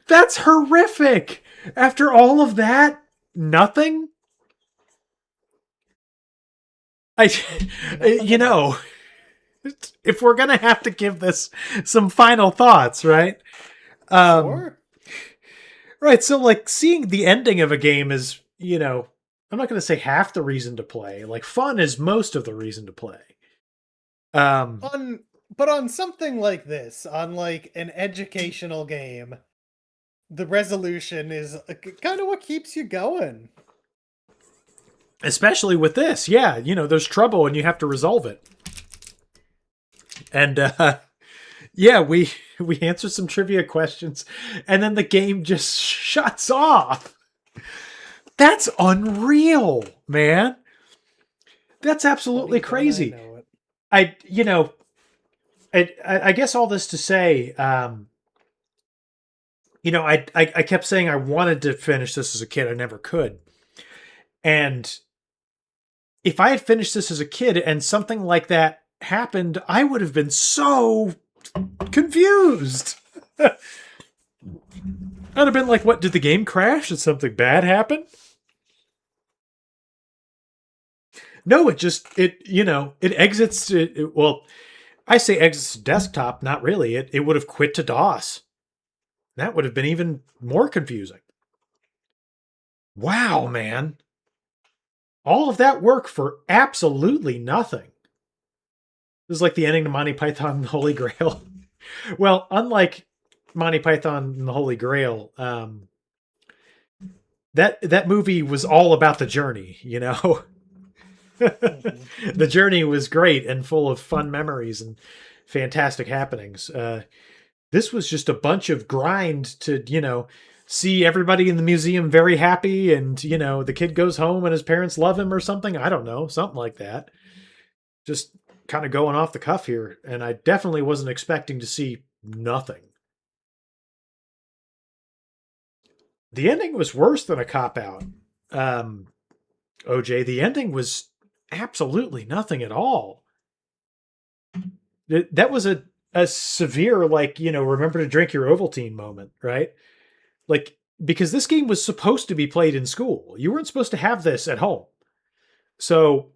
That's horrific! After all of that, nothing? If we're gonna have to give this some final thoughts, right? Sure. Right, so like seeing the ending of a game is, I'm not going to say half the reason to play. Like fun is most of the reason to play. But on something like this, on like an educational game, the resolution is kind of what keeps you going. Especially with this, yeah, there's trouble and you have to resolve it. And yeah, we answer some trivia questions and then the game just shuts off. That's unreal, man. That's absolutely crazy. I guess all this to say, I kept saying I wanted to finish this as a kid. I never could. And if I had finished this as a kid and something like that happened, I would have been so confused. I'd have been like, what, did the game crash? Did something bad happen? No, it exits. Well, I say exits to desktop. Not really. It would have quit to DOS. That would have been even more confusing. Wow, man. All of that work for absolutely nothing. This is like the ending to Monty Python and the Holy Grail. Well, unlike Monty Python and the Holy Grail, that movie was all about the journey, The journey was great and full of fun memories and fantastic happenings. This was just a bunch of grind to, see everybody in the museum very happy and, the kid goes home and his parents love him or something. I don't know, something like that. Just kind of going off the cuff here. And I definitely wasn't expecting to see nothing. The ending was worse than a cop-out. OJ, the ending was absolutely nothing at all. That was a a severe, like, remember to drink your Ovaltine moment, right? Like, because this game was supposed to be played in school. You weren't supposed to have this at home. So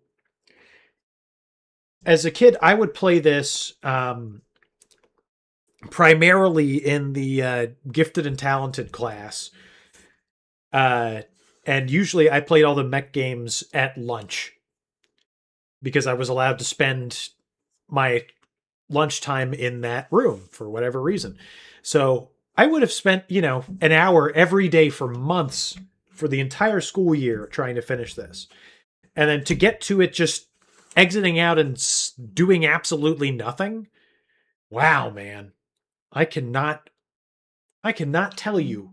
as a kid, I would play this primarily in the gifted and talented class. And usually I played all the mech games at lunch because I was allowed to spend my lunchtime in that room for whatever reason. So I would have spent, an hour every day for months for the entire school year trying to finish this. And then to get to it just exiting out and doing absolutely nothing. Wow, man. I cannot tell you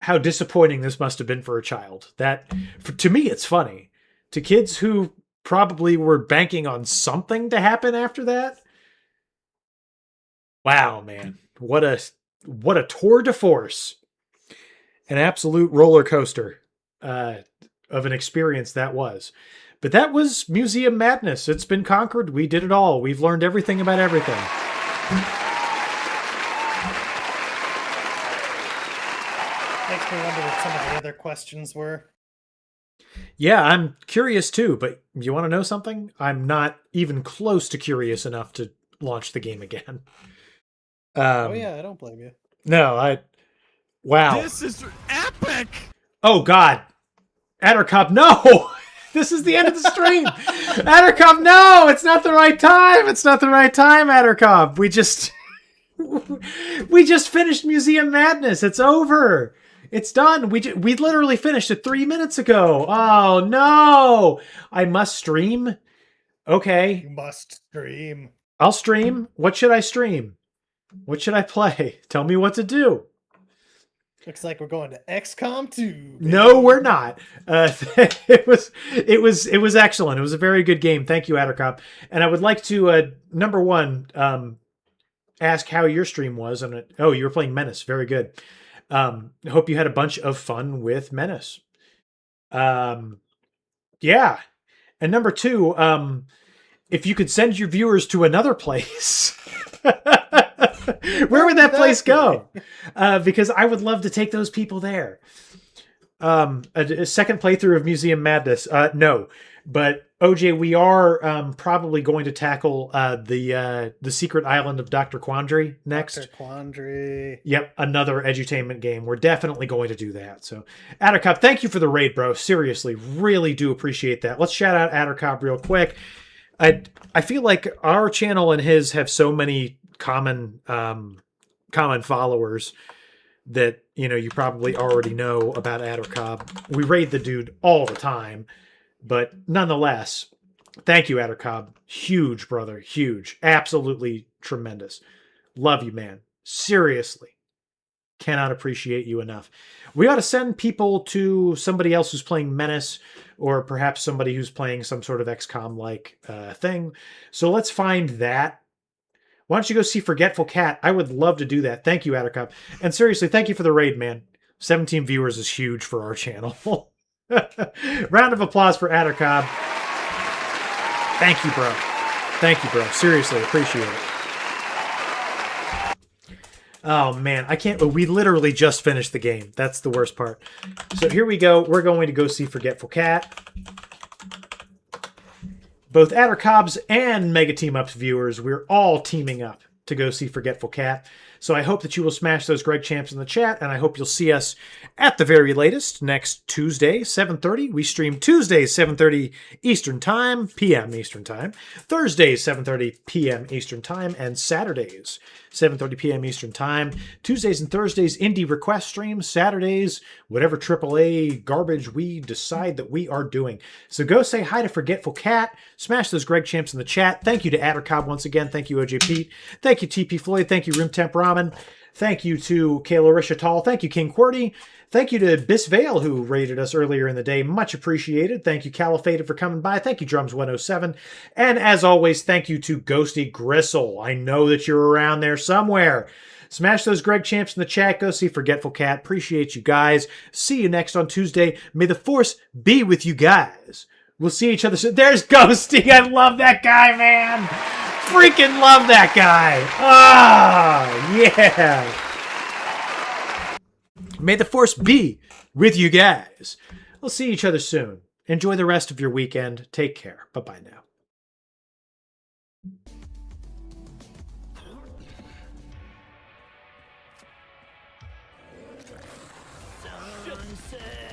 how disappointing this must have been for a child. To me, it's funny. To kids who probably were banking on something to happen after that. Wow, man. What a tour de force. An absolute roller coaster of an experience that was. But that was Museum Madness. It's been conquered. We did it all. We've learned everything about everything. Makes me wonder what some of the other questions were. Yeah, I'm curious too, but you want to know something? I'm not even close to curious enough to launch the game again. Oh yeah, I don't blame you. No, wow. This is epic! Oh God. Addercop, no! This is the end of the stream! Addercop, no! It's not the right time! It's not the right time, Addercop! We just finished Museum Madness. It's over. It's done. We literally finished it 3 minutes ago. Oh no! I must stream? Okay. You must stream. I'll stream. What should I stream? What should I play? Tell me what to do. Looks like we're going to XCOM 2. Baby. No, we're not. It was excellent. It was a very good game. Thank you, Addercop. And I would like to number one ask how your stream was. And you were playing Menace. Very good. Hope you had a bunch of fun with Menace. Yeah. And number two, if you could send your viewers to another place. Where would that place go? Because I would love to take those people there. A second playthrough of Museum Madness. No, but OJ, we are probably going to tackle the Secret Island of Dr. Quandary next. Dr. Quandary. Yep, another edutainment game. We're definitely going to do that. So, Addercop, thank you for the raid, bro. Seriously, really do appreciate that. Let's shout out Addercop real quick. I feel like our channel and his have so many common followers that you probably already know about Addercob. We raid the dude all the time, but nonetheless, thank you, Addercob. Huge, brother, huge, absolutely tremendous. Love you, man. Seriously, cannot appreciate you enough. We ought to send people to somebody else who's playing Menace, or perhaps somebody who's playing some sort of XCOM-like thing. So let's find that. Why don't you go see Forgetful Cat? I would love to do that. Thank you, Addercup. And seriously, thank you for the raid, man. 17 viewers is huge for our channel. Round of applause for Addercob. Thank you, bro. Thank you, bro. Seriously, appreciate it. Oh, man. I can't... We literally just finished the game. That's the worst part. So here we go. We're going to go see Forgetful Cat. Both Addercob's and Mega Team Up's viewers, we're all teaming up to go see Forgetful Cat. So I hope that you will smash those Greg Champs in the chat, and I hope you'll see us at the very latest next Tuesday, 7:30. We stream Tuesdays, 7:30 Eastern Time, p.m. Eastern Time, Thursdays, 7:30 p.m. Eastern Time, and Saturdays, 7:30 p.m. Eastern Time. Tuesdays and Thursdays, indie request streams. Saturdays, whatever AAA garbage we decide that we are doing. So go say hi to Forgetful Cat. Smash those Greg Champs in the chat. Thank you to Addercob once again. Thank you, OJ Pete. Thank you, TP Floyd. Thank you, Room Temp Ramen. Thank you to Kayla Rishatal. Thank you, King QWERTY. Thank you to Bisvale, who rated us earlier in the day. Much appreciated. Thank you, Califated, for coming by. Thank you, Drums107. And as always, thank you to Ghosty Gristle. I know that you're around there somewhere. Smash those Greg Champs in the chat. Go see Forgetful Cat. Appreciate you guys. See you next on Tuesday. May the Force be with you guys. We'll see each other soon. There's Ghosty. I love that guy, man. freaking love that guy. Ah, yeah. May the force be with you guys. We'll see each other soon. Enjoy the rest of your weekend. Take care. Bye-bye now. Sunset.